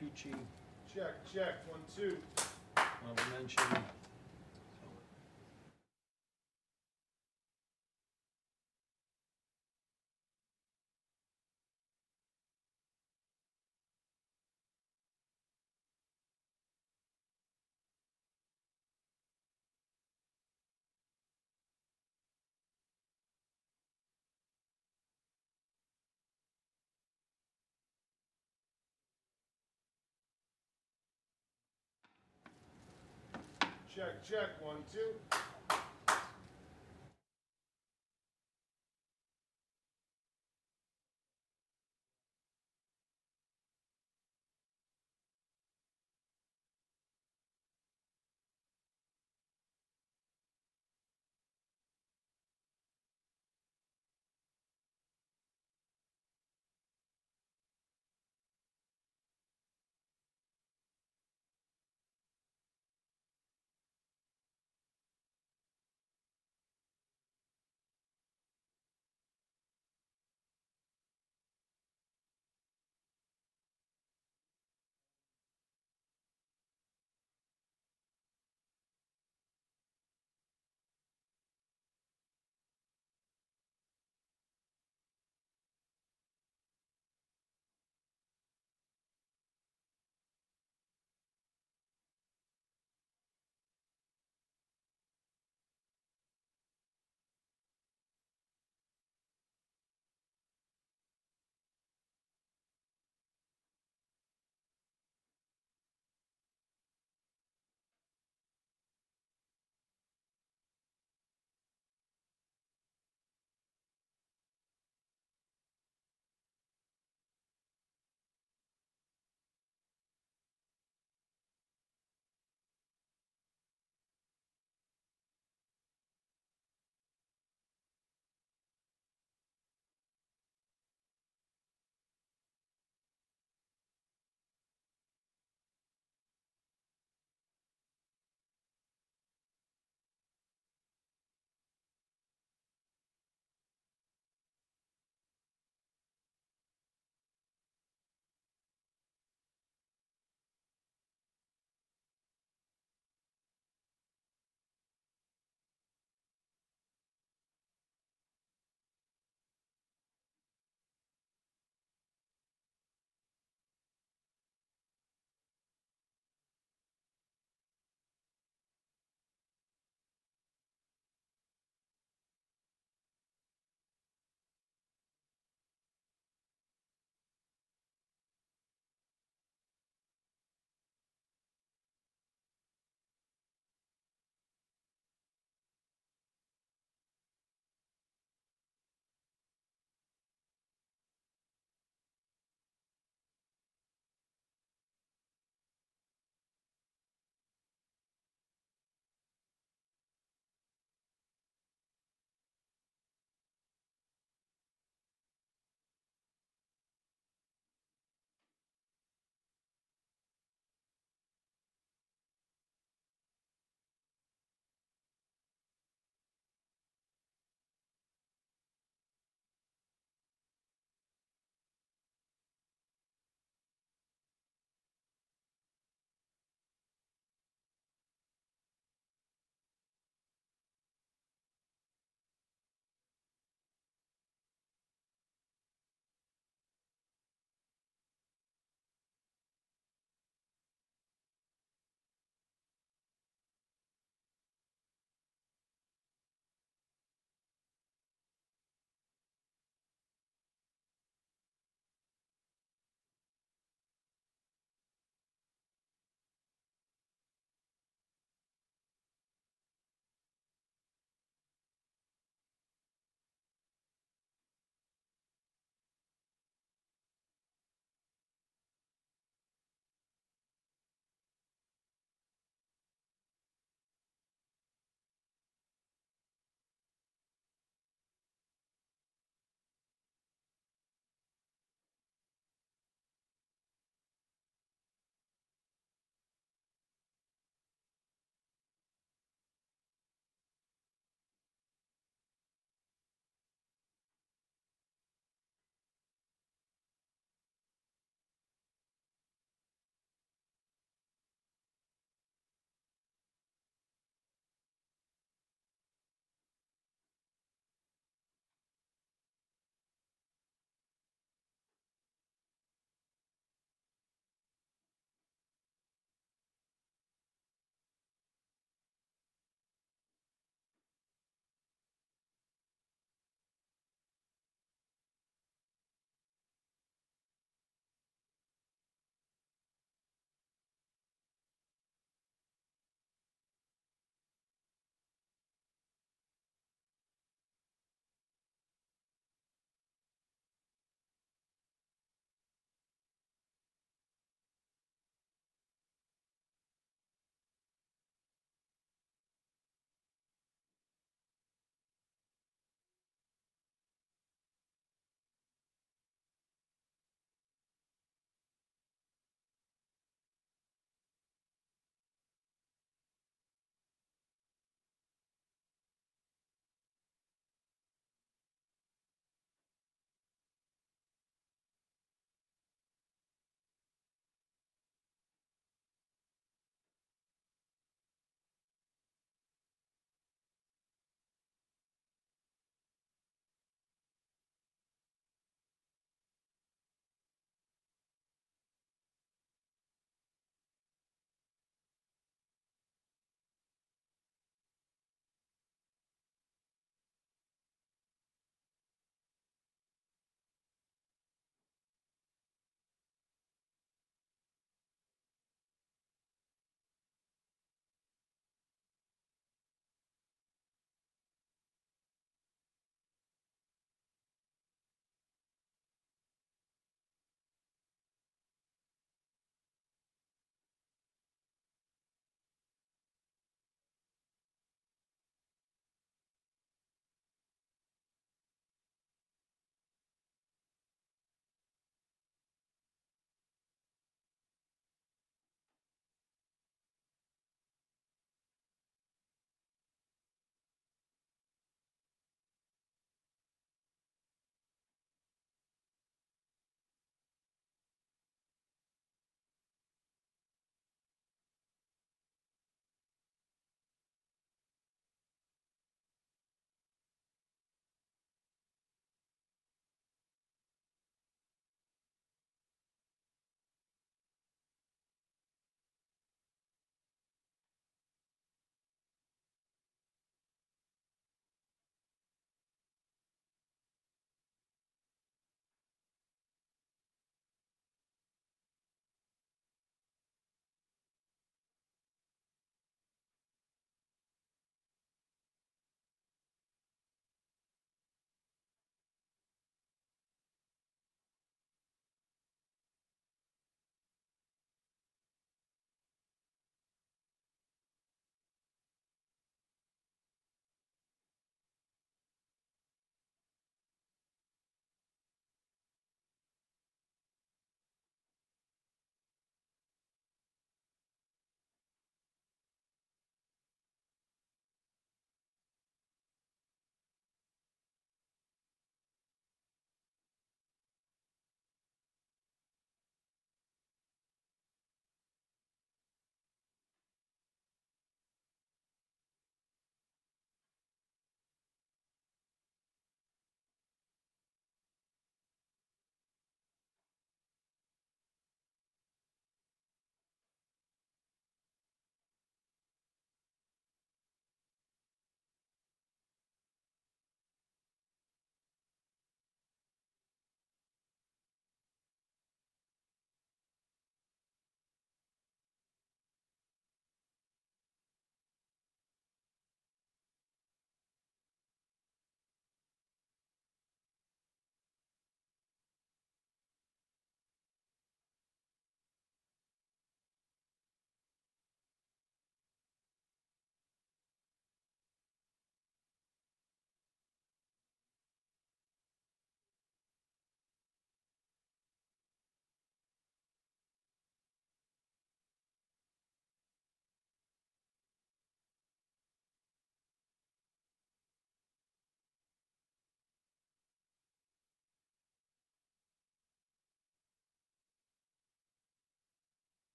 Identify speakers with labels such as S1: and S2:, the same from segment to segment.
S1: Tucci,
S2: Check, 1, 2.
S1: honorable mention.
S2: Check, 1, 2.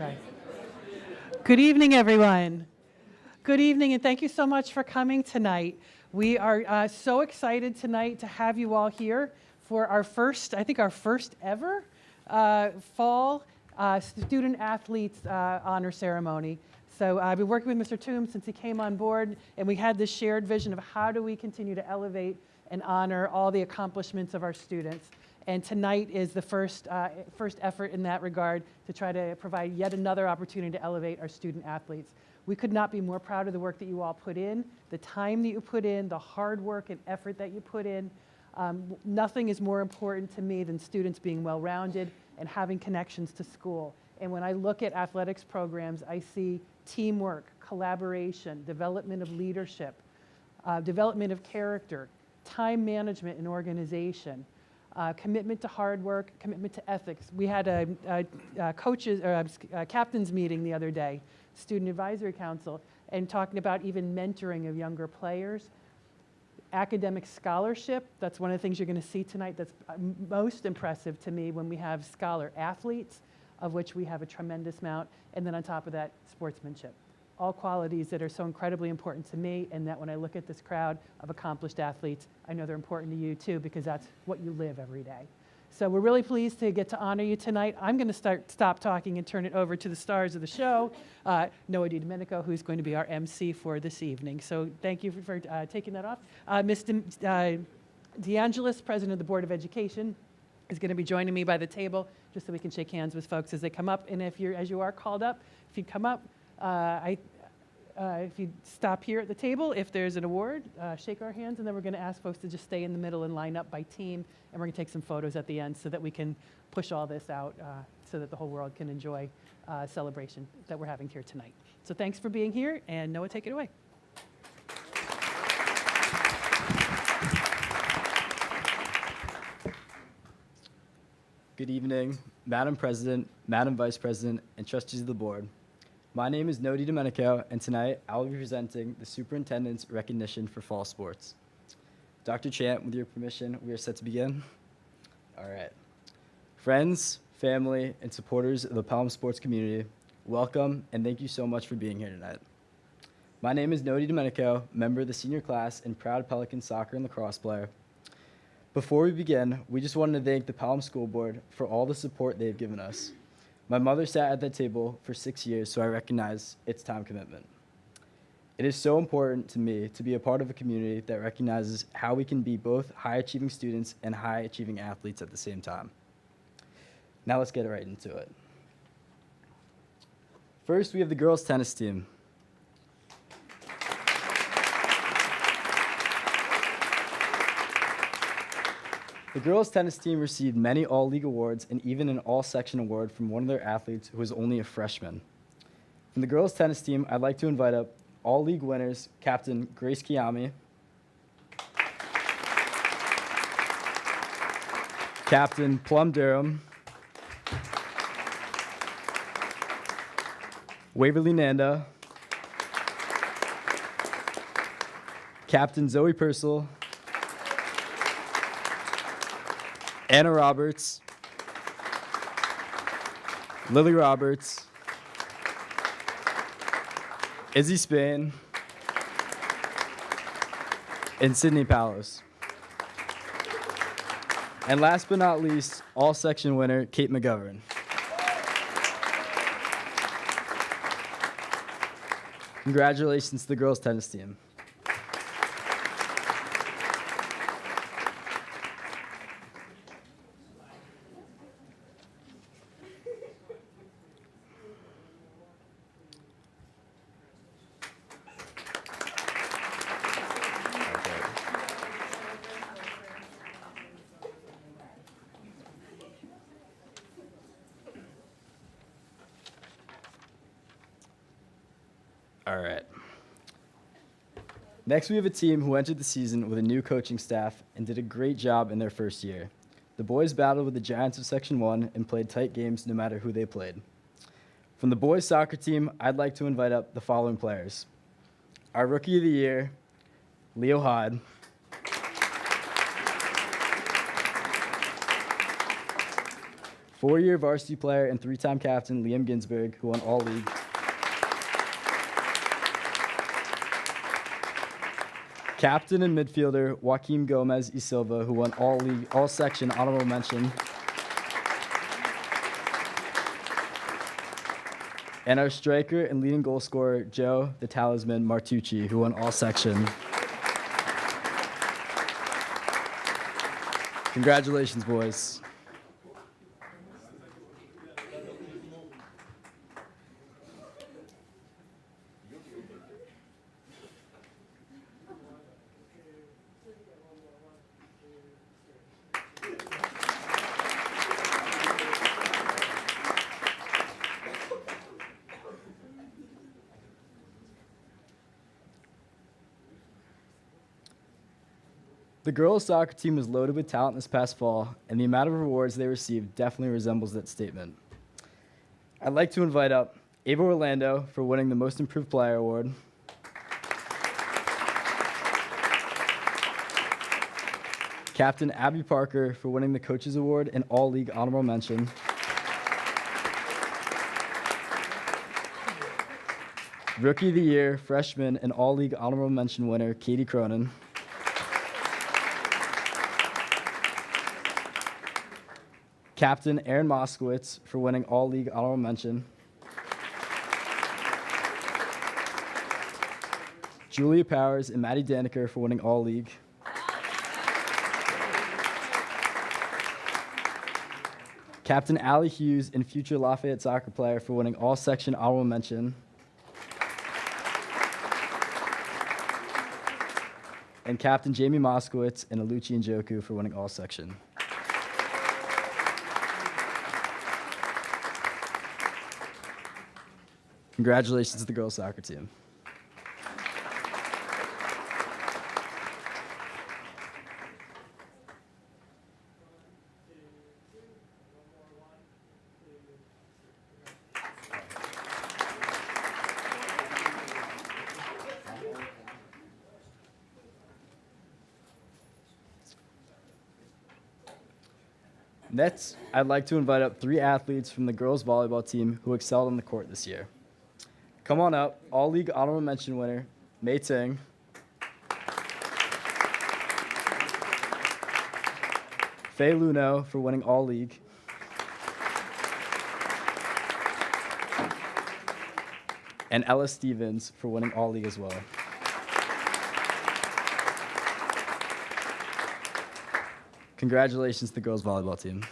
S3: Okay. Good evening, everyone. Good evening, and thank you so much for coming tonight. We are so excited tonight to have you all here for our first, I think our first ever fall student athletes honor ceremony. So I've been working with Mr. Toombs since he came on board, and we had this shared vision of how do we continue to elevate and honor all the accomplishments of our students. And tonight is the first effort in that regard to try to provide yet another opportunity to elevate our student athletes. We could not be more proud of the work that you all put in, the time that you put in, the hard work and effort that you put in. Nothing is more important to me than students being well-rounded and having connections to school. And when I look at athletics programs, I see teamwork, collaboration, development of leadership, development of character, time management and organization, commitment to hard work, commitment to ethics. We had a captain's meeting the other day, Student Advisory Council, and talking about even mentoring of younger players. Academic scholarship, that's one of the things you're going to see tonight that's most impressive to me when we have scholar athletes, of which we have a tremendous amount, and then on top of that, sportsmanship. All qualities that are so incredibly important to me, and that when I look at this crowd of accomplished athletes, I know they're important to you too, because that's what you live every day. So we're really pleased to get to honor you tonight. I'm going to stop talking and turn it over to the stars of the show, Noah DiDomenico, who's going to be our MC for this evening. So thank you for taking that off. Ms. DeAngelis, President of the Board of Education, is going to be joining me by the table, just so we can shake hands with folks as they come up. And if as you are called up, if you come up, if you stop here at the table, if there's an award, shake our hands, and then we're going to ask folks to just stay in the middle and line up by team, and we're going to take some photos at the end so that we can push all this out so that the whole world can enjoy celebration that we're having here tonight. So thanks for being here, and Noah, take it away.
S4: Good evening, Madam President, Madam Vice President, and trustees of the board. My name is Noah DiDomenico, and tonight I will be presenting the Superintendent's Recognition for Fall Sports. Dr. Chant, with your permission, we are set to begin. All right. Friends, family, and supporters of the Pelham sports community, welcome, and thank you so much for being here tonight. My name is Noah DiDomenico, member of the senior class and proud Pelican soccer and lacrosse player. Before we begin, we just wanted to thank the Pelham School Board for all the support they've given us. My mother sat at that table for 6 years, so I recognize its time commitment. It is so important to me to be a part of a community that recognizes how we can be both high-achieving students and high-achieving athletes at the same time. Now let's get right into it. First, we have the girls' tennis team. The girls' tennis team received many All-League awards and even an All-Section award from one of their athletes who was only a freshman. From the girls' tennis team, I'd like to invite up All-League winners, Captain Grace Kiami, Captain Plum Durham, Waverly Nanda, Captain Zoe Purcell, Anna Roberts, Lily Roberts, Izzy Spain, and Sydney Palos. And last but not least, all-section winner, Kate McGovern. Congratulations to the girls' tennis team. All right. Next, we have a team who entered the season with a new coaching staff and did a great job in their first year. The boys battled with the Giants of Section 1 and played tight games no matter who they played. From the boys soccer team, I'd like to invite up the following players. Our Rookie of the Year, Leo Hod. Four-year varsity player and three-time captain Liam Ginsberg, who won all league. Captain and midfielder Joaquim Gomez y Silva, who won all league, all section honorable mention. And our striker and leading goal scorer, Joe the Talisman Martucci, who won all section. Congratulations, boys. The girls' soccer team was loaded with talent this past fall, and the amount of rewards they received definitely resembles that statement. I'd like to invite up Ava Orlando for winning the Most Improved Player Award, Captain Abby Parker for winning the Coaches Award and All League Honorable Mention, Rookie of the Year, Freshman, and All League Honorable Mention winner Katie Cronin, Captain Aaron Moskowitz for winning All League Honorable Mention, Julia Powers and Maddie Daniker for winning All League, Captain Allie Hughes and future Lafayette soccer player for winning All Section Honorable Mention, and Captain Jamie Moskowitz and Aluchi Njoku for winning All Section. Congratulations to the girls' soccer team. Next, I'd like to invite up three athletes from the girls' volleyball team who excelled on the court this year. Come on up, All League Honorable Mention winner, Mei Ting. Faye Luno for winning All League. And Ella Stevens for winning All League as well. Congratulations to the girls' volleyball team.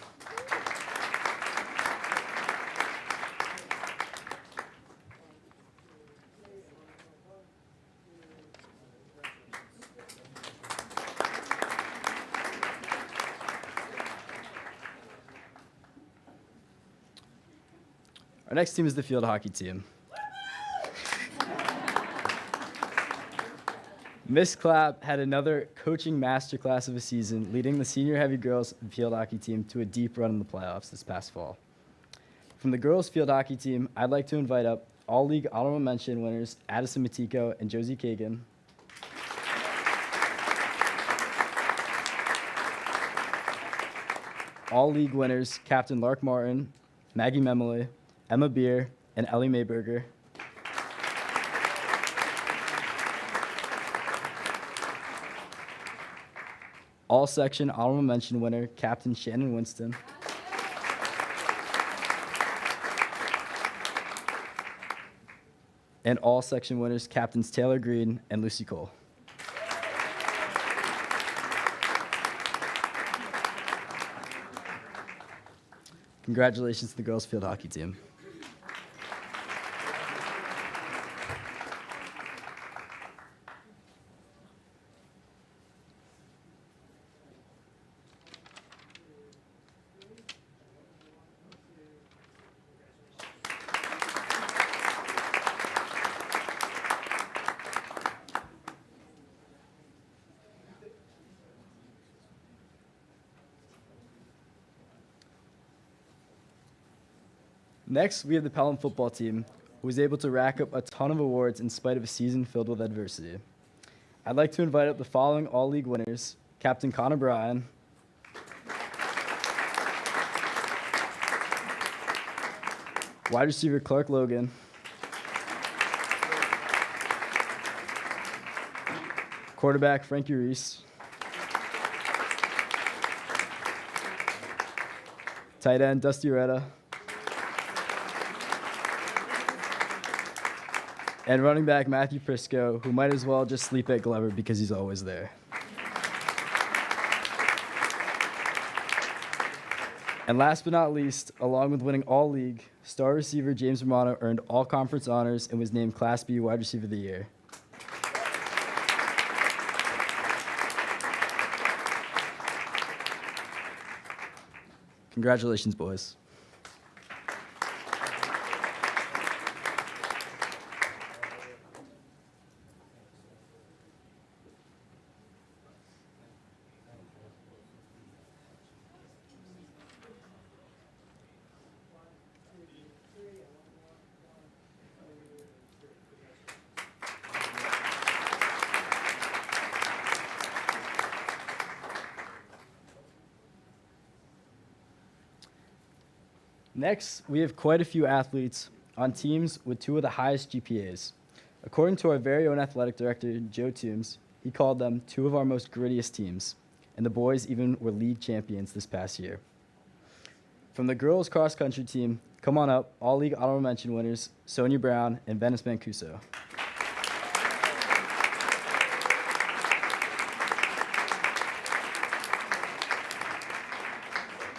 S4: Our next team is the field hockey team. Miss Clapp had another coaching masterclass of a season, leading the senior heavy girls field hockey team to a deep run in the playoffs this past fall. From the girls field hockey team, I'd like to invite up All League Honorable Mention winners Addison Matiko and Josie Kagan, All League winners Captain Lark Martin, Maggie Memley, Emma Beer, and Ellie Mayberger. All section honorable mention winner, Captain Shannon Winston. And all section winners, Captains Taylor Green and Lucy Cole. Congratulations to the girls field hockey team. Next, we have the Pelham football team, who was able to rack up a ton of awards in spite of a season filled with adversity. I'd like to invite up the following all-league winners: Captain Connor Bryan, Wide receiver Clark Logan. Quarterback Frankie Reese. Tight end Dusty Retta. And running back Matthew Prisco, who might as well just sleep at Glover because he's always there. And last but not least, along with winning all league, star receiver James Romano earned all conference honors and was named Class B Wide Receiver of the Year. Congratulations, boys. Next, we have quite a few athletes on teams with two of the highest GPAs. According to our very own athletic director, Joe Toombs, he called them two of our most grittiest teams, and the boys even were league champions this past year. From the girls cross country team, come on up, all league honorable mention winners, Sonia Brown and Venice Mancuso.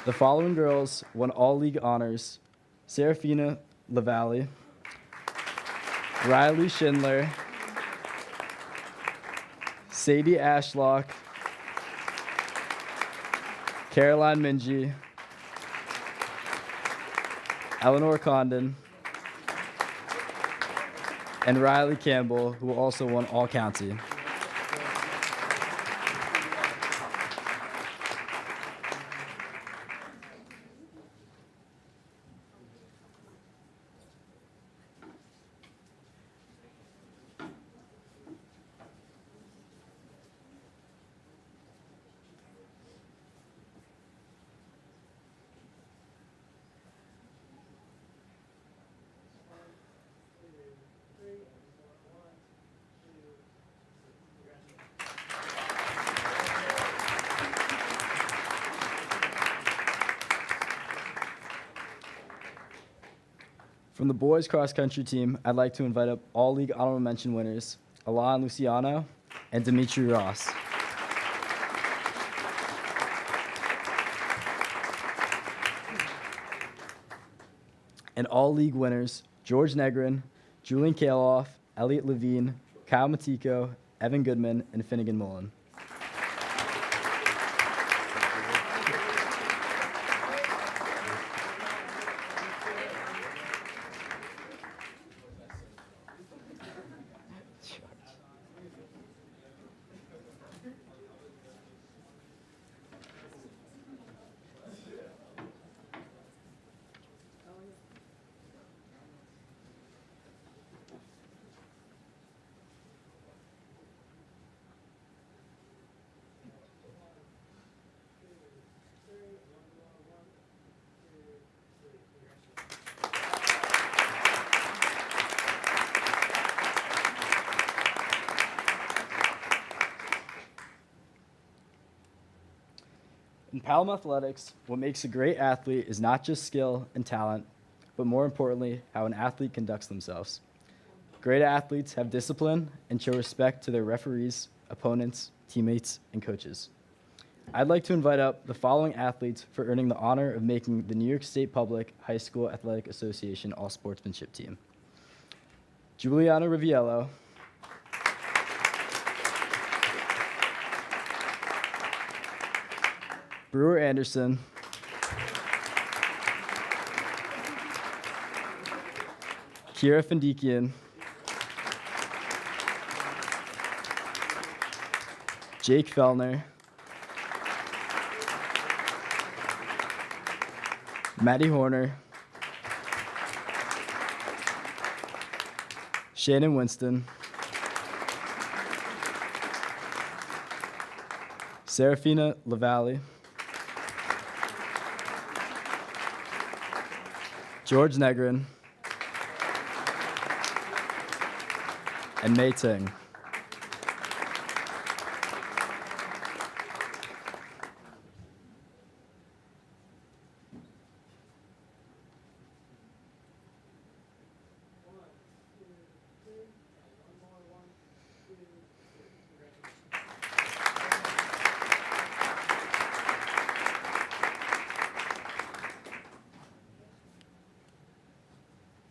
S4: The following girls won all league honors: Serafina Lavalle, Riley Schindler, Sadie Ashlock, Caroline Minji, Eleanor Condon, and Riley Campbell, who also won all county. From the boys cross country team, I'd like to invite up all league honorable mention winners, Alon Luciano and Dimitri Ross. And all league winners, George Negrin, Julian Kaloff, Elliot Levine, Kyle Matiko, Evan Goodman, and Finnegan Mullen. In Pelham athletics, what makes a great athlete is not just skill and talent, but more importantly, how an athlete conducts themselves. Great athletes have discipline and show respect to their referees, opponents, teammates, and coaches. I'd like to invite up the following athletes for earning the honor of making the New York State Public High School Athletic Association All-Sportsmanship Team. Giuliano Riviello, Brewer Anderson, Kira Fendikian, Jake Fellner, Maddie Horner, Shannon Winston, Serafina Lavalle, George Negrin, and Mei Ting.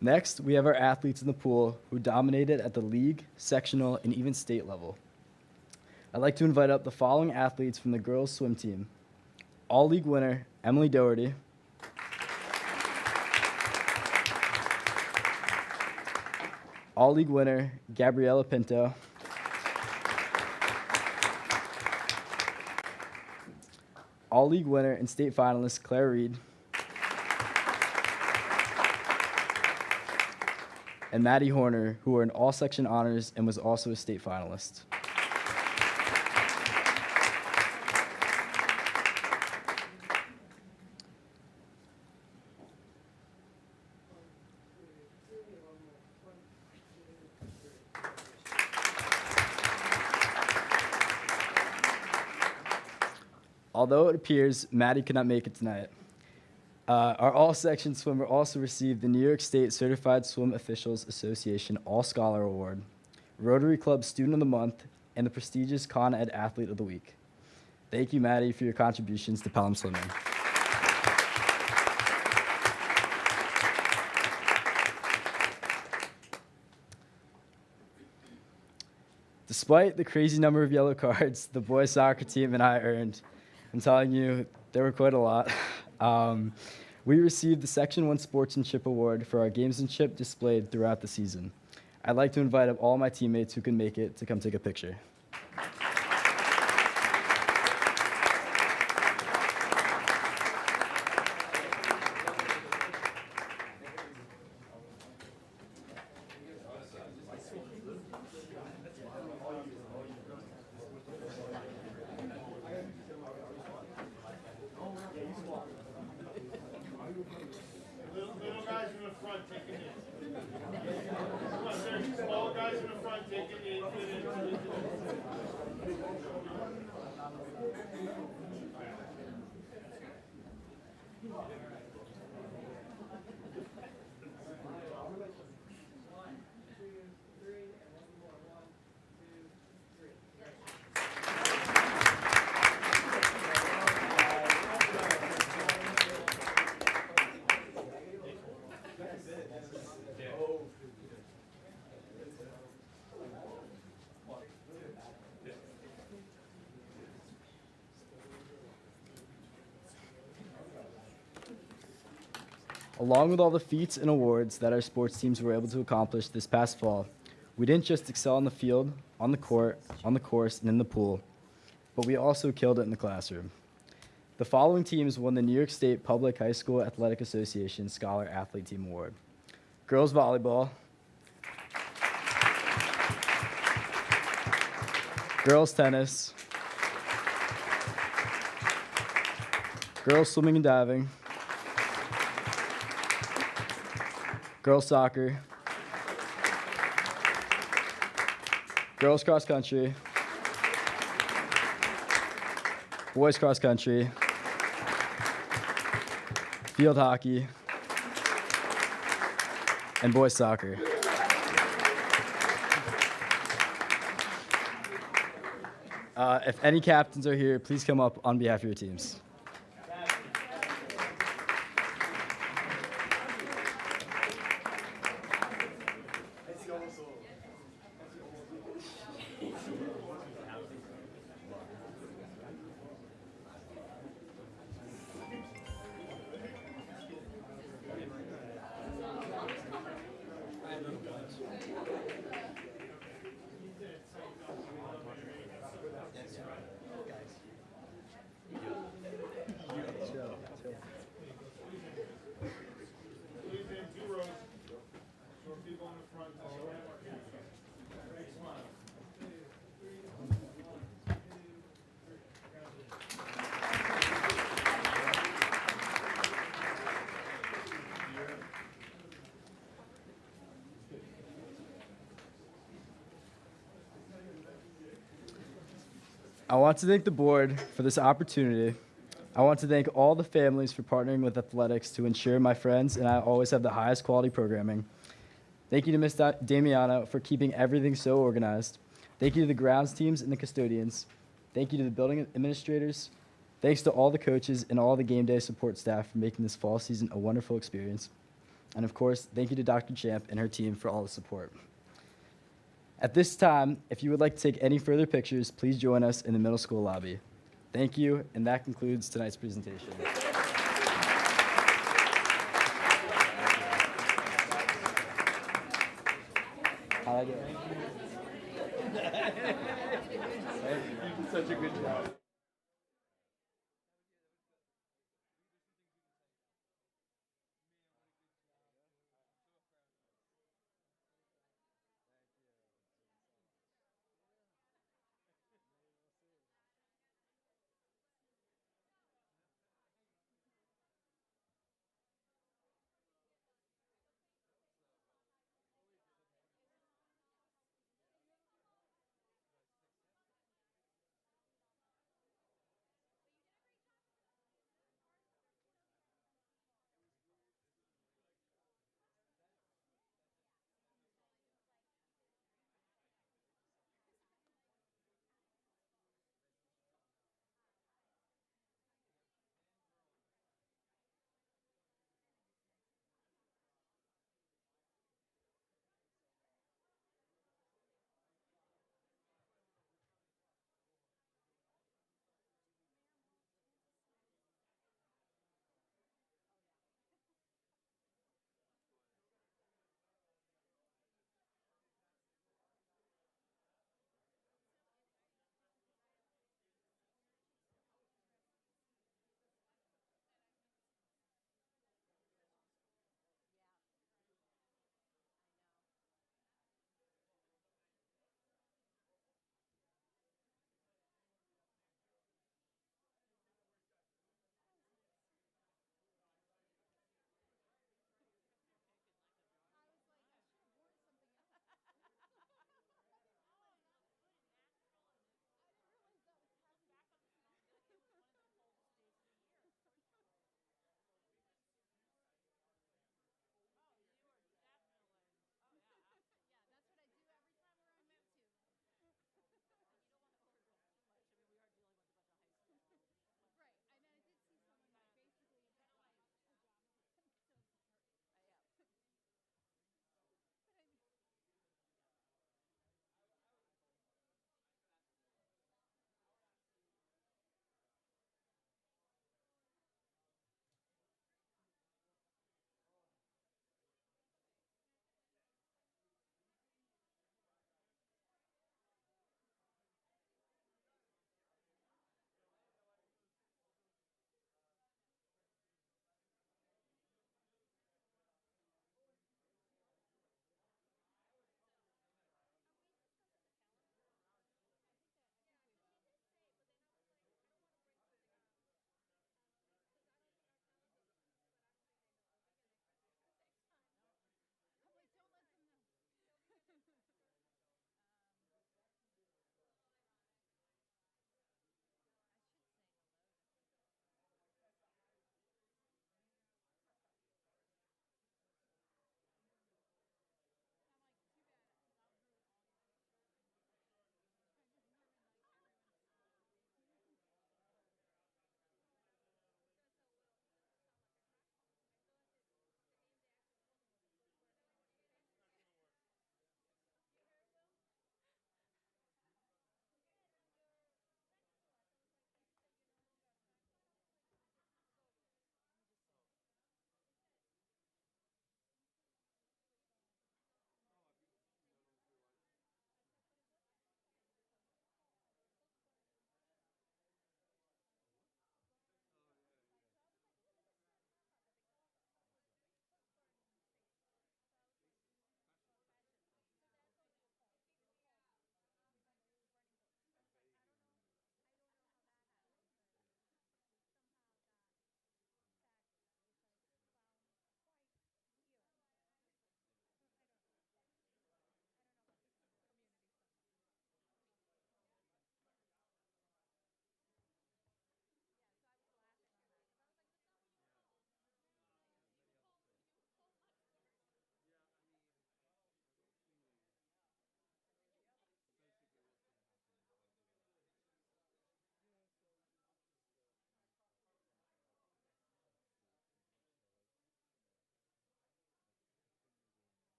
S4: Next, we have our athletes in the pool who dominated at the league, sectional, and even state level. I'd like to invite up the following athletes from the girls' swim team. All-league winner, Emily Doherty. All-league winner, Gabriela Pinto. All-league winner and state finalist, Claire Reed. And Maddie Horner, who earned all-section honors and was also a state finalist. Although it appears Maddie could not make it tonight, our all-section swimmer also received the New York State Certified Swim Officials Association All-Scholar Award, Rotary Club Student of the Month, and the prestigious Con Ed Athlete of the Week. Thank you, Maddie, for your contributions to Pelham Swimming. Despite the crazy number of yellow cards the boys soccer team and I earned, I'm telling you, there were quite a lot. We received the Section 1 Sportsmanship Award for our gamesmanship displayed throughout the season. I'd like to invite up all my teammates who can make it to come take a picture.
S2: Little guys in the front, take it in. Come on, sir. Small guys in the front, take it in.
S4: Along with all the feats and awards that our sports teams were able to accomplish this past fall, we didn't just excel on the field, on the court, on the course, and in the pool, but we also killed it in the classroom. The following teams won the New York State Public High School Athletic Association Scholar Athlete Team Award. Girls volleyball, girls tennis, girls swimming and diving, girls soccer, girls cross country, boys cross country, field hockey, and boys soccer. If any captains are here, please come up on behalf of your teams. I want to thank the board for this opportunity. I want to thank all the families for partnering with athletics to ensure my friends and I always have the highest quality programming. Thank you to Ms. Damiano for keeping everything so organized. Thank you to the grounds teams and the custodians. Thank you to the building administrators. Thanks to all the coaches and all the game day support staff for making this fall season a wonderful experience. And of course, thank you to Dr. Champ and her team for all the support. At this time, if you would like to take any further pictures, please join us in the middle school lobby. Thank you, and that concludes tonight's presentation. How'd I do?
S1: Such a good job.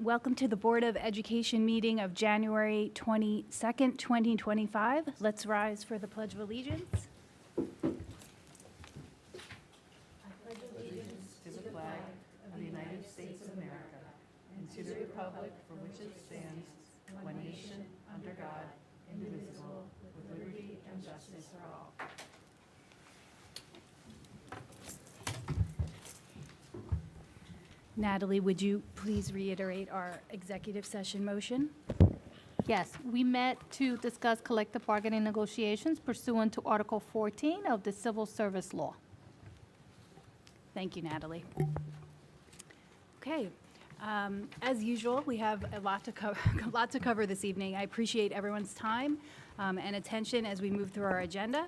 S5: Welcome to the Board of Education meeting of January 22nd, 2025. Let's rise for the Pledge of Allegiance.
S3: To the flag of the United States of America and to the republic for which it stands, one nation, under God, indivisible, with liberty and justice for all.
S5: Natalie, would you please reiterate our executive session motion?
S6: Yes, we met to discuss collective bargaining negotiations pursuant to Article 14 of the Civil Service Law.
S5: Thank you, Natalie. Okay, as usual, we have a lot to cover, this evening. I appreciate everyone's time and attention as we move through our agenda.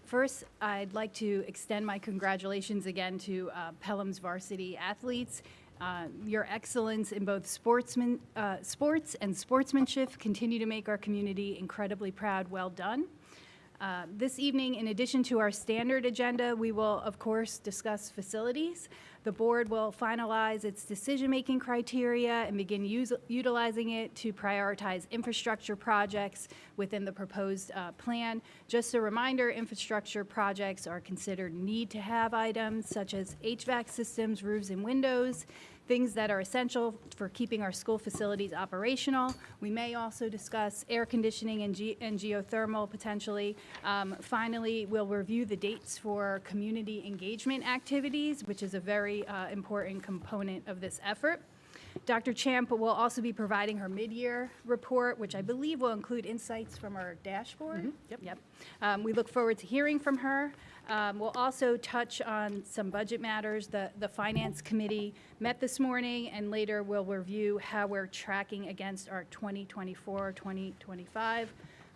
S5: First, I'd like to extend my congratulations again to Pelham's varsity athletes. Your excellence in both sports and sportsmanship continue to make our community incredibly proud. Well done. This evening, in addition to our standard agenda, we will, of course, discuss facilities. The board will finalize its decision-making criteria and begin utilizing it to prioritize infrastructure projects within the proposed plan. Just a reminder, infrastructure projects are considered need-to-have items such as HVAC systems, roofs, and windows, things that are essential for keeping our school facilities operational. We may also discuss air conditioning and geothermal potentially. Finally, we'll review the dates for community engagement activities, which is a very important component of this effort. Dr. Champ will also be providing her mid-year report, which I believe will include insights from our dashboard. Yep. We look forward to hearing from her. We'll also touch on some budget matters. The Finance Committee met this morning, and later we'll review how we're tracking against our 2024-2025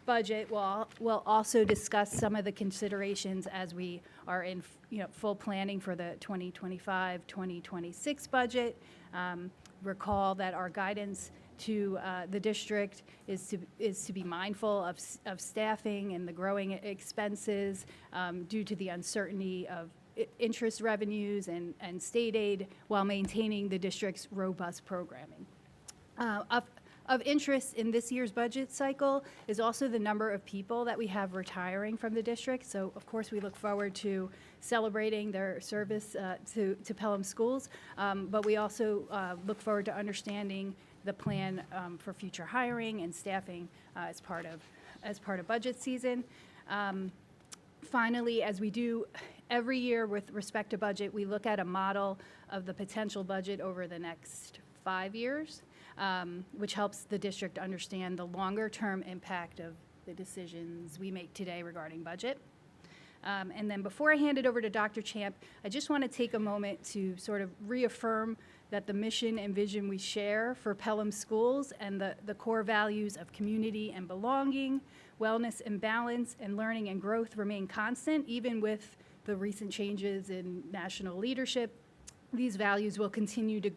S5: budget. We'll also discuss some of the considerations as we are in full planning for the 2025-2026 budget. Recall that our guidance to the district is to be mindful of staffing and the growing expenses due to the uncertainty of interest revenues and state aid while maintaining the district's robust programming. Of interest in this year's budget cycle is also the number of people that we have retiring from the district. So, of course, we look forward to celebrating their service to Pelham schools, but we also look forward to understanding the plan for future hiring and staffing as part of budget season. Finally, as we do every year with respect to budget, we look at a model of the potential budget over the next 5 years. Which helps the district understand the longer-term impact of the decisions we make today regarding budget. And then before I hand it over to Dr. Champ, I just want to take a moment to sort of reaffirm that the mission and vision we share for Pelham schools and the core values of community and belonging, wellness and balance, and learning and growth remain constant, even with the recent changes in national leadership. These values will continue to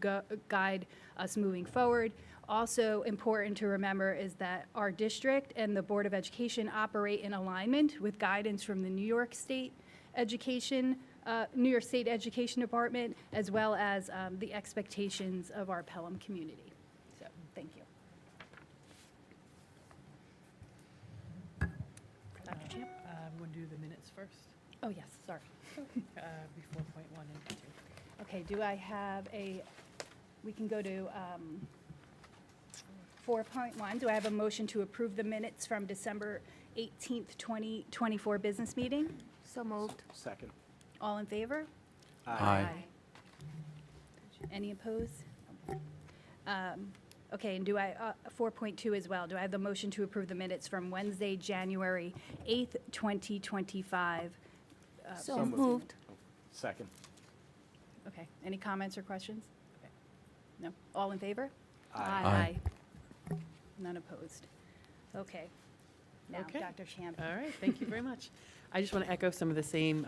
S5: guide us moving forward. Also important to remember is that our district and the Board of Education operate in alignment with guidance from the New York State Education Department, as well as the expectations of our Pelham community. So, thank you. Dr. Champ?
S3: We'll do the minutes first,
S5: Oh, yes, sorry.
S3: before point 1 and 2.
S5: Okay, do I have we can go to 4.1. Do I have a motion to approve the minutes from December 18th, 2024 business meeting?
S6: So moved.
S1: Second.
S5: All in favor?
S1: Aye.
S5: Any opposed? Okay, and 4.2 as well. Do I have the motion to approve the minutes from Wednesday, January 8th, 2025?
S6: So moved.
S1: Second.
S5: Okay, any comments or questions? Okay. No? All in favor?
S6: Aye.
S5: None opposed. Okay. Now,
S3: Okay.
S5: Dr. Champ.
S3: All right, thank you very much. I just want to echo some of the same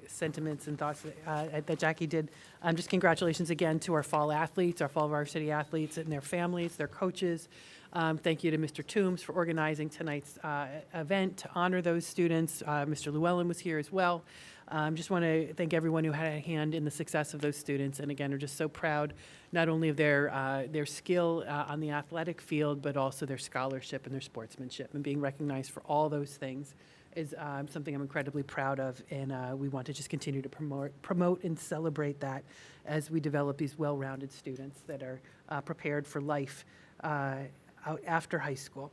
S3: sentiments and thoughts that Jackie did. Just congratulations again to our fall athletes, our fall varsity athletes and their families, their coaches. Thank you to Mr. Toombs for organizing tonight's event to honor those students. Mr. Llewellyn was here as well. Just want to thank everyone who had a hand in the success of those students, and again, are just so proud not only of their skill on the athletic field, but also their scholarship and their sportsmanship, and being recognized for all those things is something I'm incredibly proud of, and we want to just continue to promote and celebrate that as we develop these well-rounded students that are prepared for life out after high school.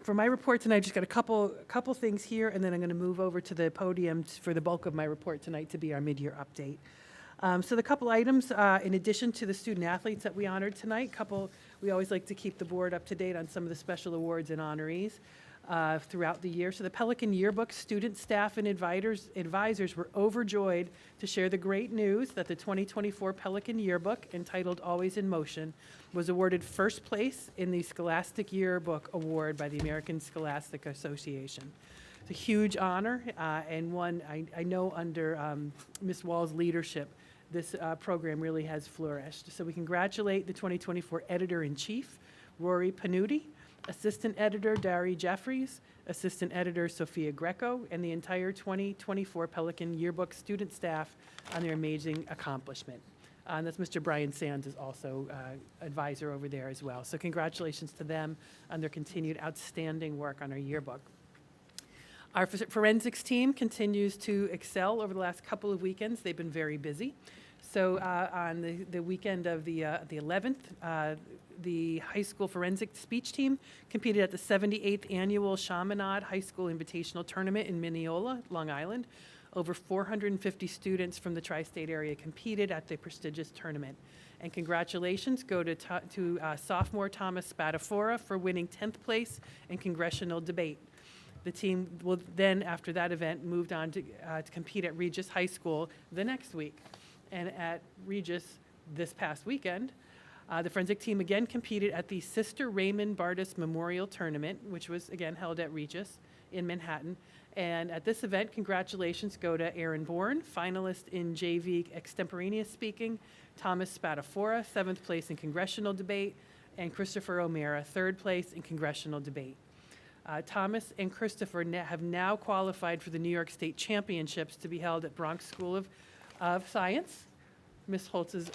S3: For my report tonight, I just got a couple things here, and then I'm going to move over to the podium for the bulk of my report tonight to be our mid-year update. So the couple items, in addition to the student athletes that we honored tonight, we always like to keep the board up to date on some of the special awards and honorees throughout the year. So the Pelican Yearbook student, staff, and advisors were overjoyed to share the great news that the 2024 Pelican Yearbook, entitled Always in Motion, was awarded first place in the Scholastic Yearbook Award by the American Scholastic Association. It's a huge honor, and one I know under Ms. Wall's leadership, this program really has flourished. So we congratulate the 2024 Editor-in-Chief, Rory Panuti, Assistant Editor Dari Jeffries, Assistant Editor Sophia Greco, and the entire 2024 Pelican Yearbook student staff on their amazing accomplishment. And that's Mr. Brian Sands is also advisor over there as well. So congratulations to them on their continued outstanding work on our yearbook. Our forensics team continues to excel over the last couple of weekends. They've been very busy. So on the weekend of the 11th, the high school forensic speech team competed at the 78th Annual Chaminade High School Invitational Tournament in Mineola, Long Island. Over 450 students from the tri-state area competed at the prestigious tournament. And congratulations go to sophomore Thomas Spadafora for winning 10th place in congressional debate. The team will then, after that event, moved on to compete at Regis High School the next week. And at Regis this past weekend, the forensic team again competed at the Sister Raymond Bardis Memorial Tournament, which was again held at Regis in Manhattan. And at this event, congratulations go to Aaron Bourne, finalist in JV Extemporaneous Speaking, Thomas Spadafora, 7th place in Congressional Debate, and Christopher O'Mara, 3rd place in Congressional Debate. Thomas and Christopher have now qualified for the New York State Championships to be held at Bronx School of Science, Ms. Holtz's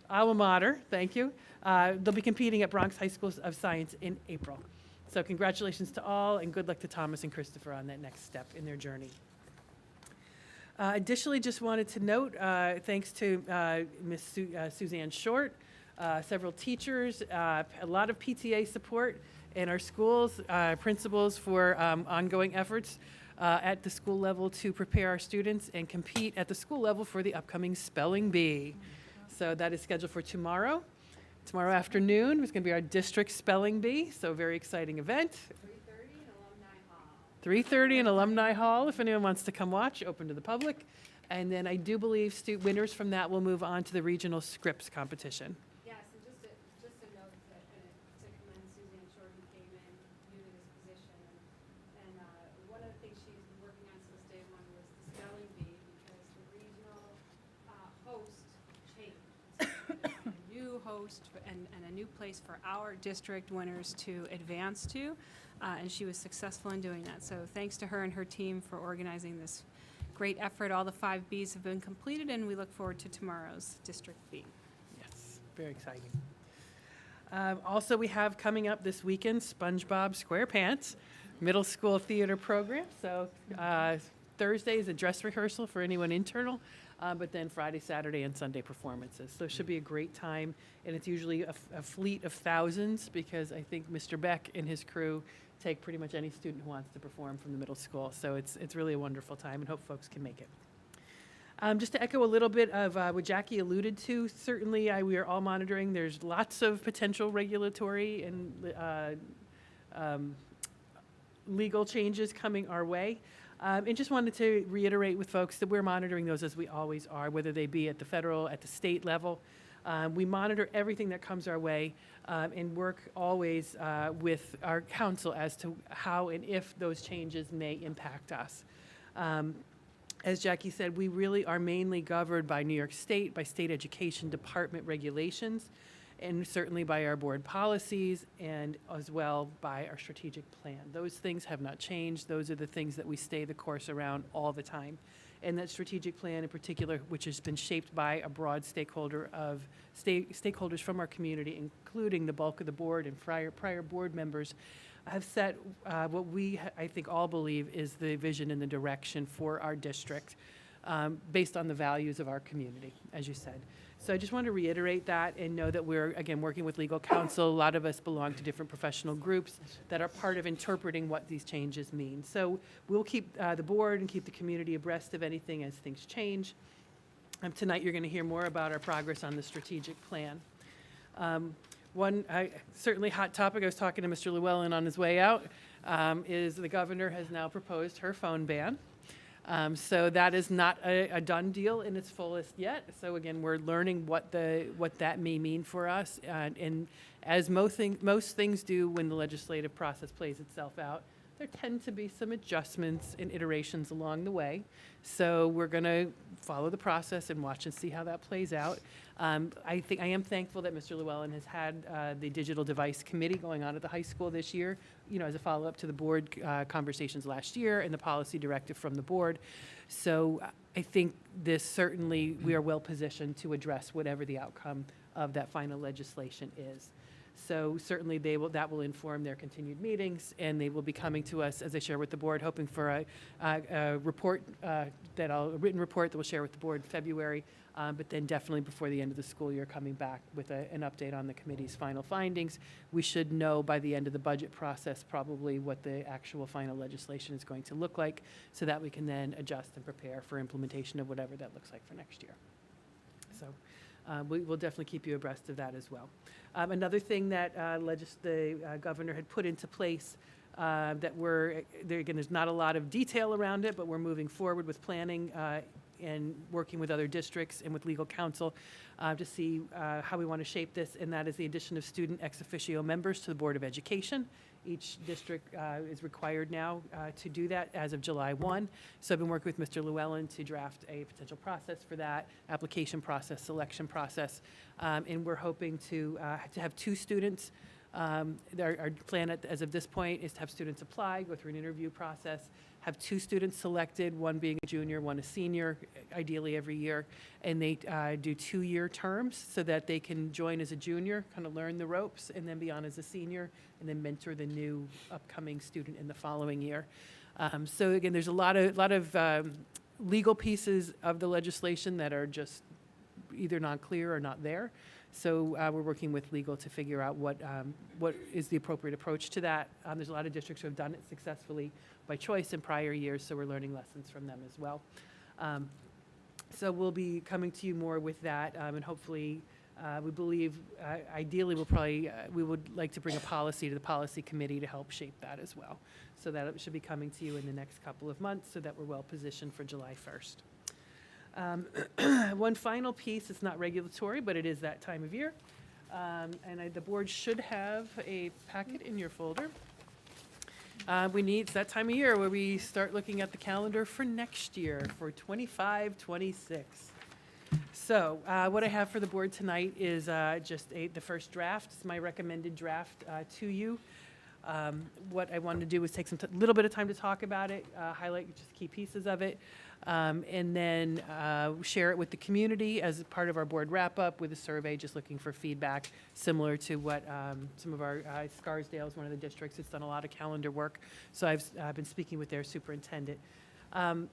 S3: alma mater, thank you. They'll be competing at Bronx High School of Science in April. So congratulations to all, and good luck to Thomas and Christopher on that next step in their journey. Additionally, just wanted to note, thanks to Ms. Suzanne Short, several teachers, a lot of PTA support in our schools, principals for ongoing efforts at the school level to prepare our students and compete at the school level for the upcoming Spelling Bee. So that is scheduled for tomorrow. Tomorrow afternoon is going to be our district Spelling Bee, so a very exciting event. 3:30 in Alumni Hall. 3:30 in Alumni Hall, if anyone wants to come watch, open to the public. And then I do believe winners from that will move on to the regional scripts competition.
S7: Yes, and just a note that, to commend Suzanne Short, who came in new to this position. And one of the things she's been working on since day one was the spelling bee, because the regional host changed. So we had to find a new host and a new place for our district winners to advance to. And she was successful in doing that. So thanks to her and her team for organizing this great effort. All the 5 Bs have been completed, and we look forward to tomorrow's district B.
S3: Yes, very exciting. Also, we have coming up this weekend SpongeBob SquarePants middle school theater program. So Thursday is a dress rehearsal for anyone internal, but then Friday, Saturday, and Sunday performances. So it should be a great time, and it's usually a fleet of thousands, because I think Mr. Beck and his crew take pretty much any student who wants to perform from the middle school. So it's really a wonderful time, and hope folks can make it. Just to echo a little bit of what Jackie alluded to, certainly we are all monitoring. There's lots of potential regulatory and legal changes coming our way. And just wanted to reiterate with folks that we're monitoring those as we always are, whether they be at the federal, at the state level. We monitor everything that comes our way and work always with our council as to how and if those changes may impact us. As Jackie said, we really are mainly governed by New York State, by state education department regulations. and certainly by our board policies and as well by our strategic plan. Those things have not changed. Those are the things that we stay the course around all the time. And that strategic plan in particular, which has been shaped by a broad stakeholders from our community, including the bulk of the board and prior board members, have set what we, I think, all believe is the vision and the direction for our district based on the values of our community, as you said. So I just want to reiterate that and know that we're, again, working with legal counsel. A lot of us belong to different professional groups that are part of interpreting what these changes mean. So we'll keep the board and keep the community abreast of anything as things change. Tonight you're going to hear more about our progress on the strategic plan. One certainly hot topic, I was talking to Mr. Llewellyn on his way out, is the governor has now proposed her phone ban. So that is not a done deal in its fullest yet. So again, we're learning what that may mean for us. And as most things do when the legislative process plays itself out, there tend to be some adjustments and iterations along the way. So we're going to follow the process and watch and see how that plays out. I am thankful that Mr. Llewellyn has had the digital device committee going on at the high school this year, as a follow-up to the board conversations last year and the policy directive from the board. So I think this certainly, we are well positioned to address whatever the outcome of that final legislation is. So certainly that will inform their continued meetings, and they will be coming to us, as I share with the board, hoping for a report, a written report that we'll share with the board in February, but then definitely before the end of the school year coming back with an update on the committee's final findings. We should know by the end of the budget process probably what the actual final legislation is going to look like, so that we can then adjust and prepare for implementation of whatever that looks like for next year. So we will definitely keep you abreast of that as well. Another thing that the governor had put into place that again, there's not a lot of detail around it, but we're moving forward with planning and working with other districts and with legal counsel to see how we want to shape this, and that is the addition of student ex officio members to the Board of Education. Each district is required now to do that as of July 1. So I've been working with Mr. Llewellyn to draft a potential process for that, application process, selection process, and we're hoping to have 2 students. Our plan as of this point is to have students apply, go through an interview process, have 2 students selected, one being a junior, one a senior, ideally every year, and they do 2-year terms so that they can join as a junior, kind of learn the ropes, and then be on as a senior, and then mentor the new upcoming student in the following year. So again, there's a lot of legal pieces of the legislation that are just either not clear or not there. So we're working with legal to figure out what is the appropriate approach to that. There's a lot of districts who have done it successfully by choice in prior years, so we're learning lessons from them as well. So we'll be coming to you more with that, and hopefully we believe ideally we would like to bring a policy to the policy committee to help shape that as well. So that it should be coming to you in the next couple of months so that we're well positioned for July 1st. One final piece, it's not regulatory, but it is that time of year. The board should have a packet in your folder. It's that time of year where we start looking at the calendar for next year, for 25-26. So what I have for the board tonight is just the first draft. It's my recommended draft to you. What I wanted to do was take some little bit of time to talk about it, highlight just key pieces of it, and then share it with the community as part of our board wrap-up with a survey, just looking for feedback, similar to what some of our, Scarsdale is one of the districts that's done a lot of calendar work, so I've been speaking with their superintendent. And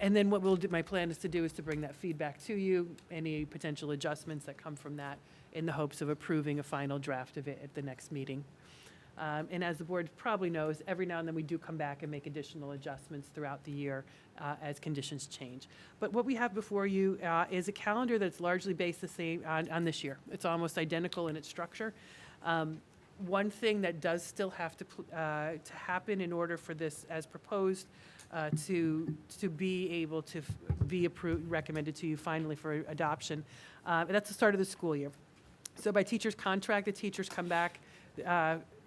S3: then what we'll do, my plan is to bring that feedback to you, any potential adjustments that come from that, in the hopes of approving a final draft of it at the next meeting. And as the board probably knows, every now and then we do come back and make additional adjustments throughout the year as conditions change. But what we have before you is a calendar that's largely based the same on this year. It's almost identical in its structure. One thing that does still have to happen in order for this, as proposed, to be able to be approved, recommended to you finally for adoption, that's the start of the school year. So by teacher's contract, the teachers come back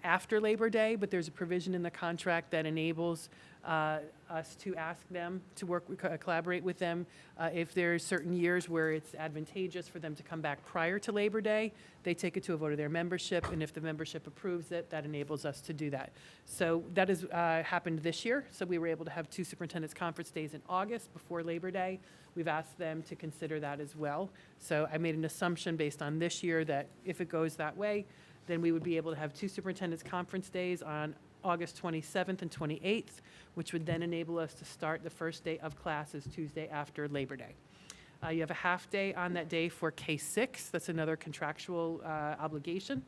S3: after Labor Day, but there's a provision in the contract that enables us to ask them to work, collaborate with them. If there's certain years where it's advantageous for them to come back prior to Labor Day, they take it to a vote of their membership, and if the membership approves it, that enables us to do that. So that has happened this year. So we were able to have 2 superintendent's conference days in August before Labor Day. We've asked them to consider that as well. So I made an assumption based on this year that if it goes that way, then we would be able to have 2 superintendent's conference days on August 27th and 28th, which would then enable us to start the first day of classes Tuesday after Labor Day. You have a half day on that day for K-6. That's another contractual obligation.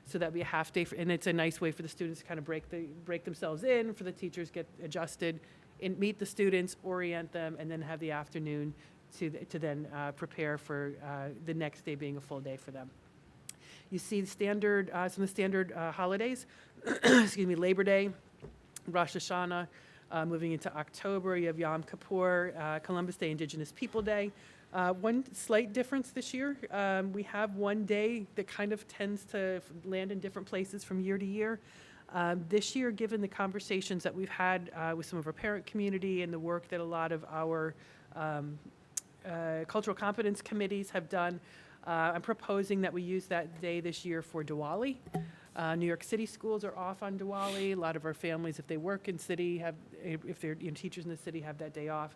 S3: So that'd be a half day, and it's a nice way for the students to kind of break themselves in, for the teachers get adjusted, and meet the students, orient them, and then have the afternoon to then prepare for the next day being a full day for them. You see the standard, some of the standard holidays, excuse me, Labor Day, Rosh Hashanah, moving into October, you have Yom Kippur, Columbus Day, Indigenous People Day. One slight difference this year, we have one day that kind of tends to land in different places from year to year. This year, given the conversations that we've had with some of our parent community and the work that a lot of our cultural competence committees have done, I'm proposing that we use that day this year for Diwali. New York City schools are off on Diwali. A lot of our families, if they work in city, if they're teachers in the city, have that day off.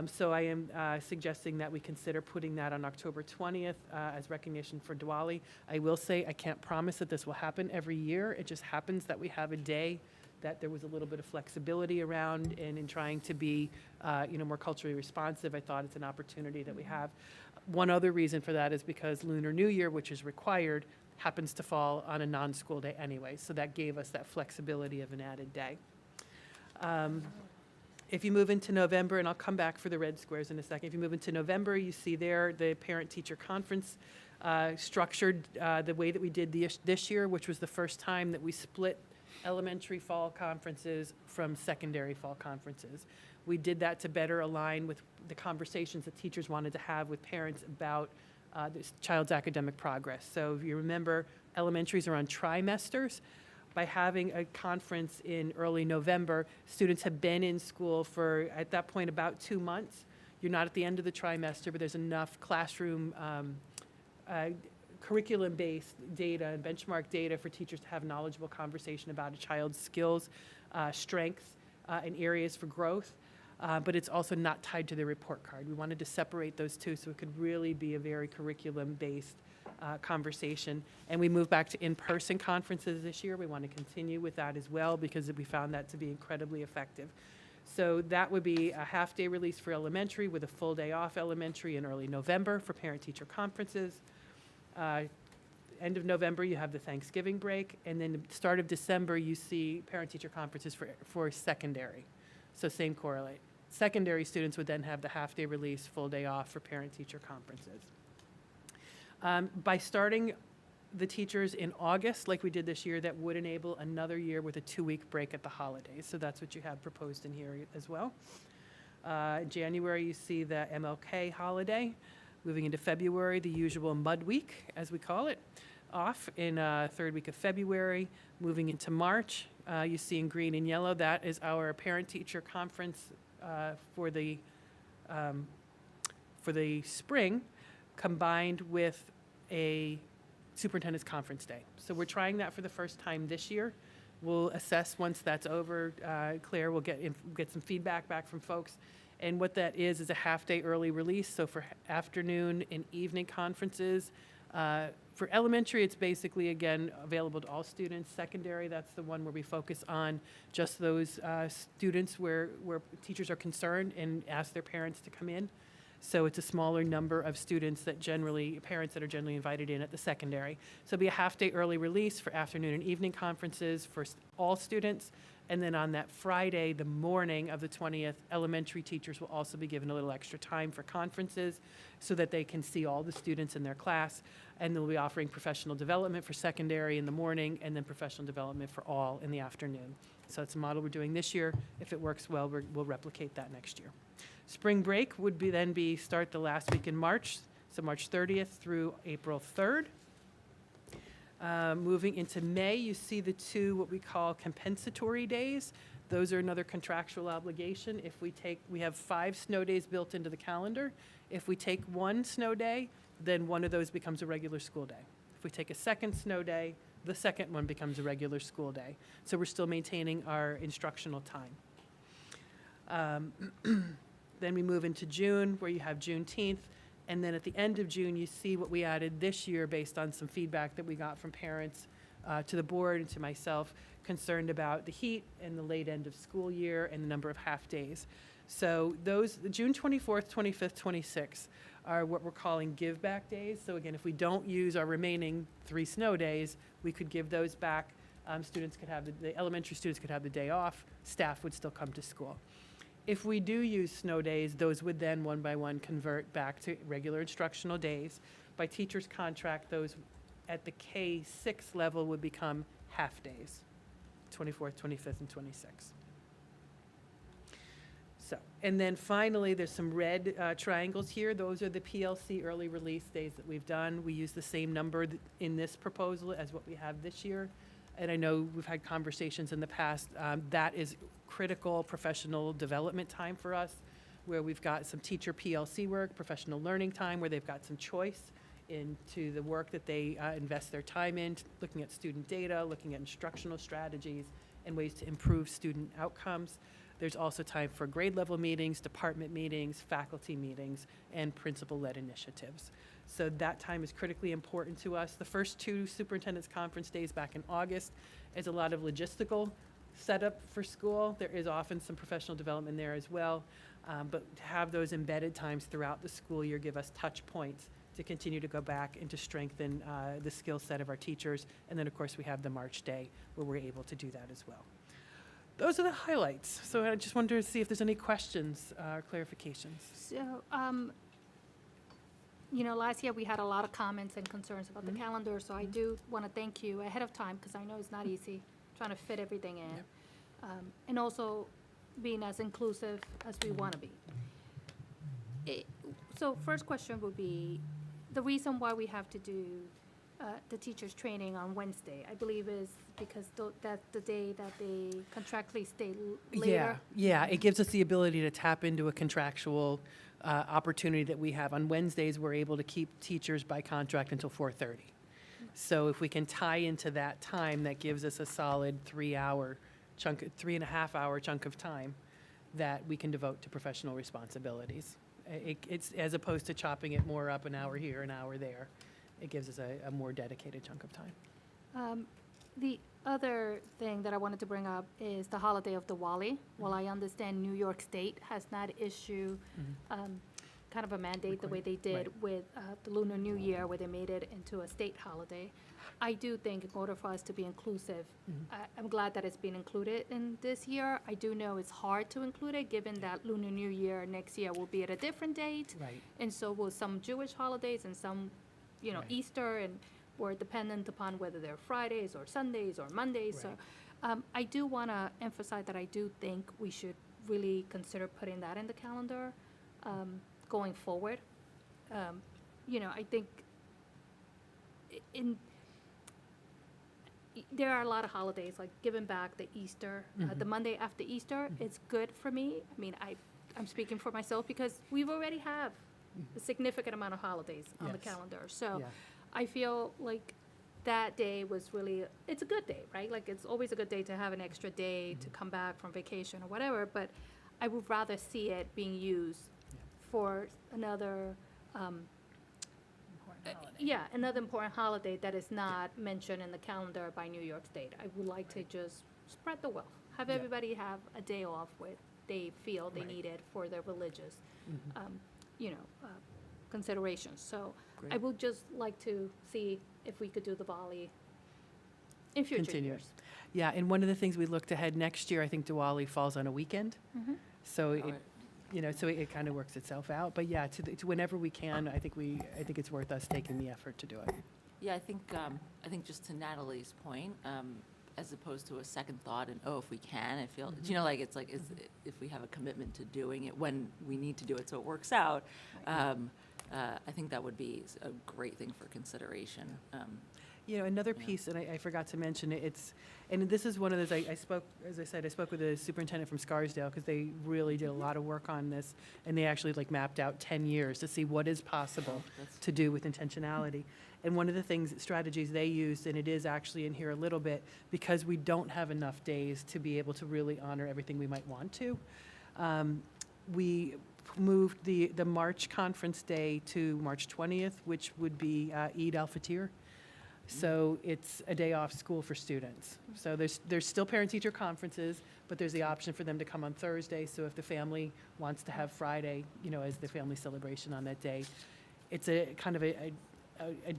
S3: So I am suggesting that we consider putting that on October 20th as recognition for Diwali. I will say I can't promise that this will happen every year. It just happens that we have a day that there was a little bit of flexibility around, and in trying to be more culturally responsive, I thought it's an opportunity that we have. One other reason for that is because Lunar New Year, which is required, happens to fall on a non-school day anyway, so that gave us that flexibility of an added day. If you move into November, and I'll come back for the red squares in a second, if you move into November, you see there the parent-teacher conference structured the way that we did this year, which was the first time that we split elementary fall conferences from secondary fall conferences. We did that to better align with the conversations that teachers wanted to have with parents about this child's academic progress. So if you remember, elementaries are on trimesters. By having a conference in early November, students have been in school for, at that point, about 2 months. You're not at the end of the trimester, but there's enough classroom curriculum-based data and benchmark data for teachers to have knowledgeable conversation about a child's skills, strengths, and areas for growth. But it's also not tied to their report card. We wanted to separate those two so it could really be a very curriculum-based conversation. And we moved back to in-person conferences this year. We want to continue with that as well because we found that to be incredibly effective. So that would be a half-day release for elementary with a full day off elementary in early November for parent-teacher conferences. End of November, you have the Thanksgiving break. And then the start of December, you see parent-teacher conferences for secondary. So same correlate. Secondary students would then have the half-day release, full day off for parent-teacher conferences. By starting the teachers in August, like we did this year, that would enable another year with a 2-week break at the holidays. So that's what you have proposed in here as well. January, you see the MLK holiday. Moving into February, the usual Mud Week, as we call it, off in third week of February. Moving into March, you see in green and yellow, that is our parent-teacher conference for the spring, combined with a superintendent's conference day. So we're trying that for the first time this year. We'll assess once that's over. Claire will get some feedback back from folks. And what that is a half-day early release. So for afternoon and evening conferences, for elementary, it's basically, again, available to all students. Secondary, that's the one where we focus on just those students where teachers are concerned and ask their parents to come in. So it's a smaller number of students parents that are generally invited in at the secondary. So it'll be a half-day early release for afternoon and evening conferences for all students. And then on that Friday, the morning of the 20th, elementary teachers will also be given a little extra time for conferences so that they can see all the students in their class. And they'll be offering professional development for secondary in the morning and then professional development for all in the afternoon. So it's a model we're doing this year. If it works well, we'll replicate that next year. Spring break would start the last week in March, so March 30th through April 3rd. Moving into May, you see the two, what we call compensatory days. Those are another contractual obligation. If we have 5 snow days built into the calendar. If we take 1 snow day, then one of those becomes a regular school day. If we take a second snow day, the second one becomes a regular school day. So we're still maintaining our instructional time. Then we move into June, where you have Juneteenth. And then at the end of June, you see what we added this year based on some feedback that we got from parents to the board and to myself, concerned about the heat and the late end of school year and the number of half-days. So those, the June 24th, 25th, 26th are what we're calling give-back days. So again, if we don't use our remaining 3 snow days, we could give those back. Students could have, the elementary students could have the day off. Staff would still come to school. If we do use snow days, those would then one by one convert back to regular instructional days. By teacher's contract, those at the K-6 level would become half-days, 24th, 25th, and 26th. So, and then finally, there's some red triangles here. Those are the PLC early release days that we've done. We use the same number in this proposal as what we have this year. And I know we've had conversations in the past. That is critical professional development time for us, where we've got some teacher PLC work, professional learning time, where they've got some choice into the work that they invest their time in, looking at student data, looking at instructional strategies, and ways to improve student outcomes. There's also time for grade level meetings, department meetings, faculty meetings, and principal-led initiatives. So that time is critically important to us. The first 2 superintendent's conference days back in August is a lot of logistical setup for school. There is often some professional development there as well, but to have those embedded times throughout the school year give us touch points to continue to go back and to strengthen the skill set of our teachers. And then, of course, we have the March day where we're able to do that as well. Those are the highlights. So I just wanted to see if there's any questions or clarifications.
S6: So, last year we had a lot of comments and concerns about the calendar, so I do want to thank you ahead of time, because I know it's not easy trying to fit everything in, and also being as inclusive as we want to be. So first question would be, the reason why we have to do the teachers' training on Wednesday, I believe, is because that's the day that they contractually stay later.
S3: Yeah, it gives us the ability to tap into a contractual opportunity that we have. On Wednesdays, we're able to keep teachers by contract until 4:30. So if we can tie into that time, that gives us a solid 3-hour chunk, 3.5-hour chunk of time that we can devote to professional responsibilities. It's as opposed to chopping it more up, an hour here, an hour there. It gives us a more dedicated chunk of time.
S6: The other thing that I wanted to bring up is the holiday of Diwali. While I understand New York State has not issued kind of a mandate the way they did with the Lunar New Year, where they made it into a state holiday, I do think in order for us to be inclusive, I'm glad that it's been included in this year. I do know it's hard to include it, given that Lunar New Year next year will be at a different date.
S3: Right.
S6: And so will some Jewish holidays and some,
S3: Right.
S6: Easter, and we're dependent upon whether they're Fridays or Sundays or Mondays.
S3: Right.
S6: So I do want to emphasize that I do think we should really consider putting that in the calendar going forward. I think there are a lot of holidays, like giving back the Easter, the Monday after Easter. It's good for me. I mean, I'm speaking for myself, because we've already have a significant amount of holidays on the
S3: Yes.
S6: calendar. So
S3: Yeah.
S6: I feel like that day was really, it's a good day, right? Like, it's always a good day to have an extra day to come back from vacation or whatever, but I would rather see it being used for another, another important holiday that is not mentioned in the calendar by New York State. I would like to just spread the wealth, have
S3: Yeah.
S6: everybody have a day off where they feel they
S3: Right.
S6: need it for their religious, considerations. So I
S3: Great.
S6: would just like to see if we could do the volley in future
S3: Continue.
S6: years.
S3: Yeah, and one of the things we looked ahead next year, I think Diwali falls on a weekend. So it kind of works itself out. But yeah, to whenever we can, I think it's worth us taking the effort to do it.
S8: Yeah, I think just to Natalie's point, as opposed to a second thought and, if we can, I feel, if we have a commitment to doing it when we need to do it so it works out, I think that would be a great thing for consideration.
S3: You know, another piece, and I forgot to mention it, and this is one of those, I spoke, as I said, I spoke with the superintendent from Scarsdale, because they really did a lot of work on this, and they actually like mapped out 10 years to see what is possible to do with intentionality. And one of the things, strategies they used, and it is actually in here a little bit, because we don't have enough days to be able to really honor everything we might want to, we moved the March conference day to March 20th, which would be Eid al-Fitr. So it's a day off school for students. So there's still parent-teacher conferences, but there's the option for them to come on Thursday. So if the family wants to have Friday, you know, as the family celebration on that day, it's a kind of a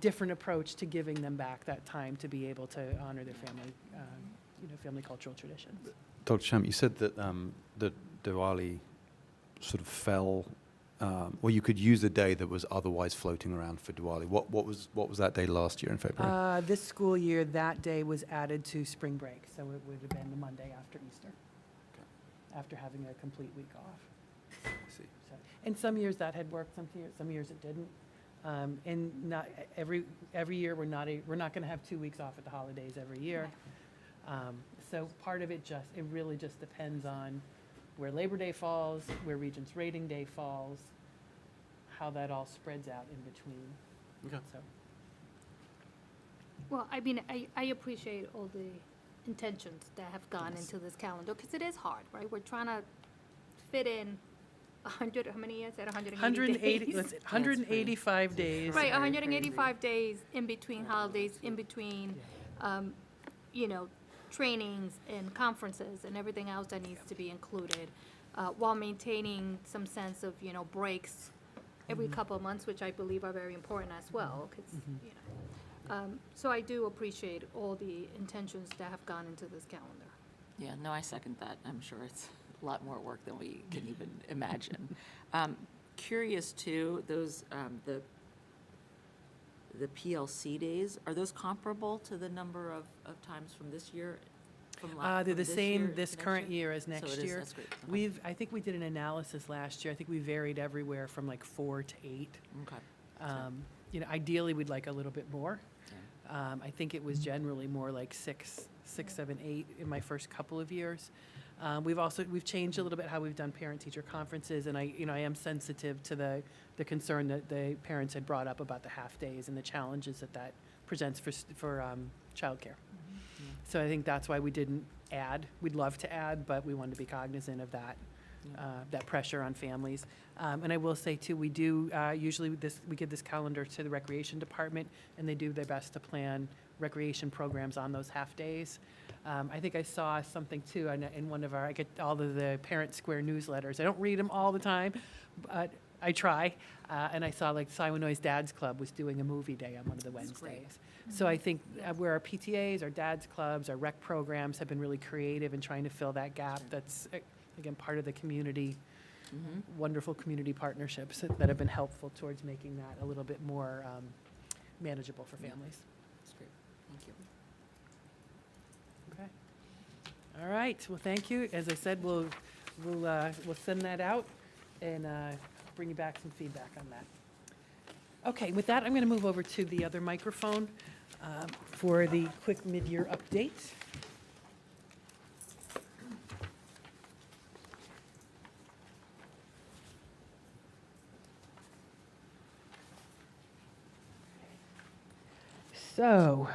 S3: different approach to giving them back that time to be able to honor their family, family cultural traditions.
S1: Dr. Champ, you said that the Diwali sort of fell, or you could use a day that was otherwise floating around for Diwali. What was that day last year in February?
S3: This school year, that day was added to spring break, so it would have been the Monday after Easter, after having a complete week off.
S1: I see.
S3: So, and some years that had worked, some years it didn't. And not every year we're not going to have 2 weeks off at the holidays every year. So part of it really just depends on where Labor Day falls, where Regents Rating Day falls, how that all spreads out in between.
S1: Okay.
S3: So.
S6: Well, I mean, I appreciate all the intentions that have gone into this calendar, because it is hard, right? We're trying to fit in 100, how many years? At 180 days?
S3: 185 days.
S6: Right, 185 days in between holidays, in between, trainings and conferences and everything else that needs to be included, while maintaining some sense of, breaks every couple of months, which I believe are very important as well, 'cause, so I do appreciate all the intentions that have gone into this calendar.
S8: Yeah, no, I second that. I'm sure it's a lot more work than we can even imagine. Curious too, those, the PLC days, are those comparable to the number of times from this year?
S3: They're the same
S8: year
S3: this
S8: to next
S3: current
S8: year?
S3: year as
S8: So
S3: next
S8: it is-
S3: year.
S8: that's great. Okay.
S3: I think we did an analysis last year. I think we varied everywhere from like 4 to 8.
S8: Okay.
S3: Ideally, we'd like a little bit more.
S8: Yeah.
S3: I think it was generally more like 6, 7, 8 in my first couple of years. We've changed a little bit how we've done parent-teacher conferences, and I am sensitive to the concern that the parents had brought up about the half-days and the challenges that presents for childcare. So I think that's why we didn't add. We'd love to add, but we wanted to be cognizant of that, that pressure on families. And I will say too, we do usually we give this calendar to the recreation department, and they do their best to plan recreation programs on those half-days. I think I saw something too in one of I get all of the Parent Square newsletters. I don't read them all the time, but I try. And I saw like Siwanoy's Dad's Club was doing a movie day on one of the
S8: That's great.
S3: Wednesdays. So I think where our PTAs, our Dad's Clubs, our rec programs have been really creative in trying to fill that gap. That's, again, part of the community, wonderful community partnerships that have been helpful towards making that a little bit more manageable for families.
S8: That's great. Thank you.
S3: Okay. All right. Well, thank you. As I said, we'll send that out and bring you back some feedback on that. Okay. With that, I'm going to move over to the other microphone for the quick mid-year update. So,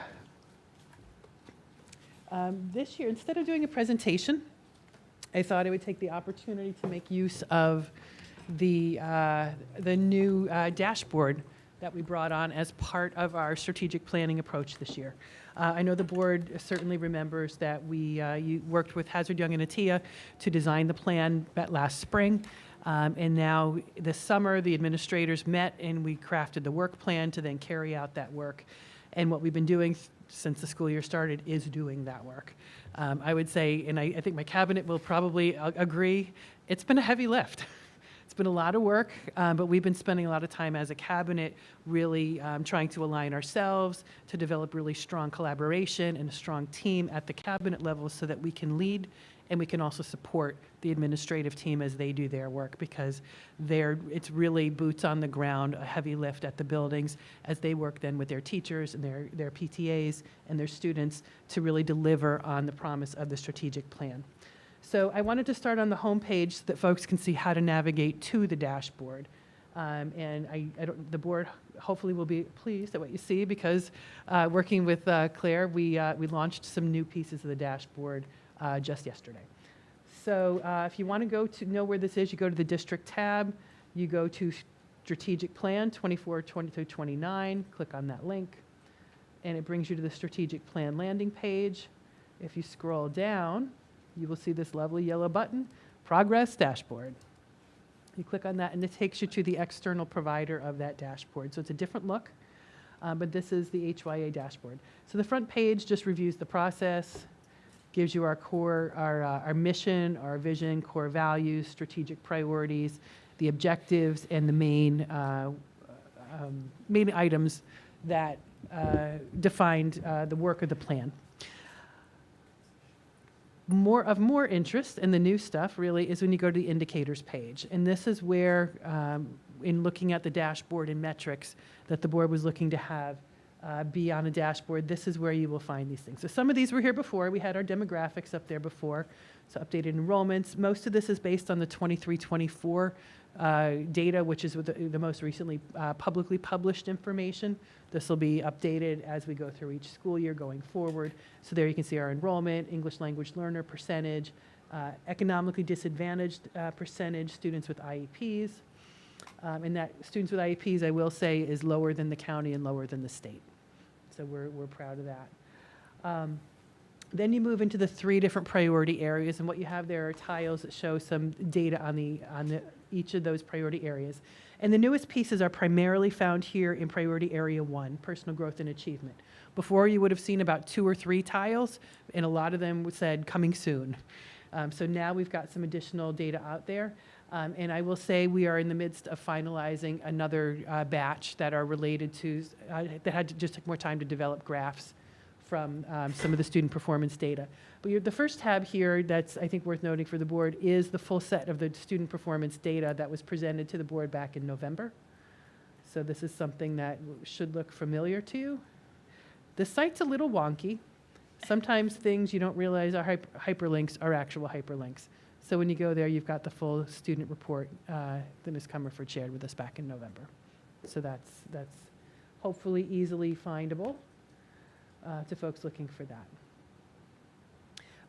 S3: this year, instead of doing a presentation, I thought I would take the opportunity to make use of the new dashboard that we brought on as part of our strategic planning approach this year. I know the board certainly remembers that you worked with Hazard, Young, and Attia to design the plan last spring. And now this summer, the administrators met and we crafted the work plan to then carry out that work. And what we've been doing since the school year started is doing that work. I would say, and I think my cabinet will probably agree, it's been a heavy lift. It's been a lot of work, but we've been spending a lot of time as a cabinet really trying to align ourselves to develop really strong collaboration and a strong team at the cabinet level so that we can lead and we can also support the administrative team as they do their work, because it's really boots on the ground, a heavy lift at the buildings as they work then with their teachers and their PTAs and their students to really deliver on the promise of the strategic plan. So I wanted to start on the homepage so that folks can see how to navigate to the dashboard. And the board hopefully will be pleased at what you see, because working with Claire, we launched some new pieces of the dashboard just yesterday. So if you want to go to know where this is, you go to the district tab, you go to strategic plan 24, 20 through 29, click on that link, and it brings you to the strategic plan landing page. If you scroll down, you will see this lovely yellow button, Progress Dashboard. You click on that, and it takes you to the external provider of that dashboard. So it's a different look, but this is the HYA dashboard. So the front page just reviews the process, gives you our core, our mission, our vision, core values, strategic priorities, the objectives, and the main items that defined the work of the plan. More interest in the new stuff really is when you go to the indicators page. And this is where, in looking at the dashboard and metrics that the board was looking to have be on a dashboard, this is where you will find these things. So some of these were here before. We had our demographics up there before. So updated enrollments. Most of this is based on the 23-24 data, which is with the most recently publicly published information. This will be updated as we go through each school year going forward. So there you can see our enrollment, English language learner percentage, economically disadvantaged percentage, students with IEPs. And that students with IEPs, I will say, is lower than the county and lower than the state. So we're proud of that. Then you move into the 3 different priority areas, and what you have there are tiles that show some data on each of those priority areas. And the newest pieces are primarily found here in priority area 1, personal growth and achievement. Before, you would have seen about 2 or 3 tiles, and a lot of them said coming soon. So now we've got some additional data out there. And I will say we are in the midst of finalizing another batch that are related to, that had to just take more time to develop graphs from some of the student performance data. But the first tab here that's, I think, worth noting for the board is the full set of the student performance data that was presented to the board back in November. So this is something that should look familiar to you. The site's a little wonky. Sometimes things you don't realize are hyperlinks are actual hyperlinks. So when you go there, you've got the full student report that Ms. Comerford shared with us back in November. So that's hopefully easily findable to folks looking for that.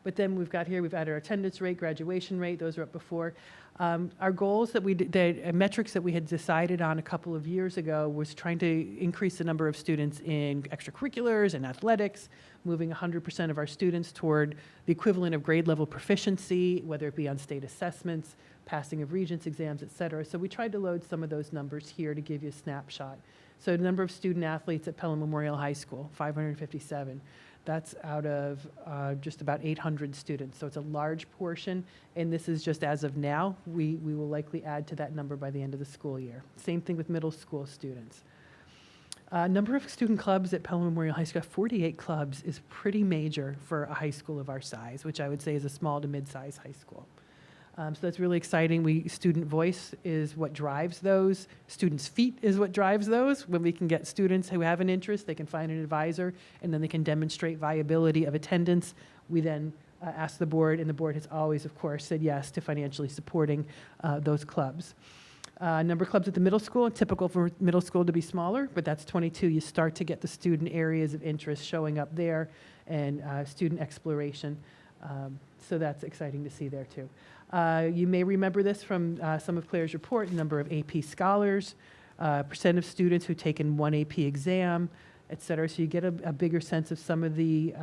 S3: But then we've got our attendance rate, graduation rate, those are up before. Our goals metrics that we had decided on a couple of years ago was trying to increase the number of students in extracurriculars and athletics, moving 100% of our students toward the equivalent of grade level proficiency, whether it be on state assessments, passing of Regents exams, et cetera. So we tried to load some of those numbers here to give you a snapshot. So the number of student athletes at Pelham Memorial High School, 557. That's out of just about 800 students. So it's a large portion, and this is just as of now. We will likely add to that number by the end of the school year. Same thing with middle school students. Number of student clubs at Pelham Memorial High School, 48 clubs, is pretty major for a high school of our size, which I would say is a small to mid-size high school. So that's really exciting. Student voice is what drives those. Students' feet is what drives those. When we can get students who have an interest, they can find an advisor, and then they can demonstrate viability of attendance. We then ask the board, and the board has always, of course, said yes to financially supporting those clubs. Number of clubs at the middle school, typical for middle school to be smaller, but that's 22. You start to get the student areas of interest showing up there, and student exploration. So that's exciting to see there too. You may remember this from some of Claire's report, number of AP scholars, percent of students who've taken 1 AP exam, et cetera. So you get a bigger sense of some of the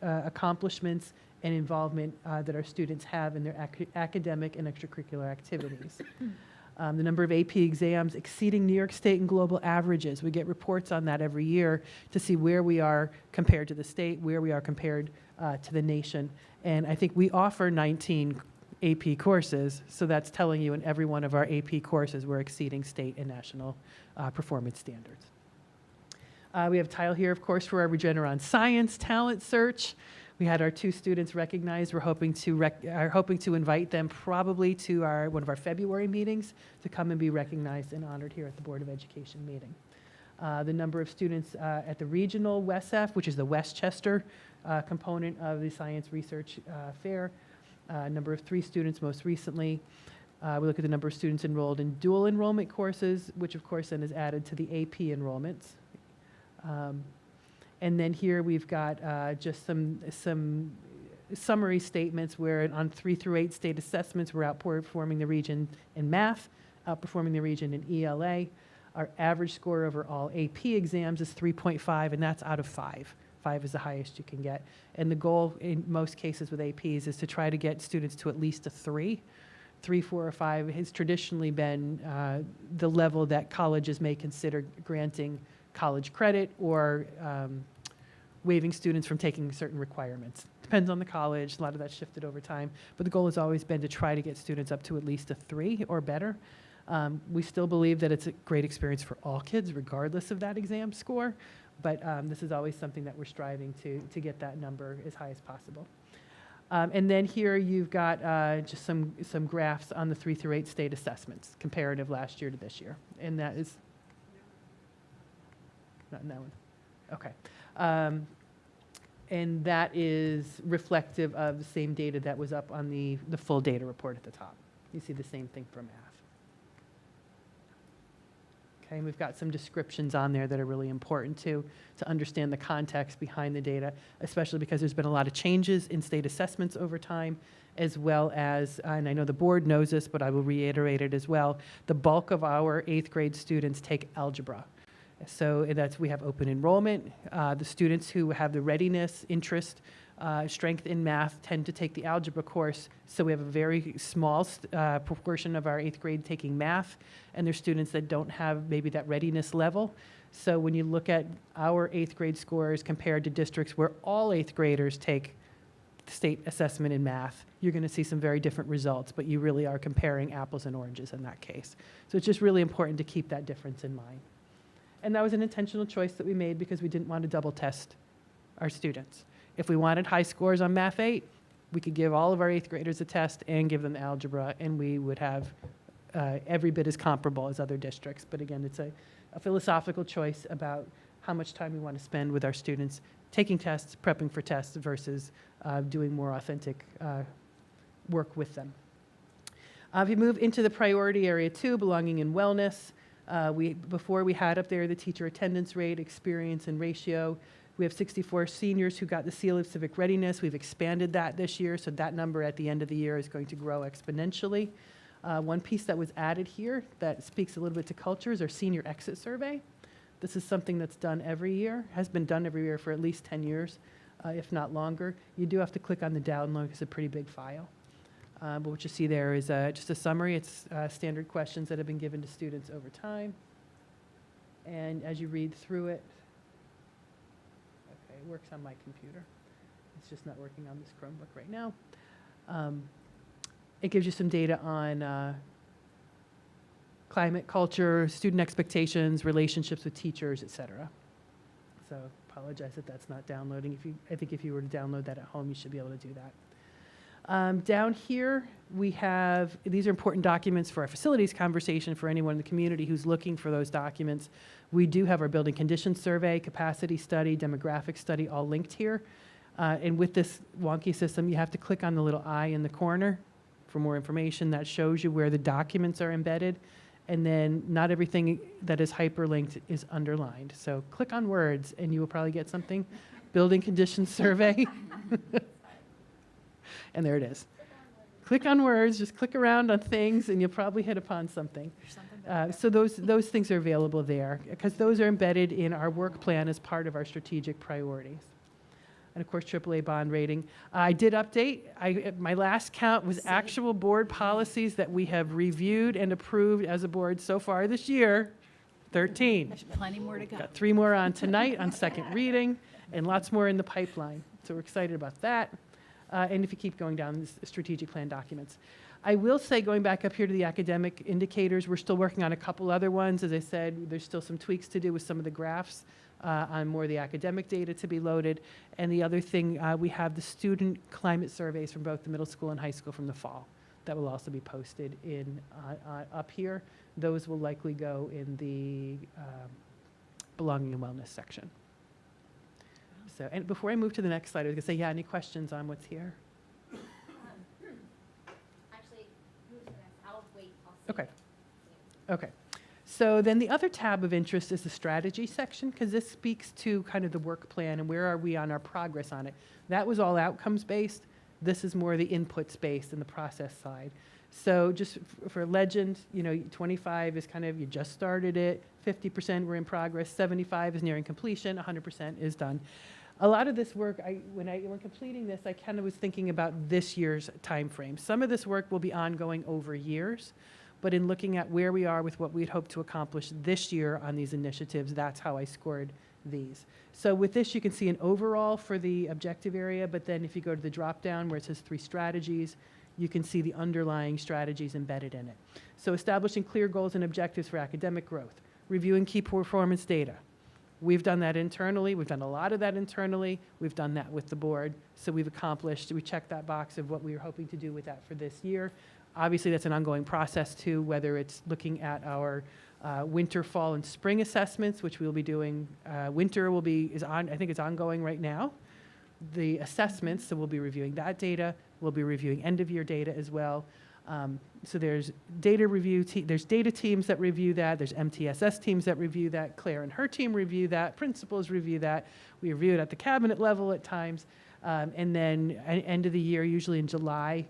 S3: accomplishments and involvement that our students have in their academic and extracurricular activities. The number of AP exams exceeding New York State and global averages. We get reports on that every year to see where we are compared to the state, where we are compared to the nation. And I think we offer 19 AP courses, so that's telling you in every one of our AP courses we're exceeding state and national performance standards. We have a tile here, of course, for our Regeneron Science Talent Search. We had our 2 students recognized. We're hoping to invite them probably to one of our February meetings to come and be recognized and honored here at the Board of Education meeting. The number of students at the regional WESF, which is the Westchester component of the Science Research Fair, number of 3 students most recently. We look at the number of students enrolled in dual enrollment courses, which of course then is added to the AP enrollments. And then here we've got just some summary statements where on 3 through 8 state assessments, we're outperforming the region in math, outperforming the region in ELA. Our average score over all AP exams is 3.5, and that's out of 5. 5 is the highest you can get. And the goal in most cases with APs is to try to get students to at least a 3. 3, 4, or 5 has traditionally been the level that colleges may consider granting college credit or waiving students from taking certain requirements. Depends on the college. A lot of that's shifted over time. But the goal has always been to try to get students up to at least a 3 or better. We still believe that it's a great experience for all kids, regardless of that exam score. But this is always something that we're striving to get that number as high as possible. And then here you've got just some graphs on the 3 through 8 state assessments, comparative last year to this year. And that is, not in that one. Okay. And that is reflective of the same data that was up on the full data report at the top. You see the same thing for math. Okay, and we've got some descriptions on there that are really important too, to understand the context behind the data, especially because there's been a lot of changes in state assessments over time, as well as, and I know the board knows this, but I will reiterate it as well, the bulk of our 8th grade students take algebra. So we have open enrollment. The students who have the readiness, interest, strength in math tend to take the algebra course. So we have a very small proportion of our 8th grade taking math, and there's students that don't have maybe that readiness level. So when you look at our 8th grade scores compared to districts where all 8th graders take state assessment in math, you're going to see some very different results, but you really are comparing apples and oranges in that case. So it's just really important to keep that difference in mind. And that was an intentional choice that we made because we didn't want to double test our students. If we wanted high scores on Math 8, we could give all of our 8th graders a test and give them algebra, and we would have every bit as comparable as other districts. But again, it's a philosophical choice about how much time we want to spend with our students taking tests, prepping for tests, versus doing more authentic work with them. If you move into the priority area 2, belonging and wellness, before we had up there the teacher attendance rate, experience, and ratio. We have 64 seniors who got the seal of civic readiness. We've expanded that this year, so that number at the end of the year is going to grow exponentially. One piece that was added here that speaks a little bit to culture is our senior exit survey. This is something that's done every year, has been done every year for at least 10 years, if not longer. You do have to click on the download. It's a pretty big file. But what you see there is just a summary. It's standard questions that have been given to students over time. And as you read through it, okay, it works on my computer. It's just not working on this Chromebook right now. It gives you some data on climate, culture, student expectations, relationships with teachers, et cetera. So apologize that that's not downloading. I think if you were to download that at home, you should be able to do that. Down here, we have, these are important documents for our facilities conversation for anyone in the community who's looking for those documents. We do have our building conditions survey, capacity study, demographic study, all linked here. And with this wonky system, you have to click on the little I in the corner for more information. That shows you where the documents are embedded. And then not everything that is hyperlinked is underlined. So click on words and you will probably get something. Building conditions survey. And there it is. Click on words, just click around on things, and you'll probably hit upon something. So those things are available there, because those are embedded in our work plan as part of our strategic priorities. And of course, AAA bond rating. I did update. My last count was actual board policies that we have reviewed and approved as a board so far this year. 13.
S5: There's plenty more to go.
S3: Got 3 more on tonight on second reading, and lots more in the pipeline. So we're excited about that. And if you keep going down the strategic plan documents. I will say, going back up here to the academic indicators, we're still working on a couple other ones. As I said, there's still some tweaks to do with some of the graphs on more of the academic data to be loaded. And the other thing, we have the student climate surveys from both the middle school and high school from the fall that will also be posted in up here. Those will likely go in the belonging and wellness section. So, and before I move to the next slide, I was gonna say, yeah, any questions on what's here?
S9: Actually, move to the next. I'll wait. I'll see.
S3: Okay. Okay. So then the other tab of interest is the strategy section, because this speaks to kind of the work plan and where are we on our progress on it. That was all outcomes based. This is more the inputs based and the process side. So just for legend, 25 is kind of, you just started it, 50% we're in progress, 75 is nearing completion, 100% is done. A lot of this work, when completing this, I kind of was thinking about this year's time frame. Some of this work will be ongoing over years, but in looking at where we are with what we'd hoped to accomplish this year on these initiatives, that's how I scored these. So with this, you can see an overall for the objective area, but then if you go to the drop down where it says 3 strategies, you can see the underlying strategies embedded in it. So establishing clear goals and objectives for academic growth, reviewing key performance data. We've done that internally. We've done a lot of that internally. We've done that with the board. So we checked that box of what we were hoping to do with that for this year. Obviously, that's an ongoing process too, whether it's looking at our winter, fall, and spring assessments, which we'll be doing. Winter I think it's ongoing right now. The assessments, so we'll be reviewing that data. We'll be reviewing end-of-year data as well. So there's data review, there's data teams that review that. There's MTSS teams that review that. Claire and her team review that. Principals review that. We review it at the cabinet level at times. And then end of the year, usually in July,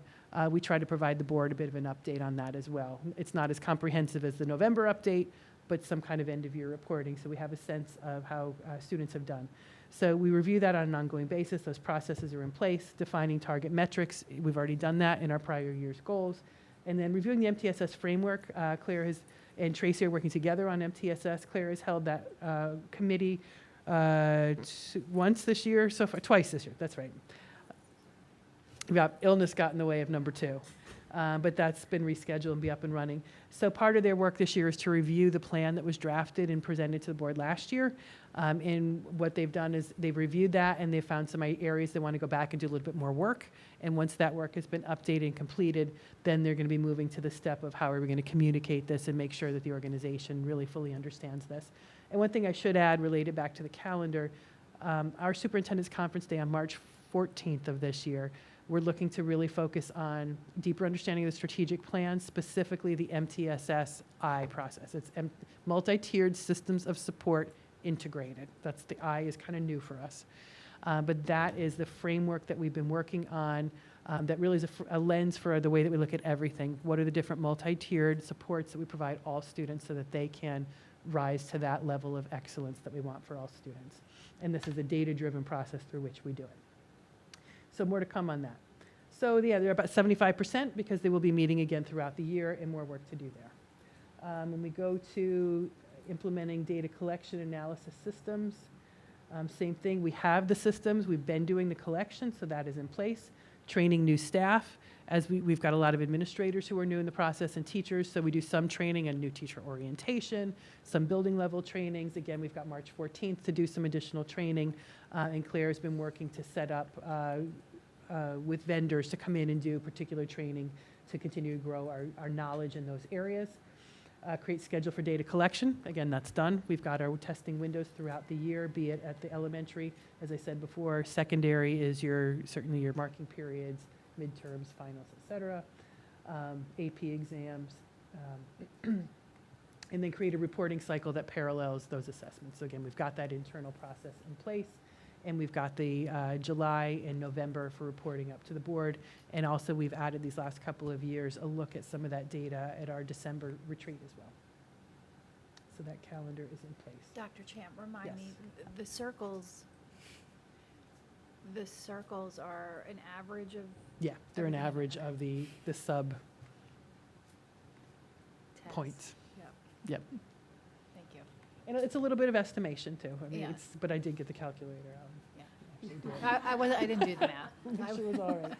S3: we try to provide the board a bit of an update on that as well. It's not as comprehensive as the November update, but some kind of end-of-year reporting, so we have a sense of how students have done. So we review that on an ongoing basis. Those processes are in place. Defining target metrics, we've already done that in our prior year's goals. And then reviewing the MTSS framework, Claire and Tracy are working together on MTSS. Claire has held that committee once this year, twice this year, that's right. Illness got in the way of number 2. But that's been rescheduled and be up and running. So part of their work this year is to review the plan that was drafted and presented to the board last year. And what they've done is they've reviewed that and they've found some areas they want to go back and do a little bit more work. And once that work has been updated and completed, then they're going to be moving to the step of how are we going to communicate this and make sure that the organization really fully understands this. And one thing I should add related back to the calendar, our superintendent's conference day on March 14th of this year, we're looking to really focus on deeper understanding of the strategic plan, specifically the MTSS-I process. It's multi-tiered systems of support integrated. That's the I is kind of new for us. But that is the framework that we've been working on that really is a lens for the way that we look at everything. What are the different multi-tiered supports that we provide all students so that they can rise to that level of excellence that we want for all students? And this is a data-driven process through which we do it. So more to come on that. So yeah, they're about 75% because they will be meeting again throughout the year and more work to do there. When we go to implementing data collection analysis systems, same thing. We have the systems. We've been doing the collection, so that is in place. Training new staff, as we've got a lot of administrators who are new in the process and teachers, so we do some training and new teacher orientation, some building level trainings. Again, we've got March 14th to do some additional training, and Claire has been working to set up with vendors to come in and do particular training to continue to grow our knowledge in those areas. Create schedule for data collection. Again, that's done. We've got our testing windows throughout the year, be it at the elementary, as I said before. Secondary is certainly your marking periods, midterms, finals, et cetera, AP exams, and then create a reporting cycle that parallels those assessments. So again, we've got that internal process in place, and we've got the July and November for reporting up to the board, and also we've added these last couple of years a look at some of that data at our December retreat as well. So that calendar is in place.
S6: Dr. Champ, remind
S3: Yes.
S6: me, the circles are an average of
S3: Yeah, they're an
S6: Everything.
S3: average of the sub
S6: tests?
S3: points.
S6: Yep,
S3: Yep.
S6: thank you.
S3: And it's a little bit of estimation too. I mean,
S6: Yes.
S3: but I did get the calculator out.
S6: Yeah.
S3: Actually did.
S6: I didn't do the math.
S3: She was all right.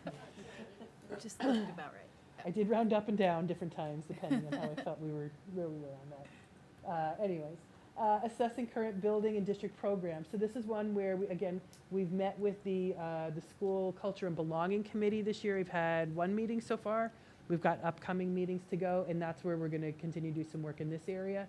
S6: Just looked about right.
S3: I did round up and down different times, depending on how I felt where we were on that. Anyways, assessing current building and district programs. So this is one where, we've met with the School Culture and Belonging Committee this year. We've had one meeting so far. We've got upcoming meetings to go, and that's where we're going to continue to do some work in this area.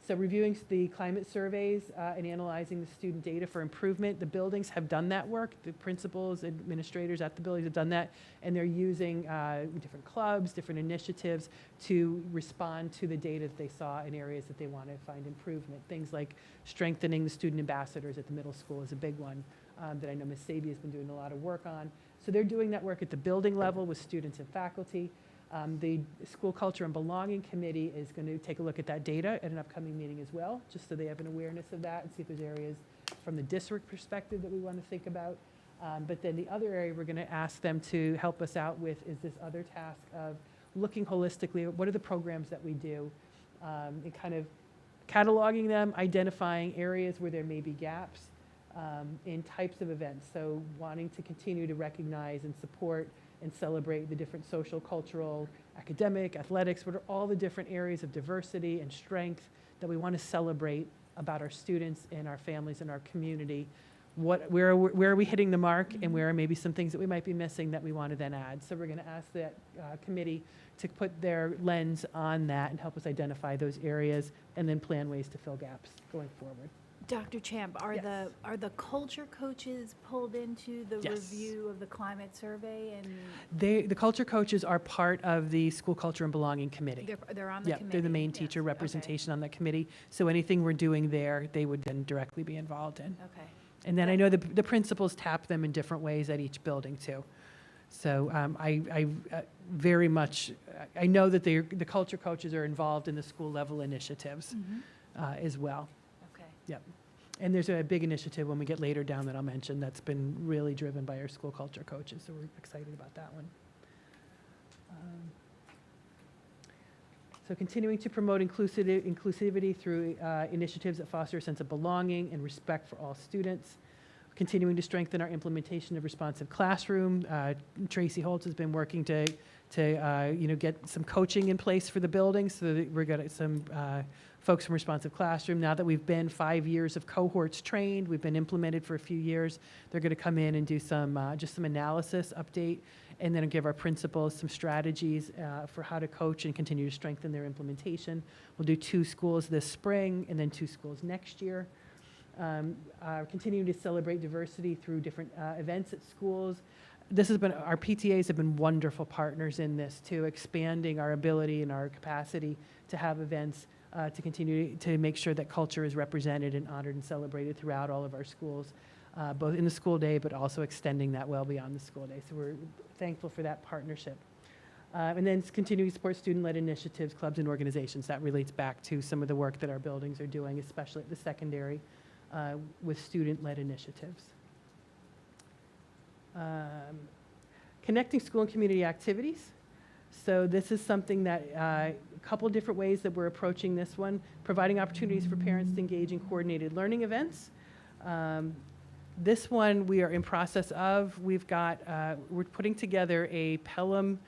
S3: So reviewing the climate surveys and analyzing the student data for improvement. The buildings have done that work. The principals, administrators at the buildings have done that, and they're using different clubs, different initiatives to respond to the data that they saw in areas that they want to find improvement. Things like strengthening the student ambassadors at the middle school is a big one that I know Ms. Sabi has been doing a lot of work on. So they're doing that work at the building level with students and faculty. The School Culture and Belonging Committee is going to take a look at that data at an upcoming meeting as well, just so they have an awareness of that and see if there's areas from the district perspective that we want to think about. But then the other area we're going to ask them to help us out with is this other task of looking holistically at what are the programs that we do, and kind of cataloging them, identifying areas where there may be gaps in types of events. So wanting to continue to recognize and support and celebrate the different social, cultural, academic, athletics, what are all the different areas of diversity and strength that we want to celebrate about our students and our families and our community. Where are we hitting the mark, and where are maybe some things that we might be missing that we want to then add. So we're going to ask that committee to put their lens on that and help us identify those areas and then plan ways to fill gaps going forward.
S5: Dr. Champ, are
S3: Yes.
S5: the culture coaches pulled into the
S3: Yes.
S5: review of the climate survey? And
S3: The culture coaches are part of the School Culture and Belonging Committee.
S5: they're on the
S3: Yeah,
S5: committee?
S3: they're the main
S5: Yes,
S3: teacher
S5: okay.
S3: representation on that committee. So anything we're doing there, they would then directly be involved in.
S5: Okay.
S3: And then I know the principals tap them in different ways at each building too. So I very much, I know that the culture coaches are involved in the school level initiatives as well.
S5: Okay.
S3: Yep. And there's a big initiative when we get later down that I'll mention that's been really driven by our school culture coaches. So we're excited about that one. So continuing to promote inclusivity through initiatives that foster a sense of belonging and respect for all students. Continuing to strengthen our implementation of responsive classroom. Tracy Holtz has been working to get some coaching in place for the buildings, so that we're getting some folks from Responsive Classroom. Now that we've been 5 years of cohorts trained, we've been implemented for a few years, they're going to come in and do some just some analysis update, and then give our principals some strategies for how to coach and continue to strengthen their implementation. We'll do 2 schools this spring and then 2 schools next year. Continuing to celebrate diversity through different events at schools. This has been, our PTAs have been wonderful partners in this too, expanding our ability and our capacity to have events to continue to make sure that culture is represented and honored and celebrated throughout all of our schools, both in the school day, but also extending that well beyond the school day. So we're thankful for that partnership. And then continuing to support student-led initiatives, clubs, and organizations. That relates back to some of the work that our buildings are doing, especially at the secondary, with student-led initiatives. Connecting school and community activities. So this is something that, a couple different ways that we're approaching this one. Providing opportunities for parents to engage in coordinated learning events. This one we are in process of. We've got, we're putting together a Pelham,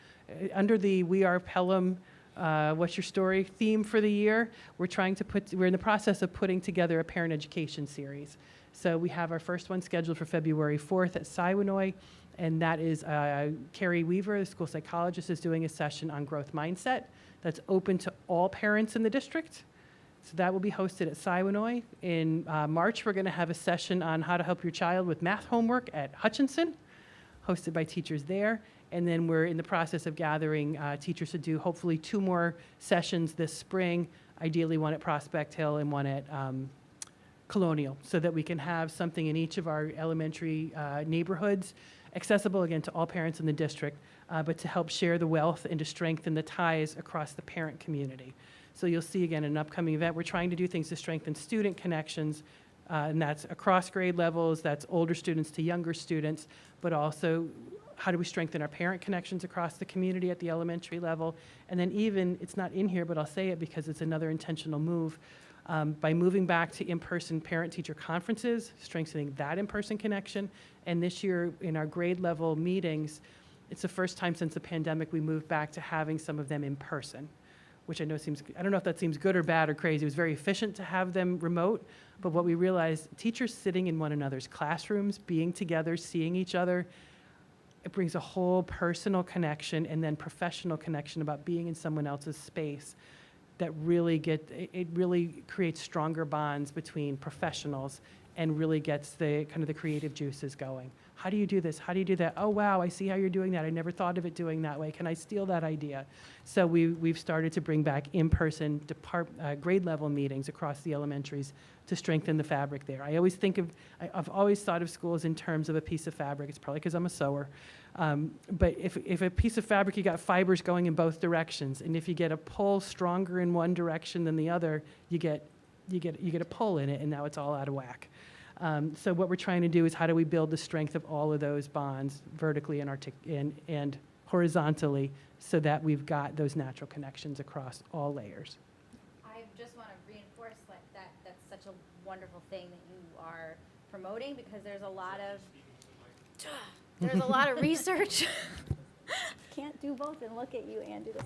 S3: under the We Are Pelham What's Your Story theme for the year. We're in the process of putting together a parent education series. So we have our first one scheduled for February 4th at Siwanoy, and that is Carrie Weaver, the school psychologist, is doing a session on growth mindset that's open to all parents in the district. So that will be hosted at Siwanoy. In March, we're going to have a session on how to help your child with math homework at Hutchinson, hosted by teachers there. And then we're in the process of gathering teachers to do hopefully 2 more sessions this spring, ideally one at Prospect Hill and one at Colonial, so that we can have something in each of our elementary neighborhoods, accessible again to all parents in the district, but to help share the wealth and to strengthen the ties across the parent community. So you'll see again in an upcoming event, we're trying to do things to strengthen student connections, and that's across grade levels, that's older students to younger students, but also how do we strengthen our parent connections across the community at the elementary level? And then even, it's not in here, but I'll say it because it's another intentional move, by moving back to in-person parent-teacher conferences, strengthening that in-person connection. And this year in our grade level meetings, It's the first time since the pandemic we moved back to having some of them in person, which I know seems, I don't know if that seems good or bad or crazy. It was very efficient to have them remote, but what we realized, teachers sitting in one another's classrooms, being together, seeing each other, it brings a whole personal connection and then professional connection about being in someone else's space that really it really creates stronger bonds between professionals and really gets the kind of the creative juices going. How do you do this? How do you do that? Oh, wow, I see how you're doing that. I never thought of it doing that way. Can I steal that idea? So we've started to bring back in-person grade level meetings across the elementaries to strengthen the fabric there. I always think I've always thought of schools in terms of a piece of fabric. It's probably because I'm a sewer. But if a piece of fabric, you got fibers going in both directions. And if you get a pull stronger in one direction than the other, you get a pull in it, and now it's all out of whack. So what we're trying to do is how do we build the strength of all of those bonds vertically and horizontally so that we've got those natural connections across all layers.
S9: I just want to reinforce that's such a wonderful thing that you are promoting, because there's a lot of research. Can't do both and look at you and do this.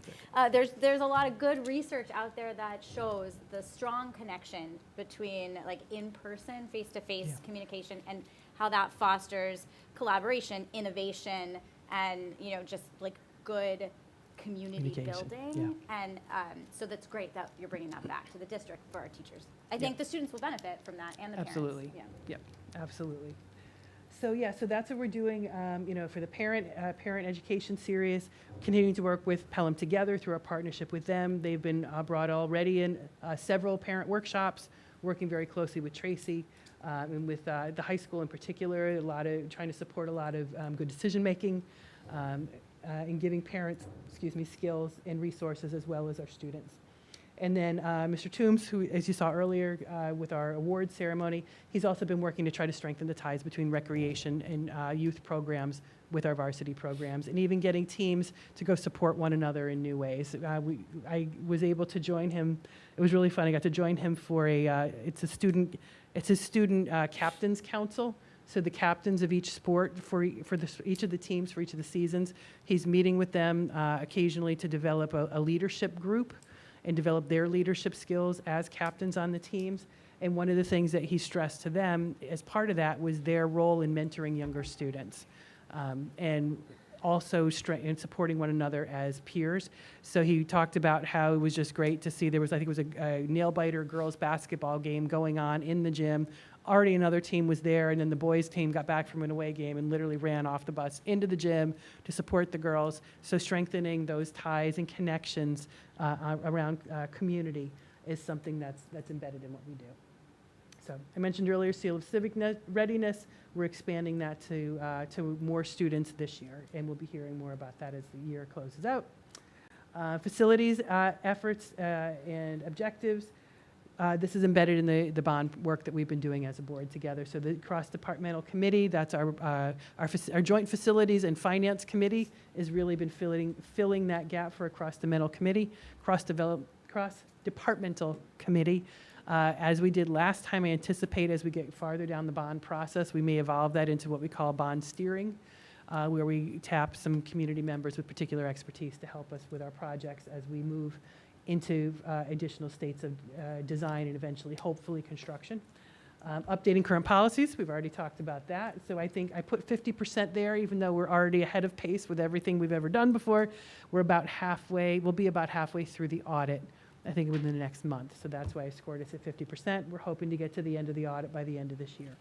S9: There's a lot of good research out there that shows the strong connection between like in-person, face-to-face communication, and how that fosters collaboration, innovation, and just like good community building. And so that's great that you're bringing that back to the district for our teachers. I think the students will benefit from that, and the
S3: Absolutely.
S9: parents.
S3: Yep, absolutely. So so that's what we're doing, for the parent education series, continuing to work with Pelham Together through our partnership with them. They've been brought already in several parent workshops, working very closely with Tracy and with the high school in particular, trying to support a lot of good decision-making and giving parents, skills and resources as well as our students. And then Mr. Toombs, who, as you saw earlier with our award ceremony, he's also been working to try to strengthen the ties between recreation and youth programs with our varsity programs, and even getting teams to go support one another in new ways. I was able to join him. It was really fun. I got to join him for it's a student captains council. So the captains of each sport for each of the teams for each of the seasons, he's meeting with them occasionally to develop a leadership group and develop their leadership skills as captains on the teams. And one of the things that he stressed to them as part of that was their role in mentoring younger students and also in supporting one another as peers. So he talked about how it was just great to see I think it was a nail-biter girls basketball game going on in the gym. Already another team was there, and then the boys' team got back from an away game and literally ran off the bus into the gym to support the girls. So strengthening those ties and connections around community is something that's embedded in what we do. So I mentioned earlier, Seal of Civic Readiness. We're expanding that to more students this year, and we'll be hearing more about that as the year closes out. Facilities efforts and objectives. This is embedded in the bond work that we've been doing as a board together. So the cross-departmental committee, that's our joint facilities and finance committee, has really been filling that gap for a cross-departmental committee, cross-departmental committee. As we did last time, I anticipate as we get farther down the bond process, we may evolve that into what we call bond steering, where we tap some community members with particular expertise to help us with our projects as we move into additional states of design and eventually, hopefully, construction. Updating current policies, we've already talked about that. So I think I put 50% there, even though we're already ahead of pace with everything we've ever done before. We'll be about halfway through the audit, I think within the next month. So that's why I scored us at 50%. We're hoping to get to the end of the audit by the end of this year.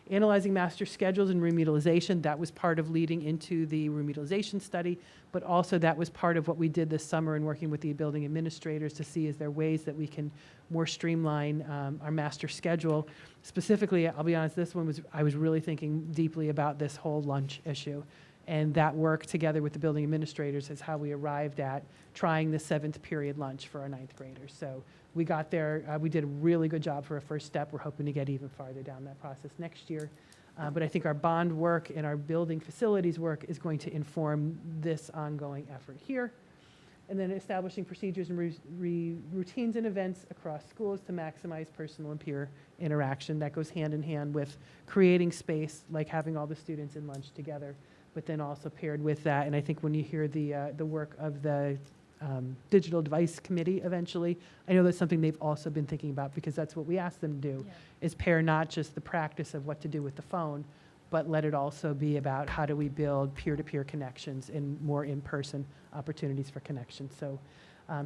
S3: Analyzing master schedules and remedialization, that was part of leading into the remedialization study, but also that was part of what we did this summer in working with the building administrators to see is there ways that we can more streamline our master schedule. Specifically, I'll be honest, I was really thinking deeply about this whole lunch issue. And that work together with the building administrators is how we arrived at trying the 7th period lunch for our 9th graders. So we got there, we did a really good job for a first step. We're hoping to get even farther down that process next year. But I think our bond work and our building facilities work is going to inform this ongoing effort here. And then establishing procedures and routines and events across schools to maximize personal and peer interaction. That goes hand in hand with creating space, like having all the students in lunch together, but then also paired with that, and I think when you hear the work of the Digital Device Committee eventually, I know that's something they've also been thinking about, because that's what we asked them to do, is pair not just the practice of what to do with the phone, but let it also be about how do we build peer-to-peer connections and more in-person opportunities for connection. So,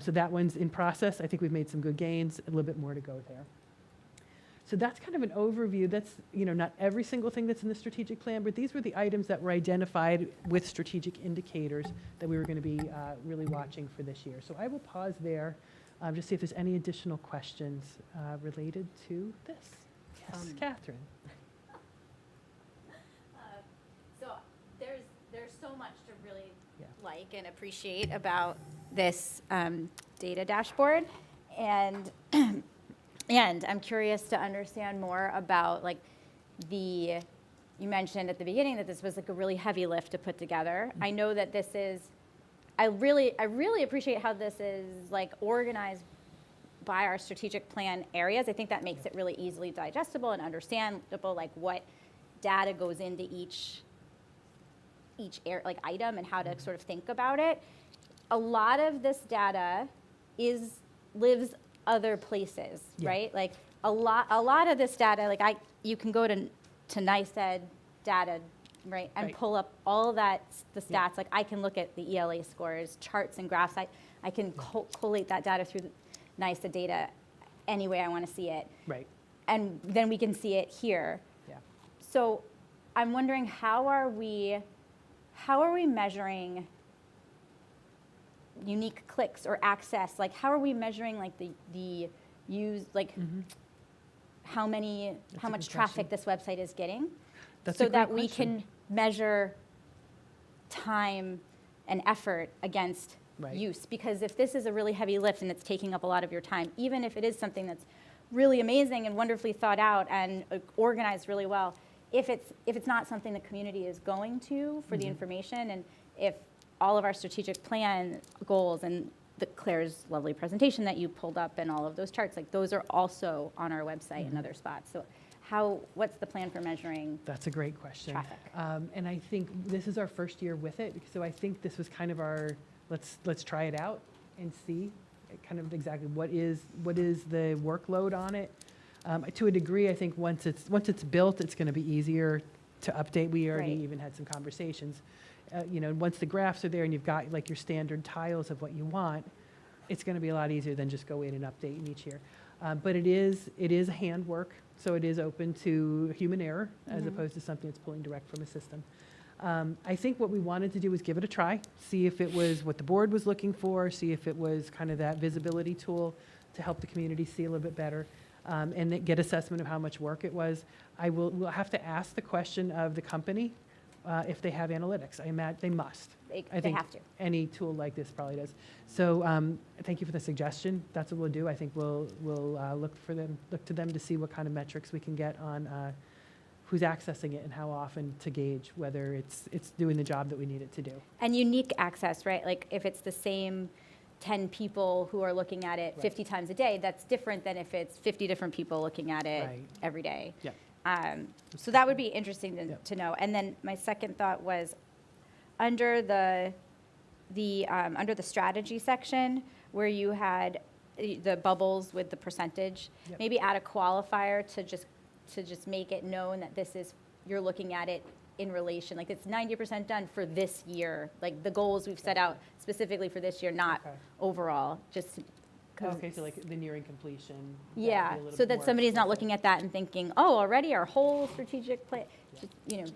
S3: so that one's in process. I think we've made some good gains, a little bit more to go there. So that's kind of an overview. That's, you know, not every single thing that's in the strategic plan, but these were the items that were identified with strategic indicators that we were going to be really watching for this year. So I will pause there, just see if there's any additional questions related to this. Yes, Catherine.
S9: So there's so much to really
S3: Yeah.
S9: like and appreciate about this data dashboard, and and I'm curious to understand more about like you mentioned at the beginning that this was like a really heavy lift to put together. I know that this is, I really appreciate how this is like organized by our strategic plan areas. I think that makes it really easily digestible and understandable, like what data goes into each like item and how to sort of think about it. A lot of this data lives other places, right? Like a lot of this data, like you can go to NICEAD data, right, and pull up all that, the stats. Like I can look at the ELA scores, charts and graphs. I can collate that data through the NICEAD data any way I want to see it.
S3: Right.
S9: And then we can see it here.
S3: Yeah.
S9: So I'm wondering, how are we measuring unique clicks or access? Like how are we measuring like the use, like how much traffic this website is getting?
S3: That's
S9: so
S3: a great
S9: that we
S3: question.
S9: can measure time and effort against use. Because if this is a really heavy lift and it's taking up a lot of your time, even if it is something that's really amazing and wonderfully thought out and organized really well, if it's not something the community is going to for the information, and if all of our strategic plan goals and Claire's lovely presentation that you pulled up and all of those charts, like those are also on our website and other spots. So what's the plan for measuring?
S3: That's a great question.
S9: Traffic.
S3: And I think this is our first year with it, so I think this was kind of our, let's try it out and see kind of exactly what is the workload on it. To a degree, I think once it's built, it's going to be easier to update. We already even had some conversations. You know, once the graphs are there and you've got like your standard tiles of what you want, it's going to be a lot easier than just go in and update in each year. But it is handwork, so it is open to human error as opposed to something that's pulling direct from a system. I think what we wanted to do was give it a try, see if it was what the board was looking for, see if it was kind of that visibility tool to help the community see a little bit better, and then get assessment of how much work it was. We'll have to ask the question of the company if they have analytics. I imagine they must.
S9: They have to.
S3: Any tool like this probably does. So thank you for the suggestion. That's what we'll do. I think we'll look to them to see what kind of metrics we can get on who's accessing it and how often to gauge whether it's doing the job that we need it to do.
S9: And unique access, right? Like if it's the same 10 people who are looking at it 50 times a day, that's different than if it's 50 different people looking at it every day.
S3: Yeah.
S9: So that would be interesting to know. And then my second thought was under the strategy section where you had the bubbles with the percentage, maybe add a qualifier to just make it known that this is, you're looking at it in relation, like it's 90% done for this year, like the goals we've set out specifically for this year, not overall, just.
S3: Okay, so like the nearing completion.
S9: Yeah, so that somebody's not looking at that and thinking, oh, already our whole strategic plan, just, you know.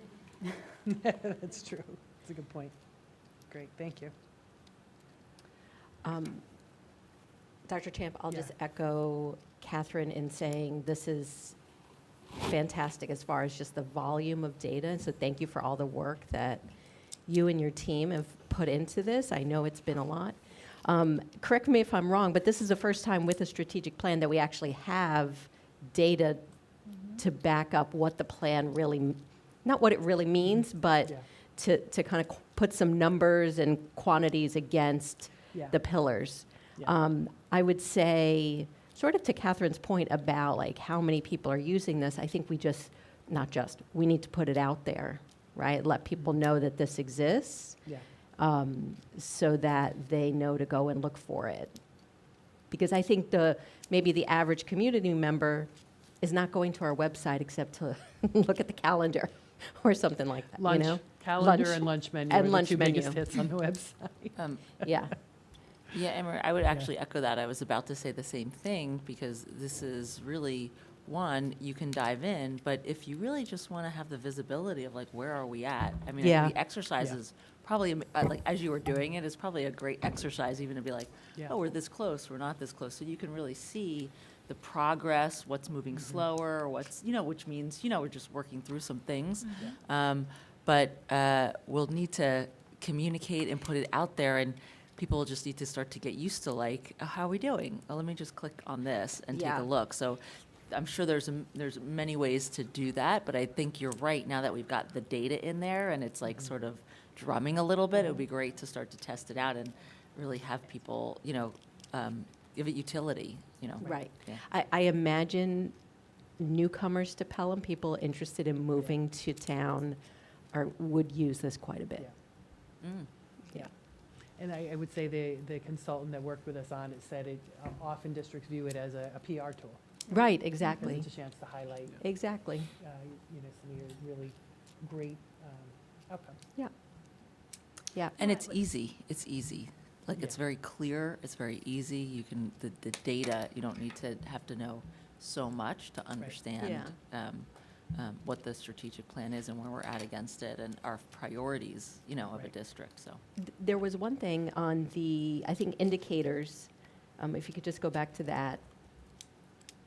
S3: That's true. That's a good point. Great, thank you.
S10: Dr. Champ, I'll just echo Catherine in saying this is fantastic as far as just the volume of data. So thank you for all the work that you and your team have put into this. I know it's been a lot. Correct me if I'm wrong, but this is the first time with a strategic plan that we actually have data to back up what the plan really, not what it really means, but to kind of put some numbers and quantities against the pillars. I would say, sort of to Catherine's point about like how many people are using this, I think we need to put it out there right? Let people know that this exists,
S3: Yeah.
S10: so that they know to go and look for it. Because I think maybe the average community member is not going to our website except to look at the calendar or something like that,
S3: Lunch,
S10: you know?
S3: calendar
S10: Lunch
S3: and lunch menu
S10: and
S3: are the
S10: lunch
S3: two biggest
S10: menu.
S3: hits on the website.
S10: Yeah,
S8: Yeah, Emery, I would actually echo that. I was about to say the same thing, because this is really, one, you can dive in, but if you really just want to have the visibility of like, where are we at? I mean,
S10: Yeah.
S8: the exercise
S3: Yeah.
S8: is probably, like, as you were doing it, it's probably a great exercise even to be like,
S3: Yeah.
S8: oh, we're this close, we're not this close. So you can really see the progress, what's moving slower, what's, which means, we're just working through some things. But we'll need to communicate and put it out there, and people will just need to start to get used to, like, oh, how are we doing? Oh, let me just click on this and take
S10: Yeah.
S8: a look. So I'm sure there's many ways to do that, but I think you're right. Now that we've got the data in there and it's like sort of drumming a little bit, it would be great to start to test it out and really have people, give it utility,
S10: right.
S8: Yeah.
S10: I imagine newcomers to Pelham, people interested in moving to town, would use this quite a bit.
S8: Mm.
S10: Yeah.
S3: And I would say the consultant that worked with us on it said often districts view it as a PR tool.
S10: Right,
S3: Because
S10: exactly.
S3: it's a chance to highlight,
S10: Exactly.
S3: some of your really great outcomes.
S10: Yeah. Yeah.
S8: And it's easy. It's easy. Like, it's
S3: Yeah.
S8: very clear. It's very easy. You can, the data, you don't need to have to know so much to understand what the strategic plan is and where we're at against it and our priorities, of a
S3: Right.
S8: district, so.
S10: There was one thing on I think, indicators, if you could just go back to that.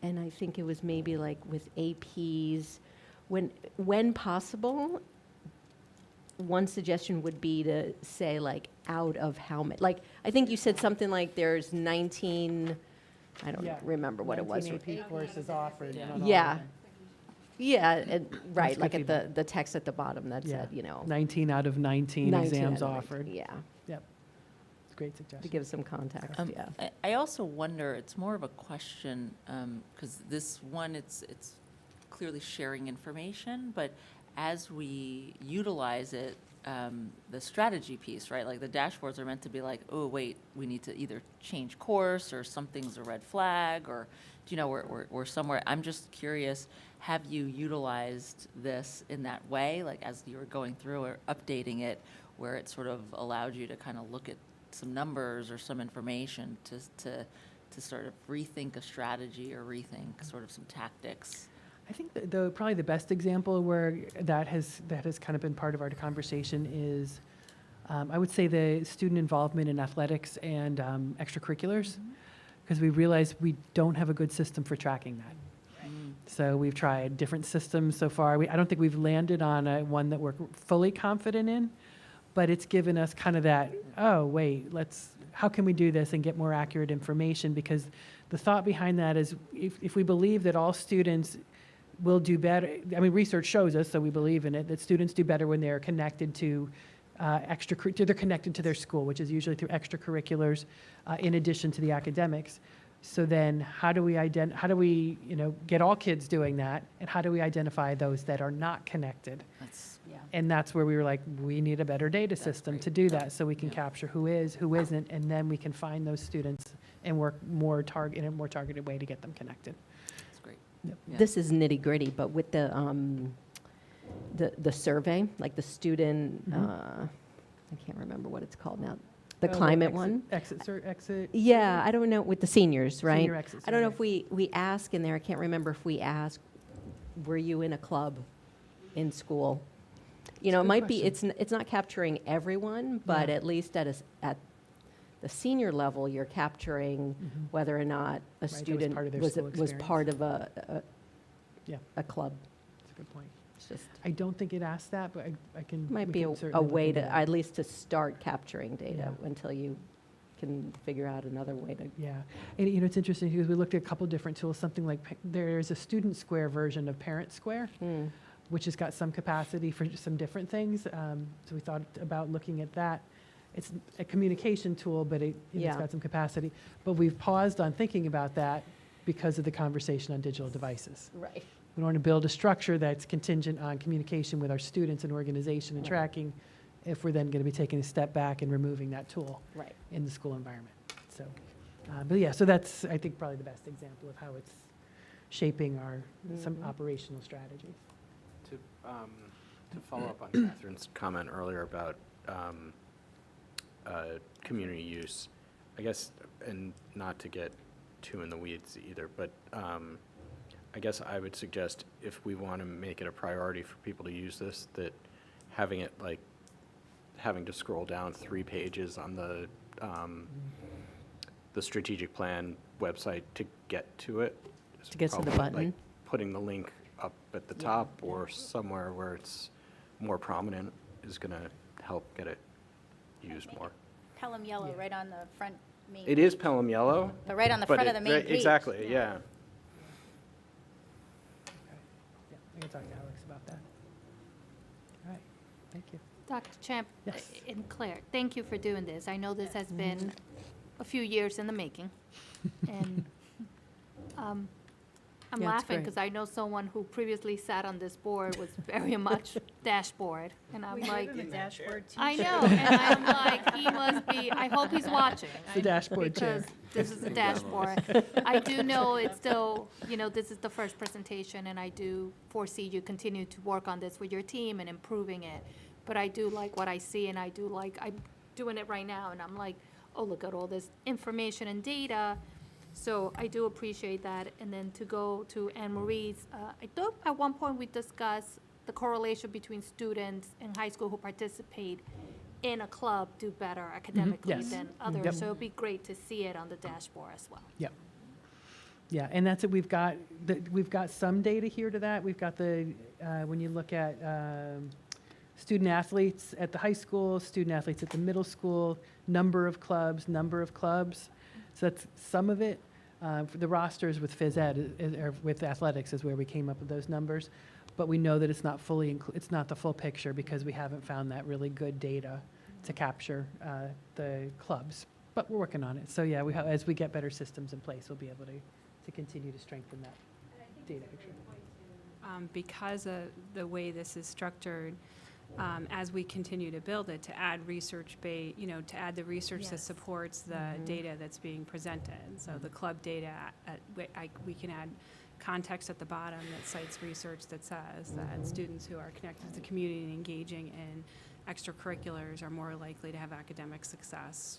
S10: And I think it was maybe like with APs, when possible, one suggestion would be to say, like, out of how many, like, I think you said something like there's 19, I don't
S3: Yeah.
S10: remember what it was.
S3: 19 AP courses offered. and not all of
S10: Yeah.
S3: them.
S10: Yeah, right,
S3: good
S10: like at
S3: feedback.
S10: the text at the bottom that
S3: Yeah.
S10: said,
S3: 19 out of 19 exams
S10: out of 19.
S3: offered.
S10: Yeah,
S3: Yep. It's a great
S10: to
S3: suggestion.
S10: give some context, yeah.
S8: I also wonder, it's more of a question, because this one, it's clearly sharing information, but as we utilize it, the strategy piece, right? Like, the dashboards are meant to be like, oh, wait, we need to either change course, or something's a red flag, or, we're somewhere. I'm just curious, have you utilized this in that way, like as you were going through or updating it, where it sort of allowed you to kind of look at some numbers or some information to sort of rethink a strategy or rethink sort of some tactics?
S3: I think probably the best example where that has kind of been part of our conversation is, I would say, the student involvement in athletics and extracurriculars, because we realize we don't have a good system for tracking that. So we've tried different systems so far. I don't think we've landed on one that we're fully confident in, but it's given us kind of that, oh, wait, how can we do this and get more accurate information? Because the thought behind that is, if we believe that all students will do better, I mean, research shows us, so we believe in it, that students do better when they're connected to they're connected to their school, which is usually through extracurriculars, in addition to the academics. So then how do we get all kids doing that, and how do we identify those that are not connected? And that's where we were like, we need a better data system
S8: great.
S3: to do that, so we can capture who is, who isn't, and then we can find those students and work in a more targeted way to get them connected.
S8: That's great.
S3: Yep.
S8: Yeah.
S10: This is nitty gritty, but with the survey, like the student, I can't remember what it's called now, the
S3: Oh,
S10: climate one.
S3: Exit.
S10: Yeah, I don't know, with the seniors, right?
S3: Senior exit
S10: I don't know
S3: survey.
S10: if we ask in there, I can't remember if we ask, were you in a club in school? You know, it
S3: Good
S10: might be,
S3: question.
S10: it's not capturing everyone, but
S3: Yeah.
S10: at least at the senior level, you're capturing whether or not a
S3: was
S10: student
S3: part of their
S10: was
S3: school
S10: part of a club.
S3: That's a good point.
S10: It's just,
S3: I don't think it asked that, but I can.
S10: might
S3: we
S10: be
S3: can
S10: a
S3: certainly look
S10: way
S3: into
S10: to,
S3: that.
S10: at least to start capturing data
S3: Yeah.
S10: until you can figure out another way to.
S3: Yeah, and it's interesting because we looked at a couple different tools, something like, there's a Student Square version of Parent Square, which has got some capacity for some different things. So we thought about looking at that. It's a communication tool, but it's
S10: Yeah.
S3: got some capacity. But we've paused on thinking about that because of the conversation on digital devices,
S10: Right.
S3: We don't want to build a structure that's contingent on communication with our students and organization and tracking if we're then going to be taking a step back and removing that tool
S10: Right.
S3: in the school environment. So, but yeah, so that's, I think, probably the best example of how it's shaping our, some operational strategies.
S11: To follow up on Catherine's comment earlier about community use, I guess, and not to get too in the weeds either, but I guess I would suggest if we want to make it a priority for people to use this, that having it like having to scroll down 3 pages on the strategic plan website to get to it. is
S10: To get to the
S11: probably, like,
S10: button.
S11: putting the link up at the top or somewhere where it's more prominent is going to help get it used more.
S9: Pelham yellow, right on the front main.
S11: It is Pelham yellow.
S9: But right on the front of the main
S11: right,
S9: page.
S11: exactly, yeah.
S3: Yeah, I can talk to Alex about that. All right, thank you.
S6: Dr. Champ
S3: Yes.
S6: and Claire, thank you for doing this. I know this has been a few years in the making. And I'm
S10: Yeah, it's
S6: laughing
S10: great.
S6: because I know someone who previously sat on this board was very much dashboard. And I'm like,
S5: dashboard
S6: I know, and I'm like, he must be, I hope he's watching.
S3: It's the dashboard chair.
S6: Because this is the dashboard. I do know it's still, this is the first presentation, and I do foresee you continue to work on this with your team and improving it. But I do like what I see, and I'm doing it right now, and I'm like, oh, look at all this information and data. So I do appreciate that. And then to go to Anne Marie's, I thought at one point we discussed the correlation between students in high school who participate in a club do better academically
S3: Yes.
S6: than others.
S3: Yep.
S6: So it'd be great to see it on the dashboard as well.
S3: Yep. Yeah, and that's it. We've got some data here to that. We've got when you look at student athletes at the high school, student athletes at the middle school, number of clubs. So that's some of it. For the rosters with phys ed, or with athletics is where we came up with those numbers. But we know that it's not it's not the full picture because we haven't found that really good data to capture the clubs. But we're working on it. So yeah, as we get better systems in place, we'll be able to continue to strengthen that data picture.
S7: Because of the way this is structured, as we continue to build it, to add to add the research that
S6: Yes.
S7: supports the data that's being presented. So the club data, we can add context at the bottom that cites research that says that students who are connected to the community and engaging in extracurriculars are more likely to have academic success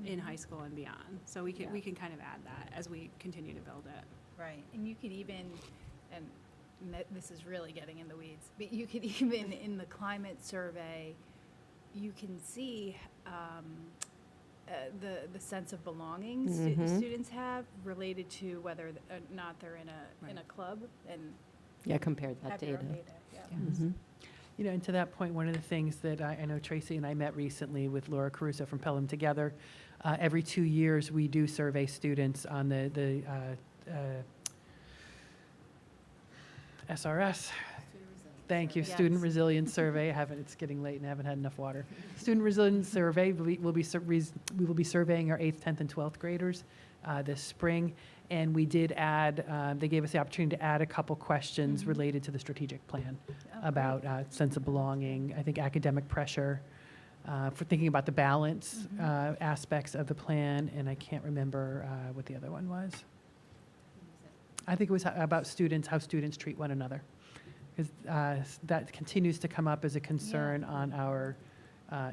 S7: in high school and beyond. So we can kind of add that as we continue to build it.
S5: Right, and you could even, and this is really getting in the weeds, but you could even, in the climate survey, you can see the sense of belonging students have related to whether or not they're in a club, and
S10: Yeah, compare that
S5: have their
S10: data.
S5: own data. Yeah.
S10: Mhm.
S3: And to that point, one of the things that I know Tracy and I met recently with Laura Caruso from Pelham together, every 2 years we do survey students on the SRS. Thank you, Student Resilience Survey. It's getting late and I haven't had enough water. Student Resilience Survey, we will be surveying our 8th, 10th, and 12th graders this spring. And we did add, they gave us the opportunity to add a couple questions related to the strategic plan about sense of belonging, I think academic pressure, for thinking about the balance aspects of the plan. And I can't remember what the other one was. I think it was about students, how students treat one another. Because that continues to come up as a concern on our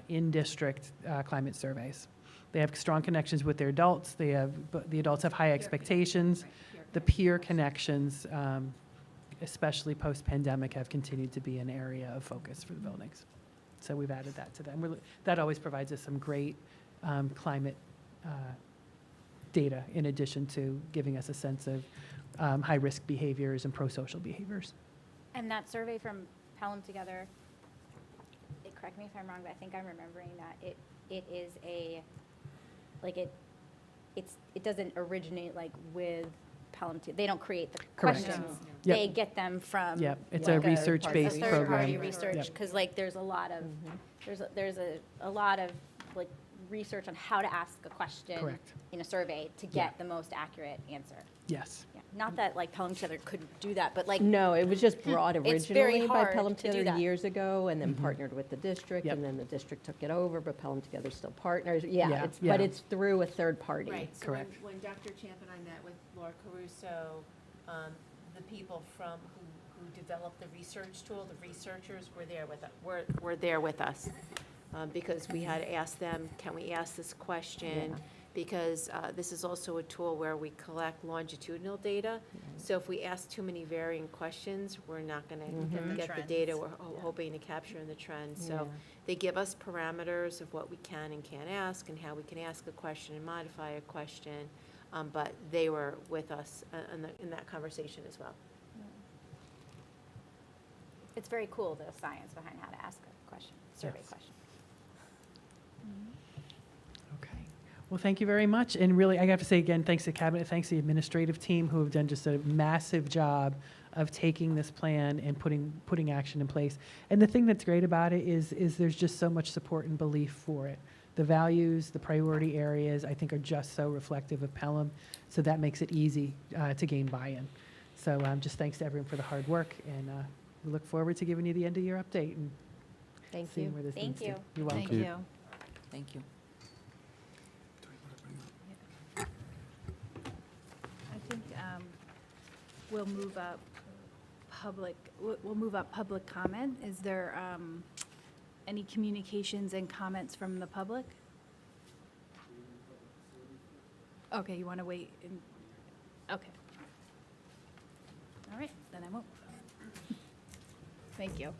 S3: in-district climate surveys. They have strong connections with their adults. But the adults have high expectations. The peer connections, especially post-pandemic, have continued to be an area of focus for the buildings. So we've added that to them. That always provides us some great climate data in addition to giving us a sense of high-risk behaviors and pro-social behaviors.
S9: And that survey from Pelham Together, correct me if I'm wrong, but I think I'm remembering that it is it doesn't originate with Pelham. They don't create the
S3: Correct.
S9: questions.
S3: Yep.
S9: They get them from.
S3: Yep, it's
S10: Like
S3: a
S10: a
S3: research-based program.
S9: Third-party research,
S3: Yep.
S9: because there's a lot of, there's a lot of research on how to ask a question
S3: Correct.
S9: in a survey to get the most accurate answer.
S3: Yes.
S9: Yeah. Not that like Pelham Together could do that, but like,
S10: No, it was just brought
S9: It's very
S10: originally by
S9: hard
S10: Pelham
S9: to do
S10: Together
S9: that.
S10: years ago, and then partnered with the district,
S3: Yep.
S10: and then the district took it over, but Pelham Together still partners. Yeah,
S3: Yeah,
S10: it's,
S3: yeah.
S10: but it's through a third party.
S12: Right, so
S3: Correct.
S12: when Dr. Champ and I met with Laura Caruso, the people from, who developed the research tool, the researchers were there with, were there with us. Because we had asked them, can we ask this question?
S10: Yeah.
S12: Because this is also a tool where we collect longitudinal data. So if we ask too many varying questions, we're not gonna get the data we're hoping to capture in the trend. So
S10: Yeah.
S12: they give us parameters of what we can and can't ask, and how we can ask a question and modify a question. But they were with us in that conversation as well.
S9: it's very cool, the science behind how to ask a question, survey
S3: Yes.
S9: question.
S3: Okay. Well, thank you very much. And really, I have to say again, thanks to Cabinet, thanks to the administrative team who have done just a massive job of taking this plan and putting action in place. And the thing that's great about it is there's just so much support and belief for it. The values, the priority areas, I think are just so reflective of Pelham. So that makes it easy to gain buy-in. So just thanks to everyone for the hard work. And we look forward to giving you the end of year update and
S10: Thank
S3: seeing
S10: you.
S3: where this
S9: Thank
S3: needs to.
S9: you.
S3: You're welcome.
S5: Thank
S1: you.
S5: you.
S8: Thank you.
S5: I think we'll move up we'll move up public comment. Is there any communications and comments from the public? Okay, you want to wait? Okay. All right, then I won't. Thank you.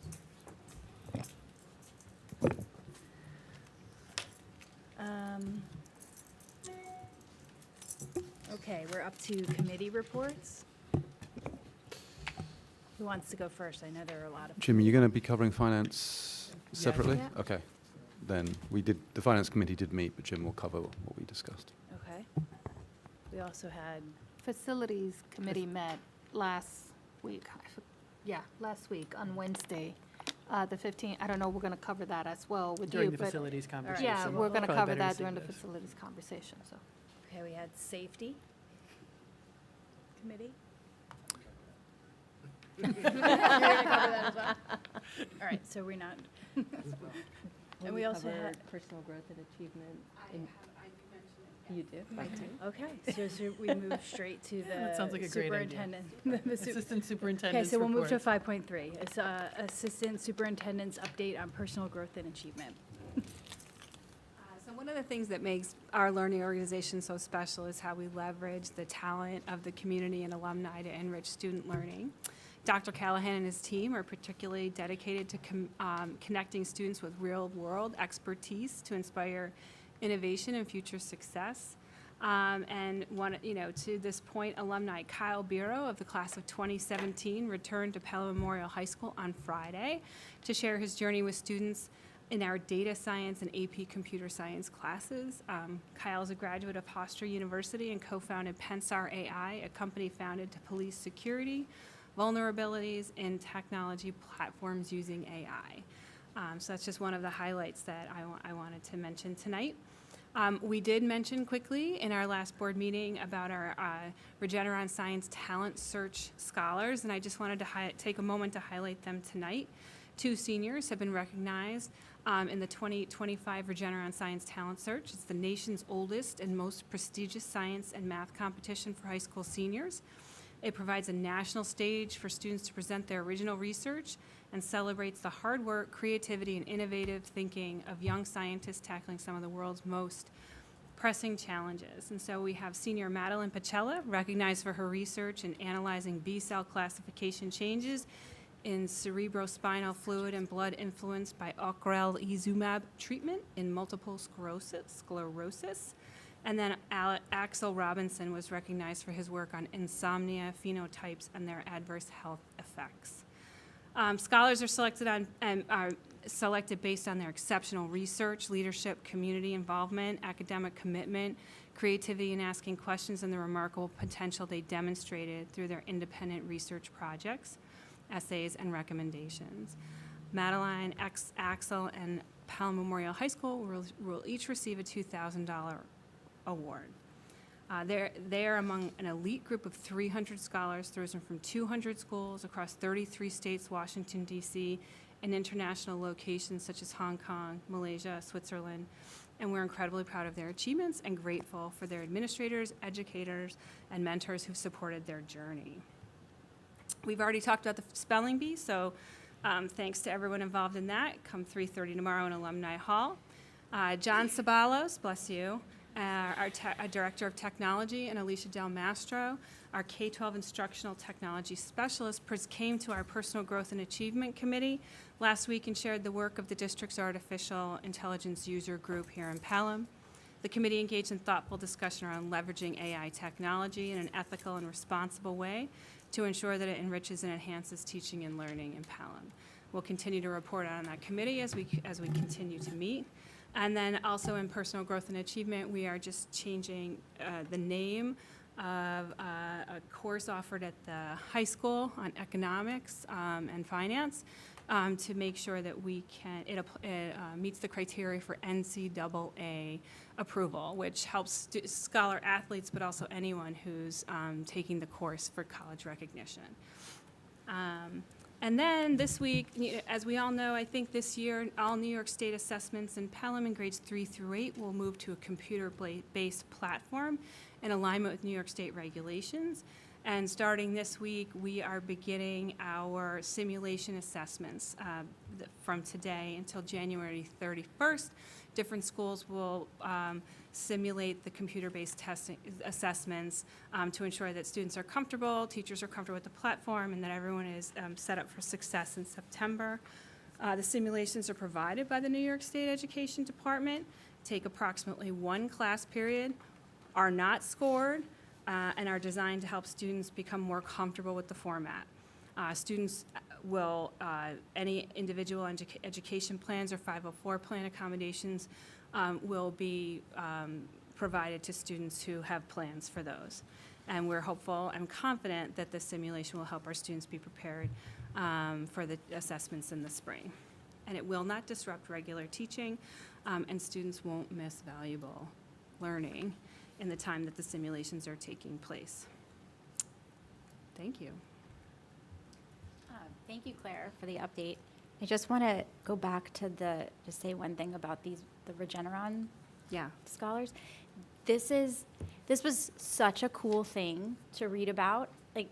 S5: Okay, we're up to committee reports. Who wants to go first? I know there are a lot of.
S1: Jim, are you going to be covering finance separately?
S5: Yeah.
S1: Okay. Then the finance committee did meet, but Jim will cover what we discussed.
S5: Okay. We also had,
S6: Facilities Committee met last week. Last week on Wednesday, the 15th. I don't know, we're going to cover that as well with you.
S3: During the
S6: but-
S3: facilities conversation.
S6: Yeah, we're going to
S3: Probably
S6: cover
S3: better to
S6: that
S3: save
S6: during the
S3: this.
S6: facilities conversation, so.
S5: okay, we had safety committee. You're gonna cover that as well? All right, so we're not. And we also had,
S10: Personal growth and achievement.
S7: I
S10: in-
S7: mentioned it.
S10: You do?
S5: okay, so we move straight to
S3: That sounds
S5: the
S3: like a great idea.
S5: superintendent. The su-
S3: Assistant
S5: Okay,
S3: superintendent's
S5: so we'll move to
S3: report.
S5: 5.3. It's Assistant Superintendent's update on personal growth and achievement.
S7: So one of the things that makes our learning organization so special is how we leverage the talent of the community and alumni to enrich student learning. Dr. Callahan and his team are particularly dedicated to connecting students with real-world expertise to inspire innovation and future success. And to this point, alumni Kyle Biro of the class of 2017 returned to Pelham Memorial High School on Friday to share his journey with students in our data science and AP computer science classes. Kyle is a graduate of Hofstra University and co-founded Pensar AI, a company founded to police security, vulnerabilities, and technology platforms using AI. So that's just one of the highlights that I wanted to mention tonight. We did mention quickly in our last board meeting about our Regeneron Science Talent Search Scholars, and I just wanted to take a moment to highlight them tonight. 2 seniors have been recognized in the 2025 Regeneron Science Talent Search. It's the nation's oldest and most prestigious science and math competition for high school seniors. It provides a national stage for students to present their original research and celebrates the hard work, creativity, and innovative thinking of young scientists tackling some of the world's most pressing challenges. And so we have senior Madeline Pacella, recognized for her research in analyzing B-cell classification changes in cerebrospinal fluid and blood influenced by ocrelizumab treatment in multiple sclerosis. And then Axel Robinson was recognized for his work on insomnia phenotypes and their adverse health effects. Scholars are selected based on their exceptional research, leadership, community involvement, academic commitment, creativity in asking questions, and the remarkable potential they demonstrated through their independent research projects, essays, and recommendations. Madeline, Axel, and Pelham Memorial High School will each receive a $2,000 award. They're among an elite group of 300 scholars, those are from 200 schools across 33 states, Washington, D.C., and international locations such as Hong Kong, Malaysia, Switzerland. And we're incredibly proud of their achievements and grateful for their administrators, educators, and mentors who've supported their journey. We've already talked about the spelling bee, so thanks to everyone involved in that. Come 3:30 tomorrow in Alumni Hall. John Sabalos, bless you, our Director of Technology, and Alicia Del Mastro, our K-12 Instructional Technology Specialist, came to our Personal Growth and Achievement Committee last week and shared the work of the district's Artificial Intelligence User Group here in Pelham. The committee engaged in thoughtful discussion around leveraging AI technology in an ethical and responsible way to ensure that it enriches and enhances teaching and learning in Pelham. We'll continue to report on that committee as we continue to meet. And then also in Personal Growth and Achievement, we are just changing the name of a course offered at the high school on economics and finance to make sure that it meets the criteria for NCAA approval, which helps scholar athletes, but also anyone who's taking the course for college recognition. And then this week, as we all know, I think this year, all New York State assessments in Pelham in grades 3 through 8 will move to a computer-based platform in alignment with New York State regulations. And starting this week, we are beginning our simulation assessments from today until January 31st. Different schools will simulate the computer-based testing assessments to ensure that students are comfortable, teachers are comfortable with the platform, and that everyone is set up for success in September. The simulations are provided by the New York State Education Department, take approximately one class period, are not scored, and are designed to help students become more comfortable with the format. Students will, any individual education plans or 504 plan accommodations will be provided to students who have plans for those. And we're hopeful and confident that this simulation will help our students be prepared for the assessments in the spring. And it will not disrupt regular teaching, and students won't miss valuable learning in the time that the simulations are taking place. Thank you.
S9: Thank you, Claire, for the update. I just want to go back to just say one thing about the Regeneron scholars. This was such a cool thing to read about. Like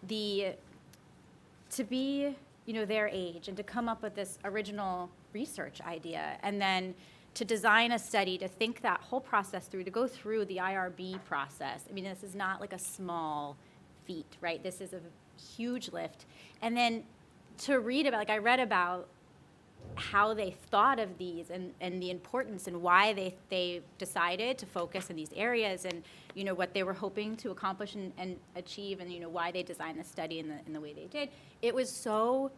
S9: to be, their age and to come up with this original research idea and then to design a study, to think that whole process through, to go through the IRB process. I mean, this is not like a small feat, right? This is a huge lift. And then to read about, I read about how they thought of these and the importance and why they decided to focus in these areas and, what they were hoping to accomplish and achieve and, why they designed the study in the way they did. It was so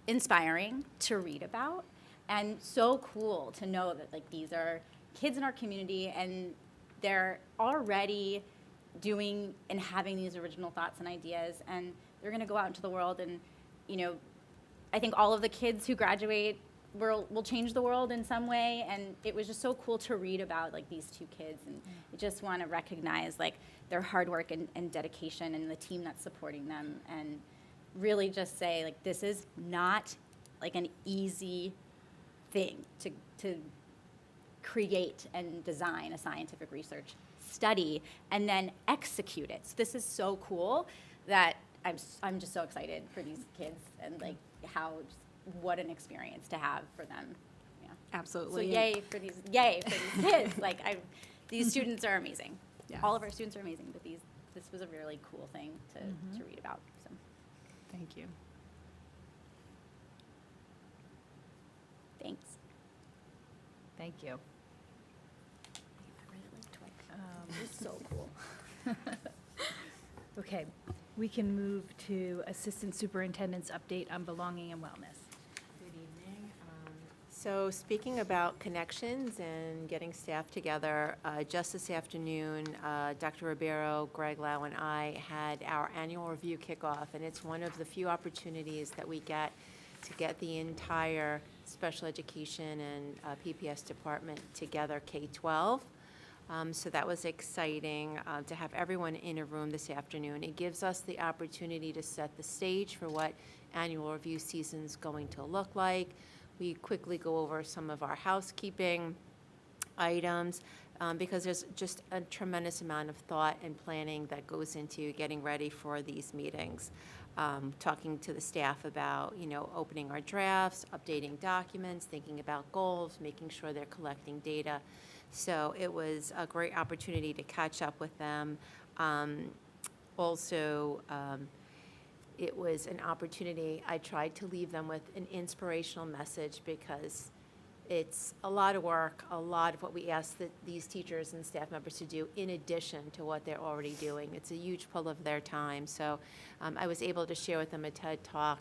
S9: inspiring to read about. And so cool to know that these are kids in our community and they're already doing and having these original thoughts and ideas, and they're going to go out into the world and, I think all of the kids who graduate will change the world in some way, and it was just so cool to read about these two kids, and I just want to recognize their hard work and dedication and the team that's supporting them, and really just say this is not an easy thing to create and design a scientific research study and then execute it. So this is so cool that I'm just so excited for these kids and what an experience to have for them. Yeah.
S7: Absolutely.
S9: So yay for these kids. These students are amazing.
S7: Yes.
S9: All of our students are amazing, but this was a really cool thing to read about. So
S7: Thank you.
S9: thanks.
S5: Thank you.
S9: I read it twice. It's so cool.
S5: Okay, we can move to Assistant Superintendent's update on belonging and wellness.
S12: Good evening. So speaking about connections and getting staff together, just this afternoon, Dr. Ribeiro, Greg Lau, and I had our annual review kickoff, and it's one of the few opportunities that we get to get the entire special education and PPS department together, K-12. So that was exciting to have everyone in a room this afternoon. It gives us the opportunity to set the stage for what annual review season's going to look like. We quickly go over some of our housekeeping items because there's just a tremendous amount of thought and planning that goes into getting ready for these meetings. Talking to the staff about, opening our drafts, updating documents, thinking about goals, making sure they're collecting data. So it was a great opportunity to catch up with them. Also, it was an opportunity, I tried to leave them with an inspirational message because it's a lot of work, a lot of what we ask these teachers and staff members to do in addition to what they're already doing. It's a huge pull of their time. So I was able to share with them a TED Talk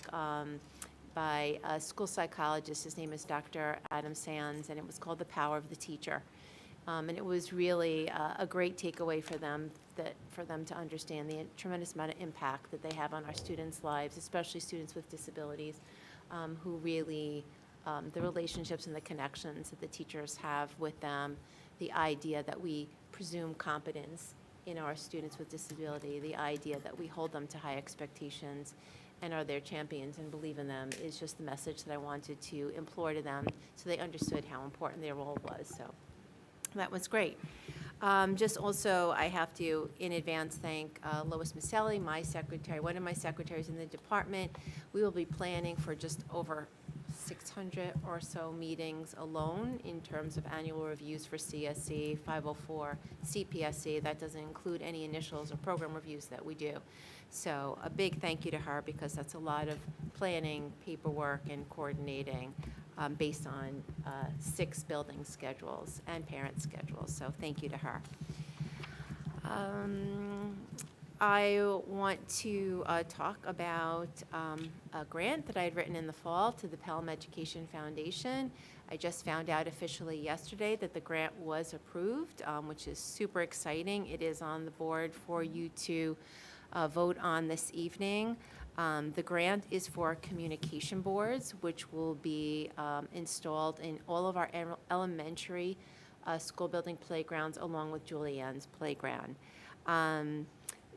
S12: by a school psychologist. His name is Dr. Adam Sands, and it was called The Power of the Teacher. And it was really a great takeaway for them to understand the tremendous amount of impact that they have on our students' lives, especially students with disabilities, who really the relationships and the connections that the teachers have with them, the idea that we presume competence in our students with disability, the idea that we hold them to high expectations and are their champions and believe in them is just the message that I wanted to implore to them so they understood how important their role was. So that was great. Just also, I have to, in advance, thank Lois Maselli, my secretary, one of my secretaries in the department. We will be planning for just over 600 or so meetings alone in terms of annual reviews for CSE, 504, CPSE. That doesn't include any initials or program reviews that we do. So a big thank you to her because that's a lot of planning, paperwork, and coordinating based on 6 building schedules and parent schedules. So thank you to her. I want to talk about a grant that I had written in the fall to the Pelham Education Foundation. I just found out officially yesterday that the grant was approved, which is super exciting. It is on the board for you to vote on this evening. The grant is for communication boards, which will be installed in all of our elementary school building playgrounds along with Julianne's playground.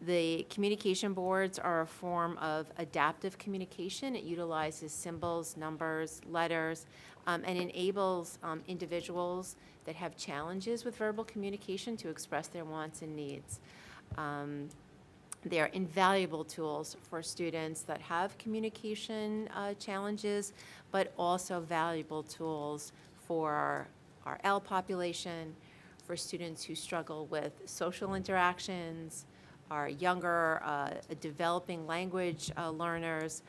S12: The communication boards are a form of adaptive communication. It utilizes symbols, numbers, letters, and enables individuals that have challenges with verbal communication to express their wants and needs. They're invaluable tools for students that have communication challenges, but also valuable tools for our L population, for students who struggle with social interactions, our younger developing language learners.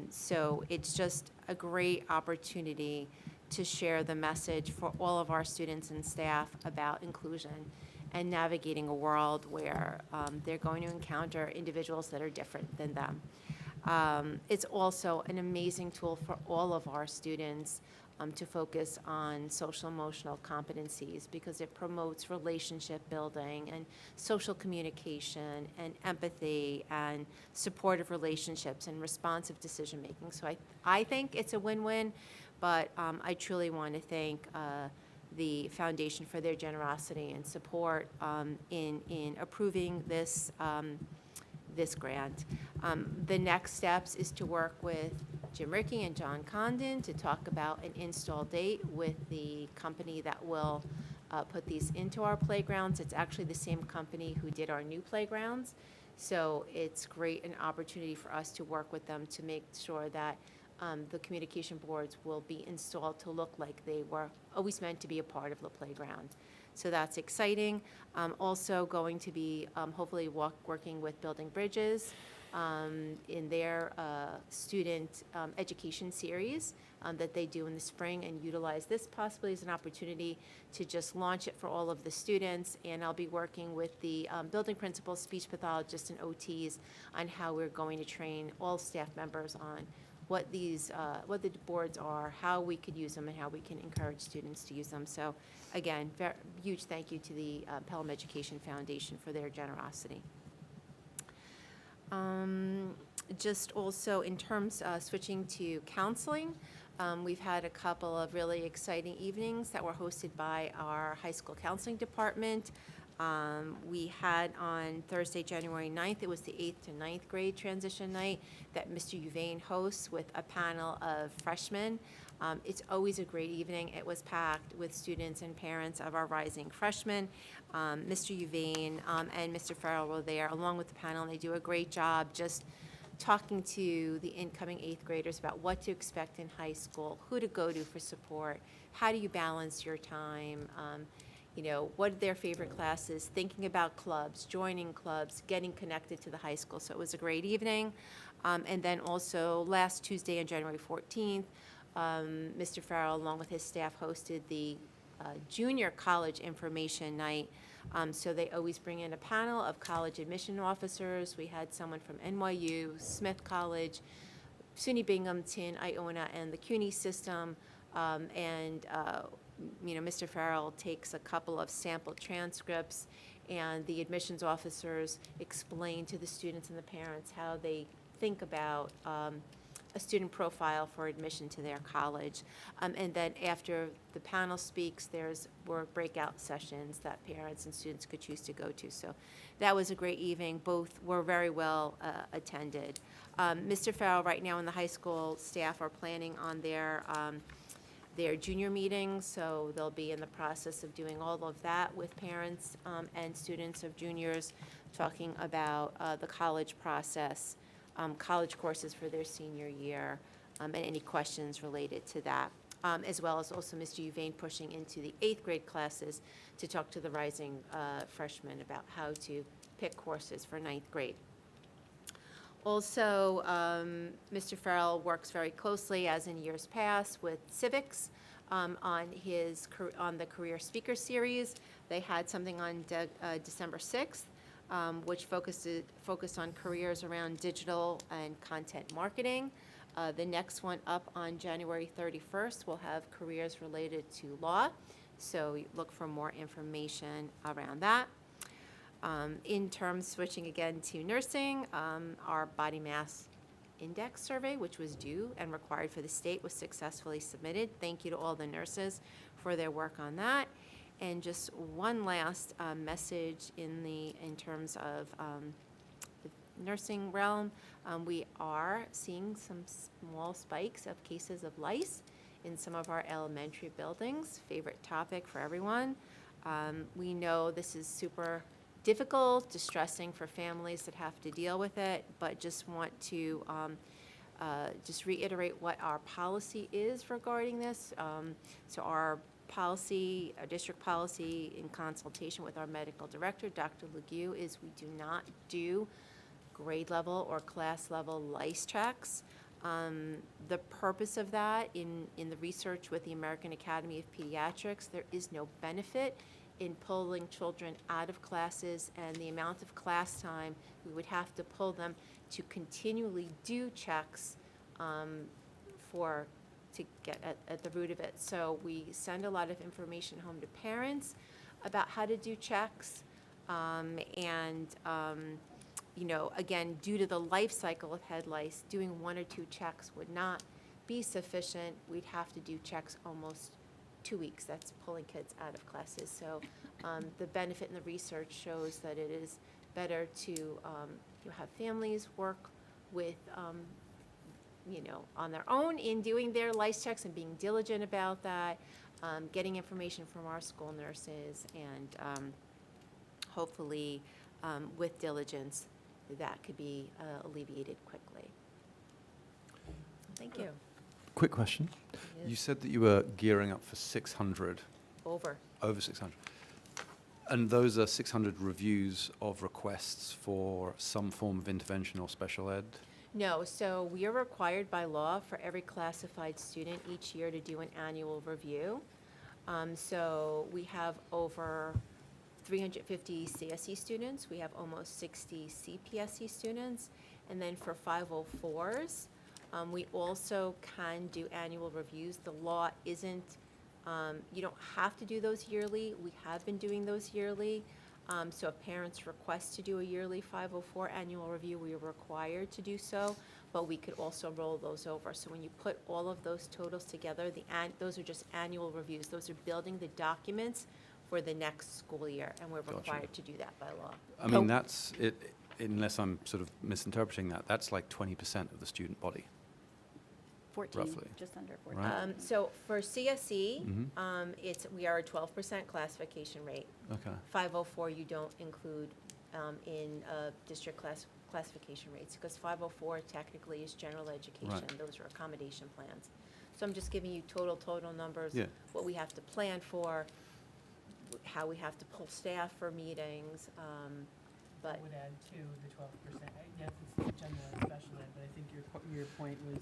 S12: So it's just a great opportunity to share the message for all of our students and staff about inclusion and navigating a world where they're going to encounter individuals that are different than them. It's also an amazing tool for all of our students to focus on social emotional competencies because it promotes relationship building and social communication and empathy and supportive relationships and responsive decision making. So I think it's a win-win, but I truly want to thank the foundation for their generosity and support in approving this this grant. The next steps is to work with Jim Rickey and John Condon to talk about an install date with the company that will put these into our playgrounds. It's actually the same company who did our new playgrounds. So it's great an opportunity for us to work with them to make sure that the communication boards will be installed to look like they were always meant to be a part of the playground. So that's exciting. Also going to be hopefully working with Building Bridges in their student education series that they do in the spring and utilize this possibly as an opportunity to just launch it for all of the students. And I'll be working with the building principals, speech pathologists, and OTs on how we're going to train all staff members on what these, what the boards are, how we could use them, and how we can encourage students to use them. So again, huge thank you to the Pelham Education Foundation for their generosity. Just also in terms of switching to counseling, We've had a couple of really exciting evenings that were hosted by our high school counseling department. We had on Thursday, January 9th, it was the 8th to 9th grade transition night that Mr. Uvain hosts with a panel of freshmen. It's always a great evening. It was packed with students and parents of our rising freshmen. Mr. Uvain and Mr. Farrell were there along with the panel, and they do a great job just talking to the incoming 8th graders about what to expect in high school, who to go to for support, how do you balance your time, what are their favorite classes, thinking about clubs, joining clubs, getting connected to the high school. So it was a great evening. And then also last Tuesday on January 14th, Mr. Farrell, along with his staff, hosted the junior college information night. So they always bring in a panel of college admission officers. We had someone from NYU, Smith College, SUNY Binghamton, Iona, and the CUNY system. Mr. Farrell takes a couple of sample transcripts, and the admissions officers explain to the students and the parents how they think about a student profile for admission to their college. And then after the panel speaks, were breakout sessions that parents and students could choose to go to. So that was a great evening. Both were very well attended. Mr. Farrell, right now in the high school staff are planning on their junior meetings, so they'll be in the process of doing all of that with parents and students of juniors, talking about the college process, college courses for their senior year, and any questions related to that, as well as also Mr. Uvain pushing into the 8th grade classes to talk to the rising freshmen about how to pick courses for 9th grade. Also, Mr. Farrell works very closely, as in years past, with civics on the Career Speaker Series. They had something on December 6th, which focused on careers around digital and content marketing. The next one up on January 31st will have careers related to law, so look for more information around that. In terms, switching again to nursing, our body mass index survey, which was due and required for the state, was successfully submitted. Thank you to all the nurses for their work on that. And just one last message in terms of the nursing realm, we are seeing some small spikes of cases of lice in some of our elementary buildings. Favorite topic for everyone. We know this is super difficult, distressing for families that have to deal with it, but just want to just reiterate what our policy is regarding this. So our district policy in consultation with our medical director, Dr. Legue, is we do not do grade level or class level lice checks. The purpose of that in the research with the American Academy of Pediatrics, there is no benefit in pulling children out of classes, and the amount of class time we would have to pull them to continually do checks to get at the root of it. So we send a lot of information home to parents about how to do checks, again, due to the life cycle of head lice, doing 1 or 2 checks would not be sufficient. We'd have to do checks almost 2 weeks. That's pulling kids out of classes. So the benefit in the research shows that it is better to have families work with, on their own in doing their lice checks and being diligent about that, getting information from our school nurses, and hopefully with diligence that could be alleviated quickly. Thank you.
S1: Quick question.
S12: Yes.
S1: You said that you were gearing up for 600.
S12: Over
S1: 600. And those are 600 reviews of requests for some form of intervention or special ed?
S12: No, so we are required by law for every classified student each year to do an annual review. So we have over 350 CSE students. We have almost 60 CPSE students. And then for 504s, we also can do annual reviews. The law isn't, you don't have to do those yearly. We have been doing those yearly. So if parents request to do a yearly 504 annual review, we are required to do so. but we could also roll those over. So when you put all of those totals together, those are just annual reviews. Those are building the documents for the next school year, and we're
S1: Gotcha.
S12: required to do that by law.
S1: I mean, that's it, unless I'm sort of misinterpreting that, that's like 20% of the student body.
S9: 14,
S1: Roughly.
S9: just under 14.
S1: Right.
S12: So for CSE,
S1: Mhm.
S12: we are a 12% classification rate.
S1: Okay.
S12: 504 you don't include in district classification rates, because 504 technically is general education.
S1: Right.
S12: Those are accommodation plans. So I'm just giving you total numbers,
S1: Yeah.
S12: what we have to plan for, how we have to pull staff for meetings, but.
S3: I would add to the 12%. Yes, it's general and special ed, but I think your point was,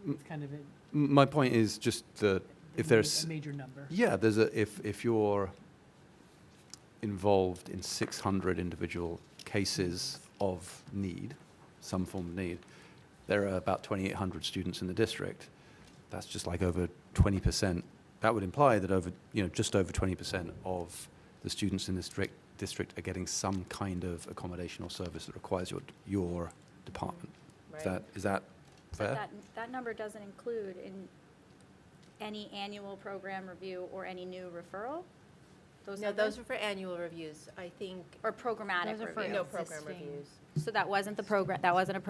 S3: it's kind of
S1: My point is just that if there's
S3: a major number.
S1: yeah, there's a if you're involved in 600 individual cases of need, some form of need, there are about 2,800 students in the district. That's just like over 20%. That would imply that just over 20% of the students in this district are getting some kind of accommodation or service that requires your department.
S12: Right.
S1: Is that fair?
S9: But that number doesn't include in any annual program review or any new referral?
S12: No,
S9: numbers?
S12: those are for annual reviews, I think.
S9: Or programmatic
S6: Those are for
S9: review?
S12: No program reviews.
S9: So that wasn't the program, that wasn't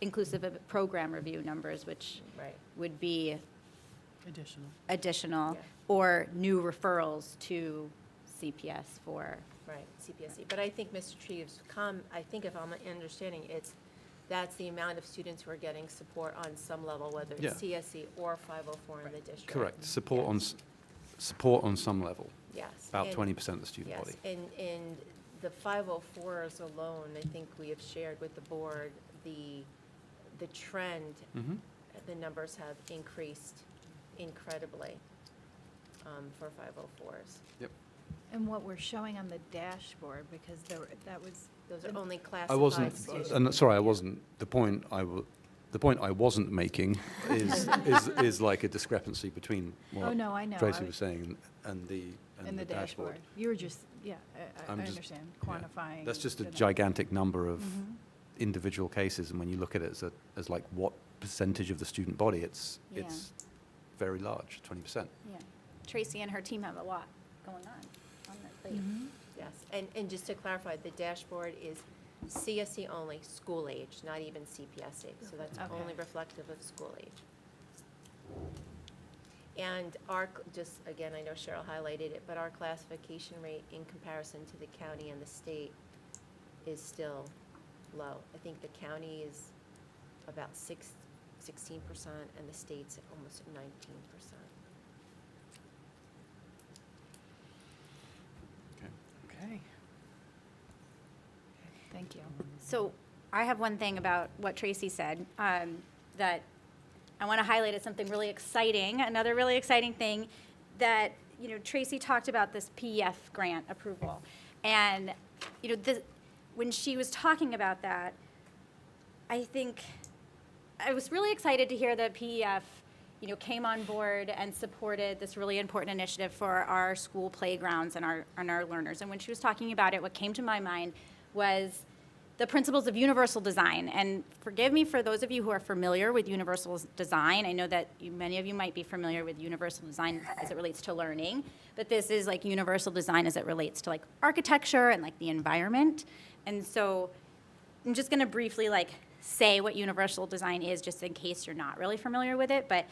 S9: inclusive of program review numbers, which
S12: Right.
S9: would be
S3: Additional.
S12: Yeah.
S9: or new referrals to CPS for,
S12: Right, CPSE. But I think Mr. Treves, I think if I'm understanding, that's the amount of students who are getting support on some level, whether it's
S1: Yeah.
S12: CSE or 504 in the district.
S1: Correct. Support
S12: Yes.
S1: support on some level.
S12: Yes.
S1: About
S12: And-
S1: 20% of the student
S12: Yes,
S1: body.
S12: and the 504s alone, I think we have shared with the board the trend,
S1: Mm-hmm.
S12: the numbers have increased incredibly for 504s.
S1: Yep.
S5: And what we're showing on the dashboard, because that was.
S12: Those are only
S1: I
S12: classified
S1: wasn't.
S12: students.
S1: Sorry, I wasn't. The point I wasn't making is like a discrepancy between
S5: Oh,
S1: what
S5: no, I know.
S1: Tracy was saying and the
S5: In the dashboard. You were just, yeah, I
S1: I'm just-
S5: understand,
S1: yeah.
S5: quantifying.
S1: That's just a
S5: the-
S1: gigantic number of
S5: Mhm.
S1: individual cases, and when you look at it as like what percentage of the student body, it's
S9: Yeah.
S1: very large, 20%.
S9: yeah. Tracy and her team have a lot going on that plate.
S5: Mhm.
S12: Yes, and just to clarify, the dashboard is CSE only, school age, not even CPSE, so that's
S5: Okay.
S12: only reflective of school age. And just, again, I know Cheryl highlighted it, but our classification rate in comparison to the county and the state is still low. I think the county is about 16%, and the state's at almost 19%.
S3: Okay.
S5: Thank you.
S9: So I have one thing about what Tracy said that I want to highlight as something really exciting. Another really exciting thing that, Tracy talked about this PEF grant approval. And, when she was talking about that, I think I was really excited to hear that PEF, came on board and supported this really important initiative for our school playgrounds and our learners. And when she was talking about it, what came to my mind was the principles of universal design. And forgive me for those of you who are familiar with universal design. I know that many of you might be familiar with universal design as it relates to learning, but this is like universal design as it relates to like architecture and like the environment. And so I'm just going to briefly say what universal design is, just in case you're not really familiar with it. But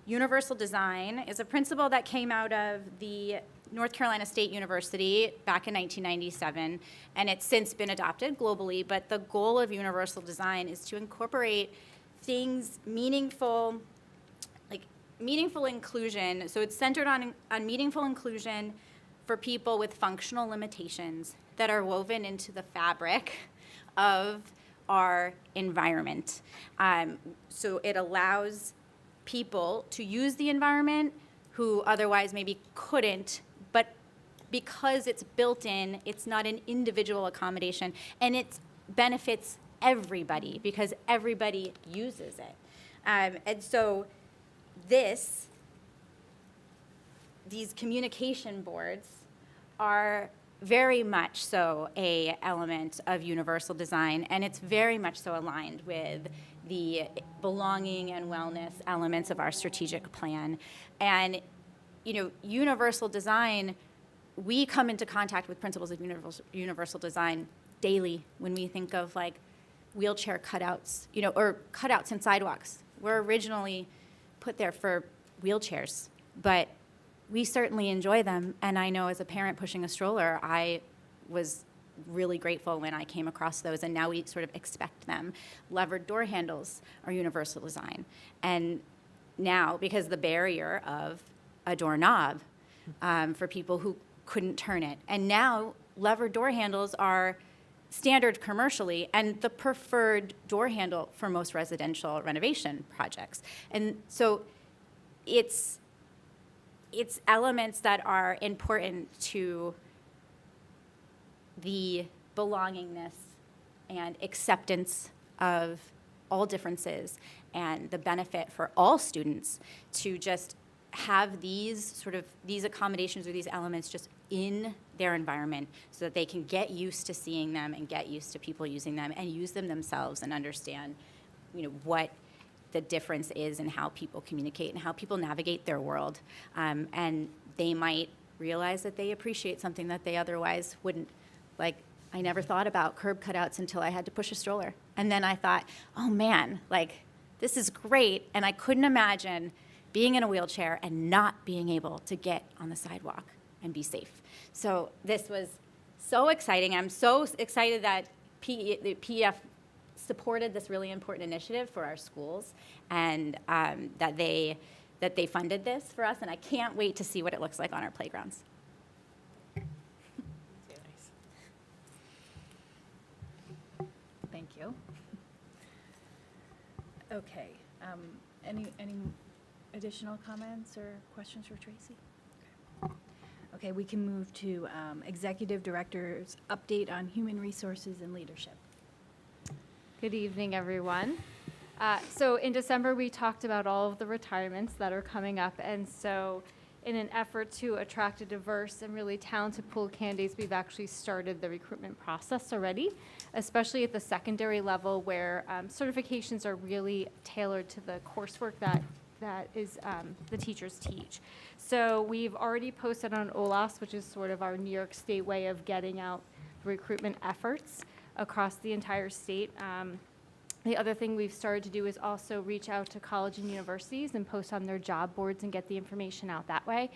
S9: universal design is a principle that came out of the North Carolina State University back in 1997, and it's since been adopted globally. But the goal of universal design is to incorporate things meaningful inclusion. So it's centered on meaningful inclusion for people with functional limitations that are woven into the fabric of our environment. So it allows people to use the environment who otherwise maybe couldn't, but because it's built in, it's not an individual accommodation, and it benefits everybody because everybody uses it. And so these communication boards are very much so a element of universal design, and it's very much so aligned with the belonging and wellness elements of our strategic plan. And, you know, universal design, we come into contact with principles of universal design daily when we think of like wheelchair cutouts, you know, or cutouts in sidewalks. We're originally put there for wheelchairs, but we certainly enjoy them. And I know as a parent pushing a stroller, I was really grateful when I came across those, and now we sort of expect them. Levered door handles are universal design. And now, because the barrier of a doorknob for people who couldn't turn it, and now levered door handles are standard commercially and the preferred door handle for most residential renovation projects. And so it's elements that are important to the belongingness and acceptance of all differences and the benefit for all students to just have these accommodations or these elements just in their environment so that they can get used to seeing them and get used to people using them and use them themselves and understand, you know, what the difference is in how people communicate and how people navigate their world. And they might realize that they appreciate something that they otherwise wouldn't. Like, I never thought about curb cutouts until I had to push a stroller. And then I thought, oh man, like, this is great. And I couldn't imagine being in a wheelchair and not being able to get on the sidewalk and be safe. So this was so exciting. I'm so excited that the PEF supported this really important initiative for our schools, and that they funded this for us. And I can't wait to see what it looks like on our playgrounds.
S5: Thank you. Okay, any additional comments or questions for Tracy? Okay, we can move to Executive Director's update on human resources and leadership.
S13: Good evening, everyone. So in December, we talked about all of the retirements that are coming up, and so in an effort to attract a diverse and really talented pool of candidates, we've actually started the recruitment process already, especially at the secondary level where certifications are really tailored to the coursework that is the teachers teach. So we've already posted on OLAS, which is sort of our New York State way of getting out the recruitment efforts across the entire state. The other thing we've started to do is also reach out to college and universities and post on their job boards and get the information out that way.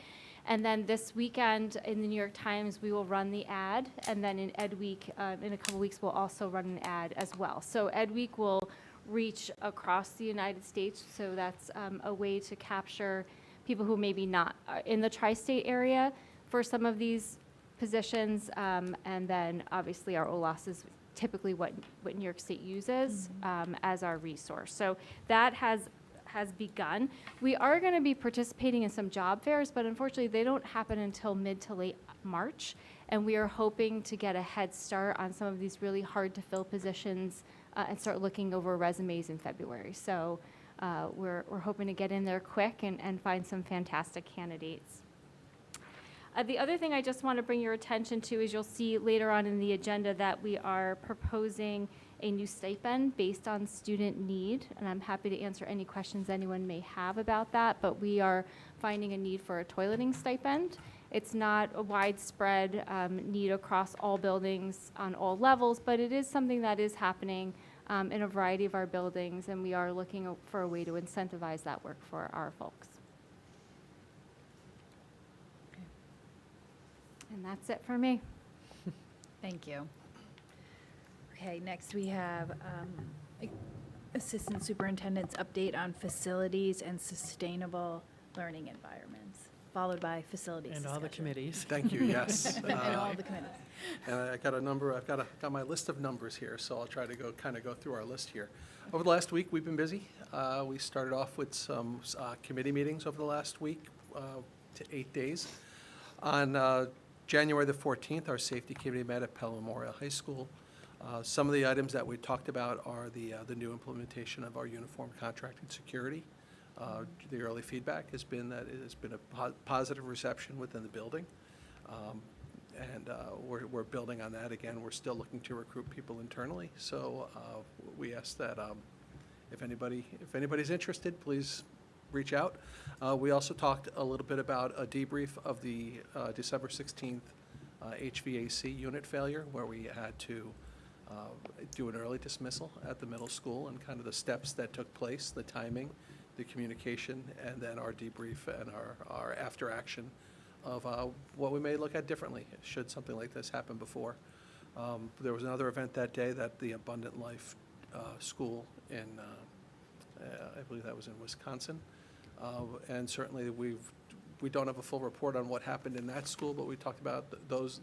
S13: And then this weekend in the New York Times, we will run the ad. And then in Ed Week, in a couple weeks, we'll also run an ad as well. So Ed Week will reach across the United States. So that's a way to capture people who maybe not in the tri-state area for some of these positions. And then obviously our OLAS is typically what New York State uses as our resource. So that has begun. We are going to be participating in some job fairs, but unfortunately they don't happen until mid to late March. And we are hoping to get a head start on some of these really hard to fill positions and start looking over resumes in February. So we're hoping to get in there quick and find some fantastic candidates. The other thing I just want to bring your attention to is you'll see later on in the agenda that we are proposing a new stipend based on student need, and I'm happy to answer any questions anyone may have about that, but we are finding a need for a toileting stipend. It's not a widespread need across all buildings on all levels, but it is something that is happening in a variety of our buildings, and we are looking for a way to incentivize that work for our folks. And that's it for me.
S5: Thank you. Okay, next we have Assistant Superintendent's update on facilities and sustainable learning environments, followed by facilities
S14: And all the
S5: discussion.
S14: committees.
S15: Thank you, yes.
S5: And all the committees.
S15: And I got a number, I've got my list of numbers here, so I'll try to go through our list here. Over the last week, we've been busy. We started off with some committee meetings over the last week to 8 days. On January the 14th, our safety committee met at Pelham Memorial High School. Some of the items that we talked about are the new implementation of our uniform contracting security. The early feedback has been that it has been a positive reception within the building. And we're building on that. Again, we're still looking to recruit people internally. So we ask that if anybody's interested, please reach out. We also talked a little bit about a debrief of the December 16th HVAC unit failure, where we had to do an early dismissal at the middle school, and kind of the steps that took place, the timing, the communication, and then our debrief and our after action of what we may look at differently should something like this happen before. There was another event that day, that the Abundant Life School in, I believe that was in Wisconsin. And certainly we don't have a full report on what happened in that school, but we talked about those,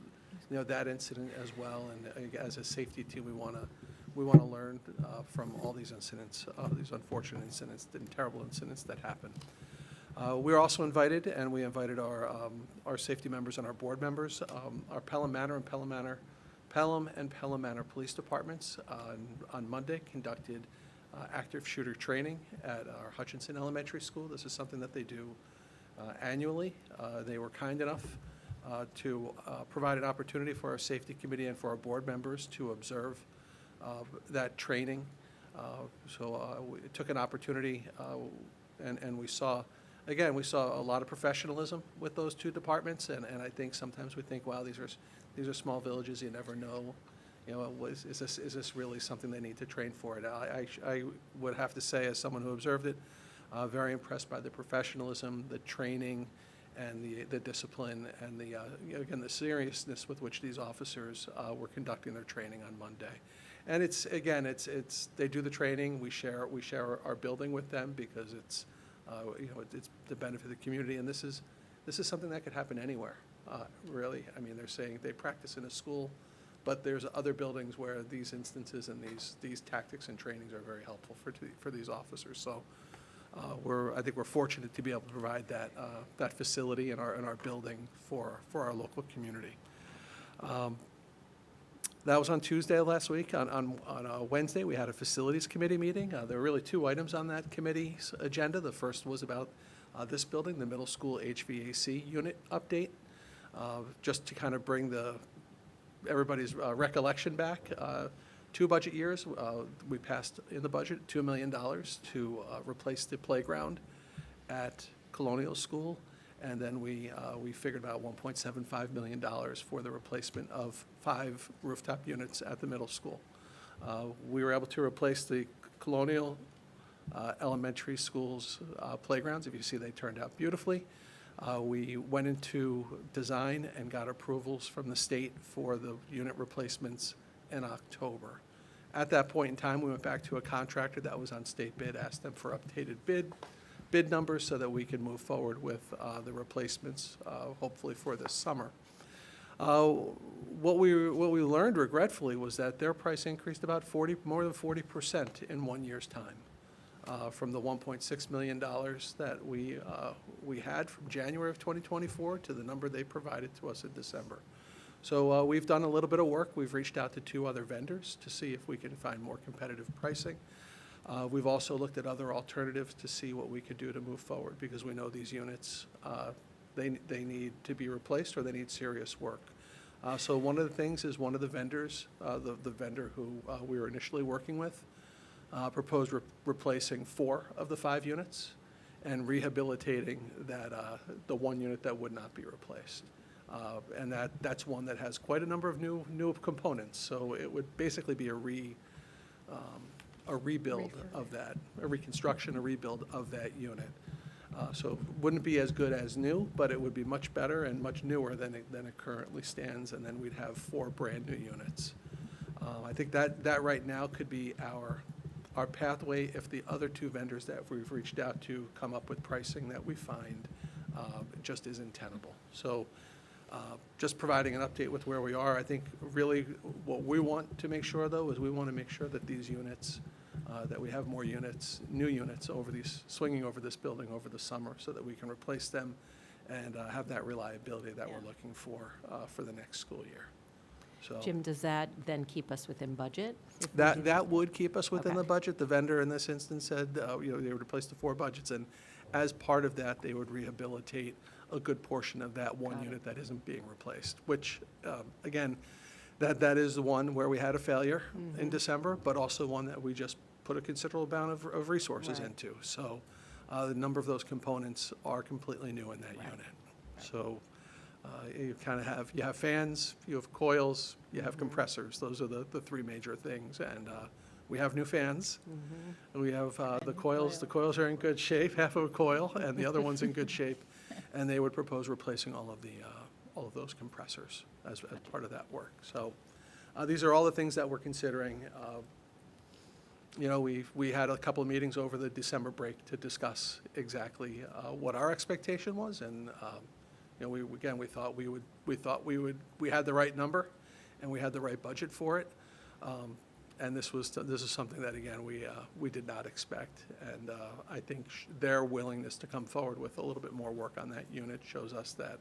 S15: that incident as well. And as a safety team, we want to learn from all these incidents, these unfortunate incidents and terrible incidents that happen. We were also invited, and we invited our safety members and our board members, our Pelham and Pelham Manor Police Departments on Monday conducted active shooter training at our Hutchinson Elementary School. This is something that they do annually. They were kind enough to provide an opportunity for our safety committee and for our board members to observe that training. So we took an opportunity, and we saw a lot of professionalism with those two departments, and I think sometimes we think, wow, these are small villages, you never know, is this really something they need to train for it? I would have to say, as someone who observed it, very impressed by the professionalism, the training, and the discipline, and again, the seriousness with which these officers were conducting their training on Monday. And it's they do the training, we share our building with them, because it's the benefit of the community, and this is something that could happen anywhere, really. I mean, they're saying they practice in a school, but there's other buildings where these instances and these tactics and trainings are very helpful for these officers. So I think we're fortunate to be able to provide that facility in our building for our local community. That was on Tuesday of last week. On Wednesday, we had a facilities committee meeting. There were really two items on that committee's agenda. The first was about this building, the middle school HVAC unit update, just to kind of bring everybody's recollection back. 2 budget years, we passed in the budget $2 million to replace the playground at Colonial School. And then we figured about $1.75 million for the replacement of 5 rooftop units at the middle school. We were able to replace the Colonial Elementary School's playgrounds. If you see, they turned out beautifully. We went into design and got approvals from the state for the unit replacements in October. At that point in time, we went back to a contractor that was on state bid, asked them for updated bid numbers so that we can move forward with the replacements, hopefully for this summer. What we learned, regretfully, was that their price increased about more than 40% in 1 year's time, from the $1.6 million that we had from January of 2024 to the number they provided to us in December. So we've done a little bit of work. We've reached out to 2 other vendors to see if we can find more competitive pricing. We've also looked at other alternatives to see what we could do to move forward, because we know these units, they need to be replaced, or they need serious work. So one of the things is, one of the vendors, the vendor who we were initially working with, proposed replacing 4 of the 5 units and rehabilitating the 1 unit that would not be replaced. And that's one that has quite a number of new components. So it would basically be a rebuild of that, a reconstruction, a rebuild of that unit. So it wouldn't be as good as new, but it would be much better and much newer than it currently stands, and then we'd have 4 brand-new units. I think that right now could be our pathway if the other 2 vendors that we've reached out to come up with pricing that we find just isn't tenable. So just providing an update with where we are. I think really what we want to make sure, though, is we want to make sure that these units, that we have more units, new units swinging over this building over the summer, so that we can replace them and have that reliability that we're looking for the next school year. So
S10: Jim, does that then keep us within budget?
S15: that would keep us within
S10: Okay.
S15: the budget. The vendor in this instance said, they would replace the 4 budgets, and as part of that, they would rehabilitate a good portion of that 1 unit that isn't being replaced, which, again, that is the one where we had a failure in December, but also one that we just put a considerable amount of resources
S3: Right.
S15: into. So the number of those components are completely new in that unit. So you kind of you have fans, you have coils, you have compressors. Those are the three major things. And we have new fans. And we have the coils. The coils are in good shape, half of a coil, and the other one's in good shape. And they would propose replacing all of those compressors as part of that work. So these are all the things that we're considering. You know, we had a couple of meetings over the December break to discuss exactly what our expectation was, and you know, we thought we had the right number, and we had the right budget for it, and this is something that again we did not expect, and I think their willingness to come forward with a little bit more work on that unit shows us that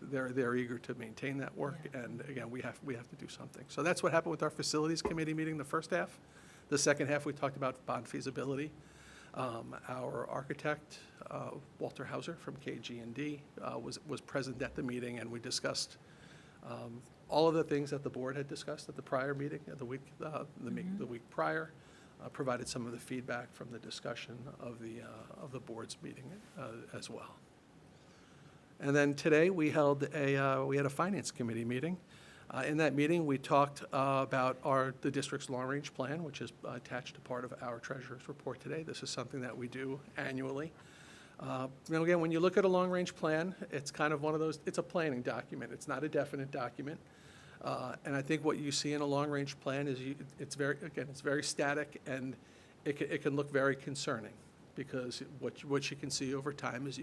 S15: they're eager to maintain that work, and again we have to do something. So that's what happened with our facilities committee meeting the first half. The second half, we talked about bond feasibility. Our architect, Walter Hauser from KG&D, was present at the meeting, and we discussed all of the things that the board had discussed at the prior meeting, the week prior, provided some of the feedback from the discussion of the board's meeting as well. And then today, we had a finance committee meeting. In that meeting, we talked about the district's long-range plan, which is attached to part of our treasurer's report today. This is something that we do annually. Now, again, when you look at a long-range plan, it's kind of one of those, it's a planning document. It's not a definite document. And I think what you see in a long-range plan is it's very static, and it can look very concerning, because what you can see over time is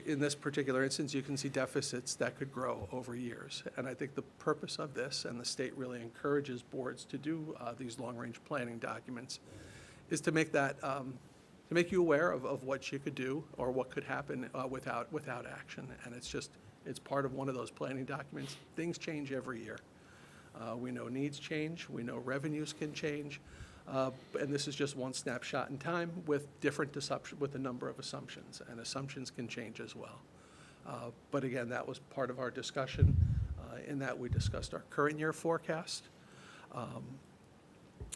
S15: in this particular instance, you can see deficits that could grow over years. And I think the purpose of this, and the state really encourages boards to do these long-range planning documents, is to make that, to make you aware of what you could do or what could happen without action. And it's part of one of those planning documents. Things change every year. We know needs change. We know revenues can change. And this is just one snapshot in time with with a number of assumptions, and assumptions can change as well. But again, that was part of our discussion, in that we discussed our current year forecast.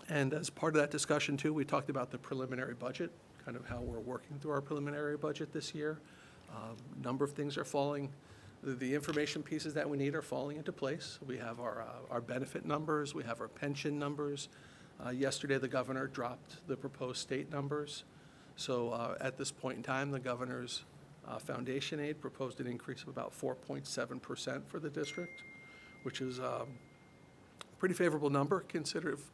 S15: And as part of that discussion too, we talked about the preliminary budget, kind of how we're working through our preliminary budget this year. Number of things are falling. The information pieces that we need are falling into place. We have our benefit numbers. We have our pension numbers. Yesterday, the governor dropped the proposed state numbers. So at this point in time, the governor's foundation aid proposed an increase of about 4.7% for the district, which is a pretty favorable number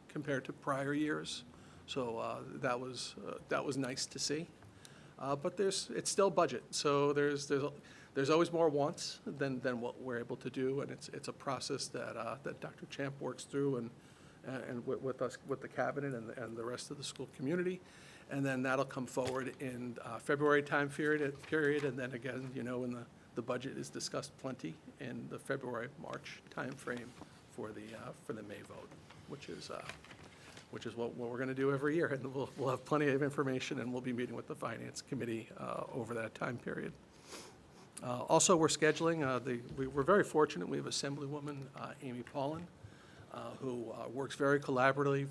S15: compared to prior years. So that was nice to see. But it's still budget, so there's always more wants than what we're able to do, and it's a process that Dr. Champ works through and with us, with the cabinet and the rest of the school community. And then that'll come forward in February time period, and then again, you know, when the budget is discussed plenty in the February-March timeframe for the May vote, which is what we're going to do every year. And we'll have plenty of information, and we'll be meeting with the Finance Committee over that time period. Also, we're scheduling, we're very fortunate, we have Assemblywoman Amy Paulin, who works very collaboratively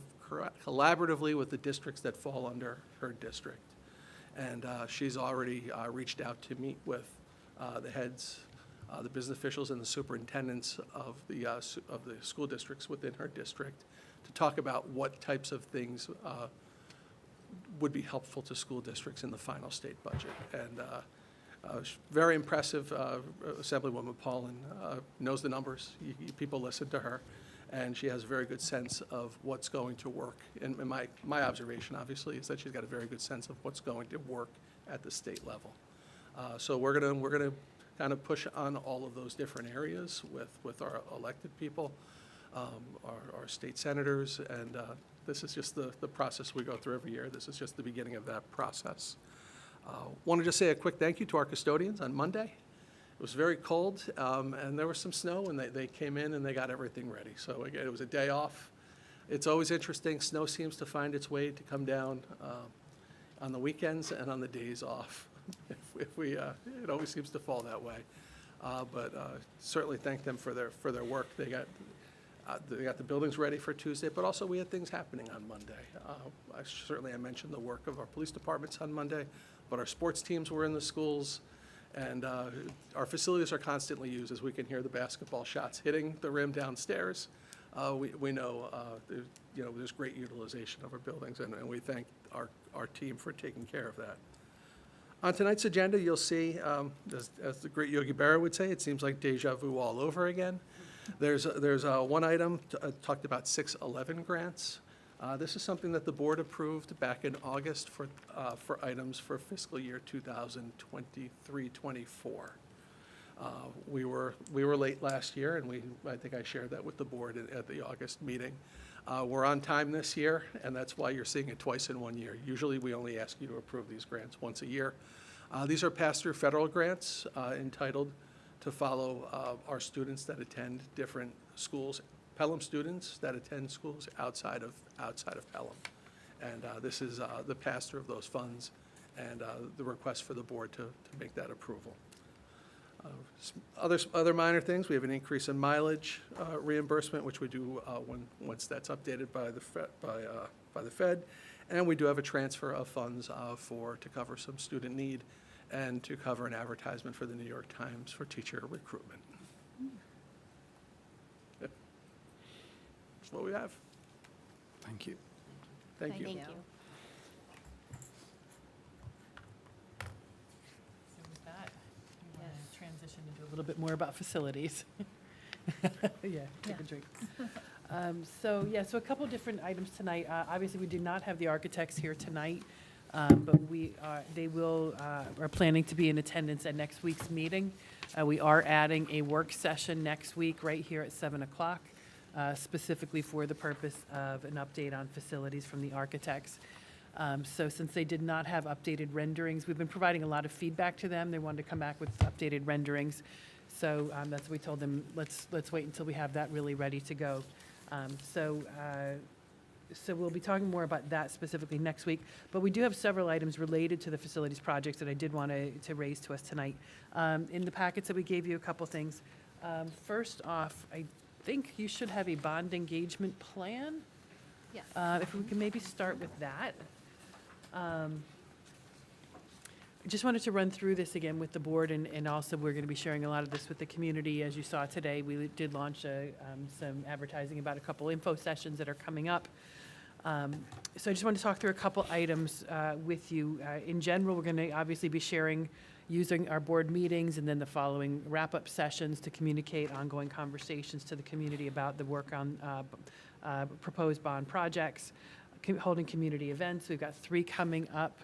S15: with the districts that fall under her district. And she's already reached out to meet with the heads, the business officials, and the superintendents of the school districts within her district to talk about what types of things would be helpful to school districts in the final state budget. And very impressive. Assemblywoman Paulin knows the numbers. People listen to her. And she has a very good sense of what's going to work. And my observation, obviously, is that she's got a very good sense of what's going to work at the state level. So we're gonna kind of push on all of those different areas with our elected people, our state senators, and this is just the process we go through every year. This is just the beginning of that process. Want to just say a quick thank you to our custodians on Monday. It was very cold, and there was some snow, and they came in and they got everything ready. So again, it was a day off. It's always interesting. Snow seems to find its way to come down on the weekends and on the days off. It always seems to fall that way. But certainly thank them for their work. They got they got the buildings ready for Tuesday, but also we had things happening on Monday. I mentioned the work of our police departments on Monday, but our sports teams were in the schools, and our facilities are constantly used, as we can hear the basketball shots hitting the rim downstairs. We know there's great utilization of our buildings, and we thank our team for taking care of that. On tonight's agenda, you'll see, as the great Yogi Berra would say, it seems like deja vu all over again. There's one item talked about 611 grants. This is something that the board approved back in August for items for fiscal year 2023-24. We were late last year, and I think I shared that with the board at the August meeting. We're on time this year, and that's why you're seeing it twice in 1 year. Usually, we only ask you to approve these grants once a year. These are pass-through federal grants entitled to follow our students that attend different schools, Pelham students that attend schools outside of Pelham. And this is the pass-through of those funds and the request for the board to make that approval. Other minor things, we have an increase in mileage reimbursement, which we do once that's updated by the Fed, and we do have a transfer of funds to cover some student need and to cover an advertisement for the New York Times for teacher recruitment. Yep. That's what we have.
S1: Thank you.
S15: Thank you.
S9: Thank you.
S3: So with that, we want to transition into a little bit more about facilities. Yeah, take a drink. So a couple different items tonight. Obviously, we do not have the architects here tonight, but they are planning to be in attendance at next week's meeting. We are adding a work session next week right here at 7 o'clock, specifically for the purpose of an update on facilities from the architects. So since they did not have updated renderings, we've been providing a lot of feedback to them. They wanted to come back with updated renderings. So that's what we told them, let's wait until we have that really ready to go. So we'll be talking more about that specifically next week. But we do have several items related to the facilities projects that I did want to raise to us tonight. In the packets that we gave you, a couple things. First off, I think you should have a bond engagement plan.
S5: Yes.
S3: If we can maybe start with that. I just wanted to run through this again with the board, and also we're going to be sharing a lot of this with the community. As you saw today, we did launch some advertising about a couple info sessions that are coming up. So I just wanted to talk through a couple items with you. In general, we're going to obviously be sharing using our board meetings and then the following wrap-up sessions to communicate ongoing conversations to the community about the work on proposed bond projects, holding community events. We've got 3 coming up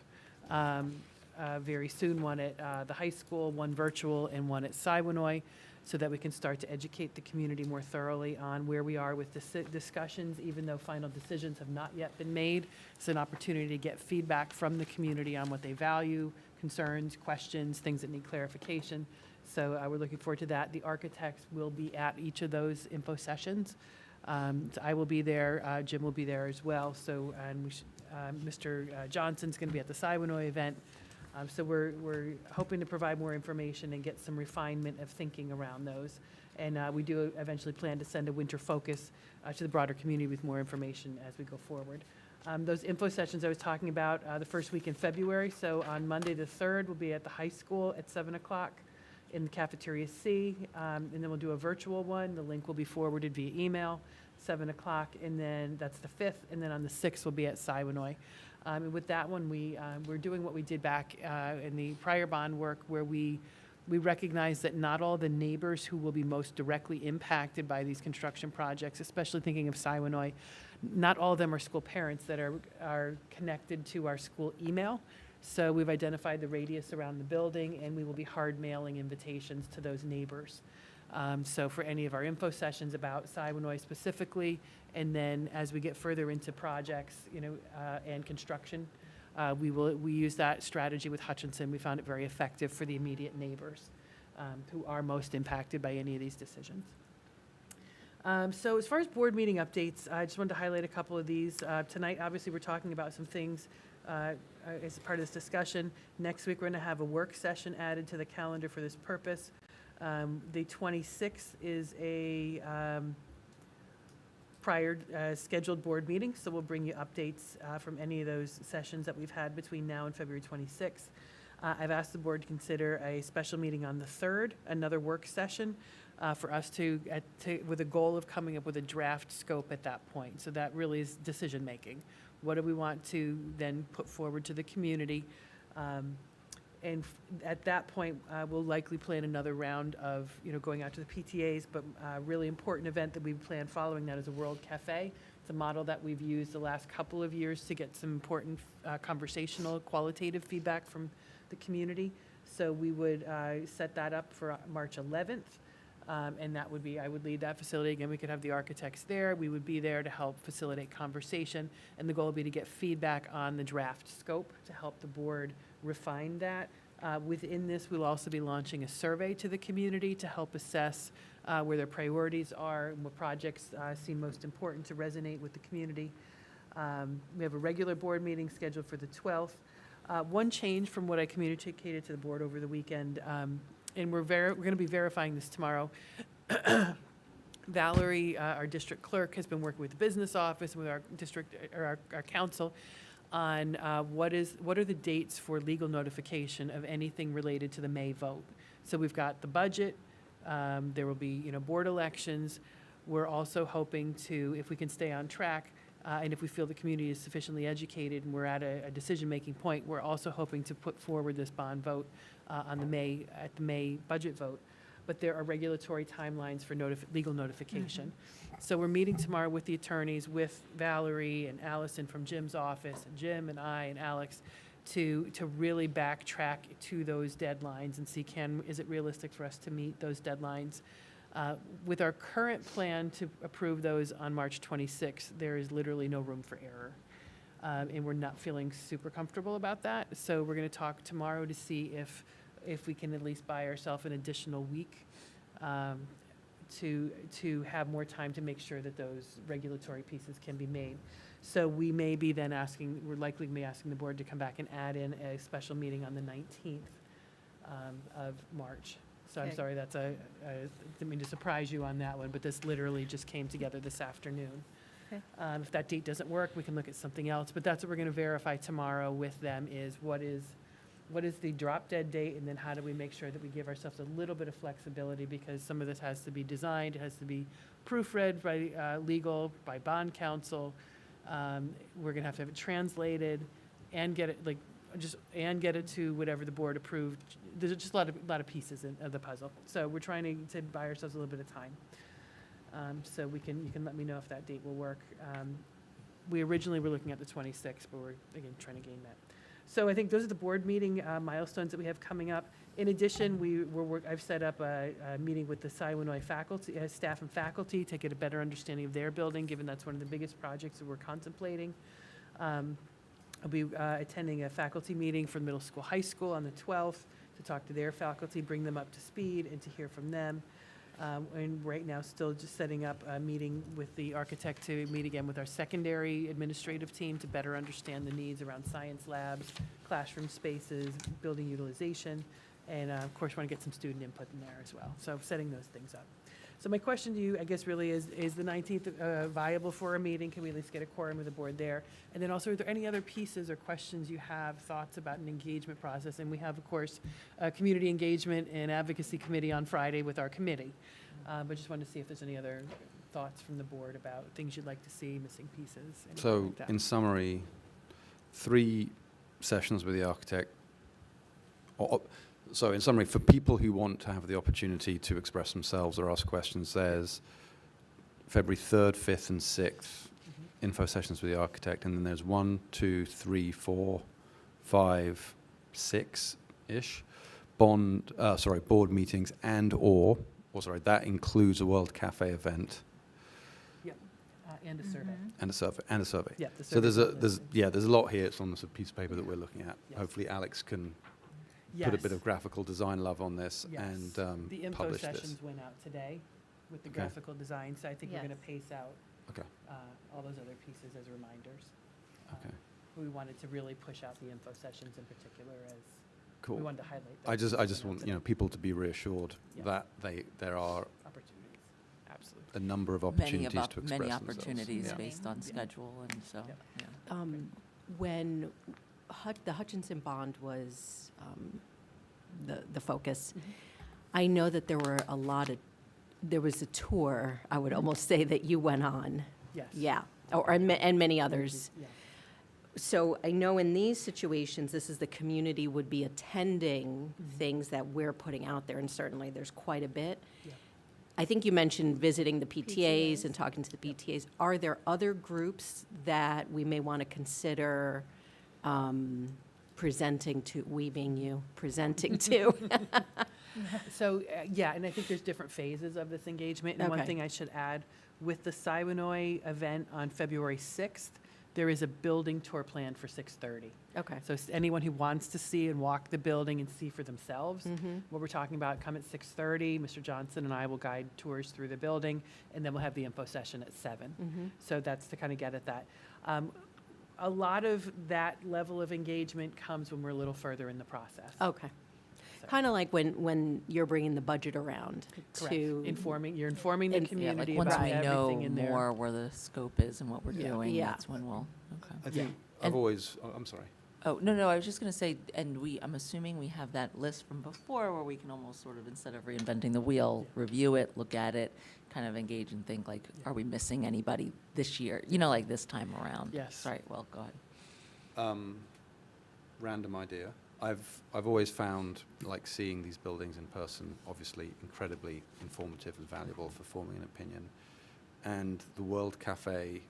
S3: very soon, one at the high school, one virtual, and one at Siwanoy, so that we can start to educate the community more thoroughly on where we are with the discussions, even though final decisions have not yet been made. It's an opportunity to get feedback from the community on what they value, concerns, questions, things that need clarification. So we're looking forward to that. The architects will be at each of those info sessions. So I will be there, Jim will be there as well. So, and Mr. Johnson's going to be at the Siwanoy event. So we're hoping to provide more information and get some refinement of thinking around those. And we do eventually plan to send a winter focus to the broader community with more information as we go forward. Those info sessions I was talking about the first week in February. So on Monday the 3rd, we'll be at the high school at 7 o'clock in the cafeteria C. And then we'll do a virtual one. The link will be forwarded via email, 7 o'clock. And then that's the 5th. And then on the 6th, we'll be at Siwanoy. And with that one, we're doing what we did back in the prior bond work, where we recognize that not all the neighbors who will be most directly impacted by these construction projects, especially thinking of Siwanoy, not all of them are school parents that are connected to our school email. So we've identified the radius around the building, and we will be hard mailing invitations to those neighbors. So for any of our info sessions about Siwanoy specifically, and then as we get further into projects, and construction, we use that strategy with Hutchinson. We found it very effective for the immediate neighbors who are most impacted by any of these decisions. So as far as board meeting updates, I just wanted to highlight a couple of these. Tonight, obviously, we're talking about some things as part of this discussion. Next week, we're going to have a work session added to the calendar for this purpose. The 26th is prior scheduled board meetings, so we'll bring you updates from any of those sessions that we've had between now and February 26th. I've asked the board to consider a special meeting on the 3rd, another work session, for us with a goal of coming up with a draft scope at that point. So that really is decision-making. What do we want to then put forward to the community? At that point, we'll likely plan another round of, going out to the PTAs, but a really important event that we plan following that is a World Cafe. It's a model that we've used the last couple of years to get some important conversational, qualitative feedback from the community. So we would set that up for March 11th. And that would be, I would lead that facility. Again, we could have the architects there. We would be there to help facilitate conversation. And the goal would be to get feedback on the draft scope to help the board refine that. Within this, we'll also be launching a survey to the community to help assess where their priorities are and what projects seem most important to resonate with the community. We have a regular board meeting scheduled for the 12th. One change from what I communicated to the board over the weekend, and we're going to be verifying this tomorrow. Valerie, our district clerk, has been working with the business office and with our district or our council on what are the dates for legal notification of anything related to the May vote. So we've got the budget. There will be board elections. We're also hoping to, if we can stay on track, and if we feel the community is sufficiently educated and we're at a decision-making point, we're also hoping to put forward this bond vote at the May budget vote. But there are regulatory timelines for legal notification. So we're meeting tomorrow with the attorneys, with Valerie and Allison from Jim's office, and Jim and I and Alex, to really backtrack to those deadlines and see is it realistic for us to meet those deadlines. With our current plan to approve those on March 26th, there is literally no room for error. And we're not feeling super comfortable about that. So we're going to talk tomorrow to see if we can at least buy ourselves an additional week to have more time to make sure that those regulatory pieces can be made. So we may be then we're likely to be asking the board to come back and add in a special meeting on the 19th of March. So I'm Okay. sorry, I didn't mean to surprise you on that one, but this literally just came together this afternoon.
S9: Okay.
S3: If that date doesn't work, we can look at something else, but that's what we're going to verify tomorrow with them is what is the drop dead date, and then how do we make sure that we give ourselves a little bit of flexibility, because some of this has to be designed, it has to be proofread by legal, by bond counsel. We're going to have it translated and get it to whatever the board approved. There's just a lot of pieces of the puzzle. So we're trying to buy ourselves a little bit of time. So you can let me know if that date will work. We originally were looking at the 26th, but we're again trying to gain that. So I think those are the board meeting milestones that we have coming up. In addition, I've set up a meeting with the Siwanoy faculty, staff and faculty to get a better understanding of their building, given that's one of the biggest projects that we're contemplating. I'll be attending a faculty meeting for middle school, high school on the 12th to talk to their faculty, bring them up to speed, and to hear from them. And right now, still just setting up a meeting with the architect to meet again with our secondary administrative team to better understand the needs around science labs, classroom spaces, building utilization, and of course, want to get some student input in there as well. So setting those things up. So my question to you, I guess, really is the 19th viable for a meeting? Can we at least get a quorum with the board there? And then also, are there any other pieces or questions you have, thoughts about an engagement process? And we have, of course, a community engagement and advocacy committee on Friday with our committee. But just wanted to see if there's any other thoughts from the board about things you'd like to see, missing pieces, anything
S1: So
S3: like that.
S1: in summary, 3 sessions with the architect. So in summary, for people who want to have the opportunity to express themselves or ask questions, there's February 3rd, 5th, and 6th info sessions with the architect, and then there's 1, 2, 3, 4, 5, 6-ish board meetings that includes a World Cafe event
S3: Yep, and a survey.
S1: and a survey.
S3: Yeah, the
S1: So
S3: survey's
S1: there's a lot here. It's on this piece of paper that we're looking at.
S3: Yes.
S1: Hopefully Alex can put a
S3: Yes.
S1: bit of graphical design love on this
S3: Yes.
S1: and
S3: The info
S1: publish
S3: sessions
S1: this.
S3: went out today with the
S1: Okay.
S3: graphical design, so I think we're
S12: Yes.
S3: going to pace out
S1: Okay.
S3: all those other pieces as reminders.
S1: Okay.
S3: We wanted to really push out the info sessions in particular as we
S1: Cool.
S3: wanted to highlight those.
S1: I just
S3: that went out
S1: want
S3: today.
S1: people to be reassured
S3: Yeah.
S1: that there are
S3: Opportunities. Absolutely.
S1: a number of
S8: Many
S1: opportunities
S8: about,
S1: to express
S8: many
S1: themselves.
S8: opportunities
S1: Yeah.
S8: based on schedule, and so,
S3: Yeah.
S8: yeah.
S10: When the Hutchinson bond was the focus, I know that there were there was a tour, I would almost say, that you went on.
S3: Yes.
S10: Yeah, and many others.
S3: Yeah.
S10: So I know in these situations, this is the community would be attending things that we're putting out there, and certainly there's quite a bit.
S3: Yeah.
S10: I think you mentioned visiting the PTAs and talking to the PTAs. Are there other groups that we may want to consider presenting to, presenting to?
S3: So, yeah, and I think there's different phases of this engagement. And one
S10: Okay.
S3: thing I should add, with the Siwanoy event on February 6th, there is a building tour planned for 6:30.
S10: Okay.
S3: So anyone who wants to see and walk the building and see for themselves what we're talking about, come at 6:30. Mr. Johnson and I will guide tours through the building, and then we'll have the info session at 7. So that's to kind of get at that. A lot of that level of engagement comes when we're a little further in the process.
S10: Okay.
S3: So-
S10: Kind of like when you're bringing the budget around
S3: Correct.
S10: to.
S3: You're informing the
S10: And-
S8: Yeah, like
S3: community
S8: once
S3: about
S8: we know
S3: everything in there.
S8: more where the scope is and what we're
S3: Yeah.
S8: doing,
S10: Yeah.
S8: that's when we'll, okay.
S1: I think
S8: And-
S1: I'm sorry.
S8: Oh, no, I was just going to say, and I'm assuming we have that list from before where we can almost sort of, instead of reinventing the wheel, review it, look at it, kind of engage and think like, are we missing anybody this year? You know, like this time around.
S3: Yes.
S8: Sorry, well, go ahead.
S1: Random idea. I've always found like seeing these buildings in person obviously incredibly informative and valuable for forming an opinion. And the World Cafe,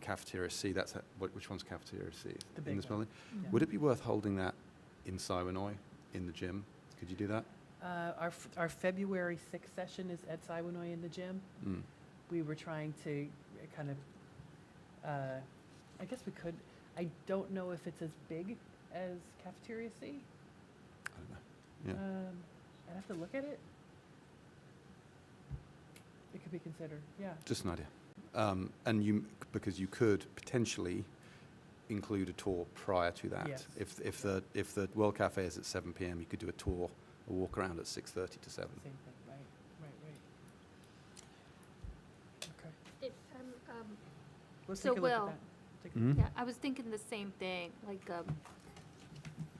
S1: Cafeteria C, which one's Cafeteria C?
S3: The big
S1: in this
S3: one.
S1: building? Would it be worth holding that in Siwanoy, in the gym? Could you do that?
S3: Our February 6th session is at Siwanoy in the gym.
S1: Mm.
S3: We were trying to kind of, I guess we could, I don't know if it's as big as Cafeteria C.
S1: I don't know. Yeah.
S3: I'd have to look at it. It could be considered, yeah.
S1: Just an idea. And because you could potentially include a tour prior to that.
S3: Yes.
S1: If the World Cafe is at 7 p.m., you could do a tour, a walk around at 6:30 to 7.
S3: Same thing, right. Okay. Let's
S6: So
S3: take a look at
S6: Will,
S3: that.
S1: Mhm.
S6: Yeah, I was thinking the same thing, like,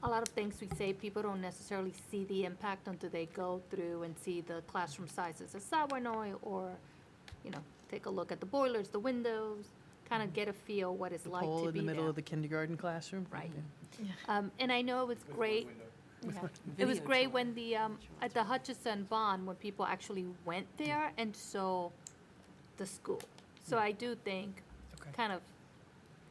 S6: a lot of things we say, people don't necessarily see the impact until they go through and see the classroom sizes at Sawanoy, or, take a look at the boilers, the windows, kind of get a feel what it's
S3: The
S6: like
S3: pole
S6: to
S3: in
S6: be
S3: the middle
S6: there.
S3: of the kindergarten classroom?
S6: Right.
S3: Yeah.
S6: And I know it was great. Yeah. It was
S8: Video
S6: great
S8: tour.
S6: when at the Hutchison Bond, when people actually went there and saw the school. So I do think
S3: Okay.
S6: kind of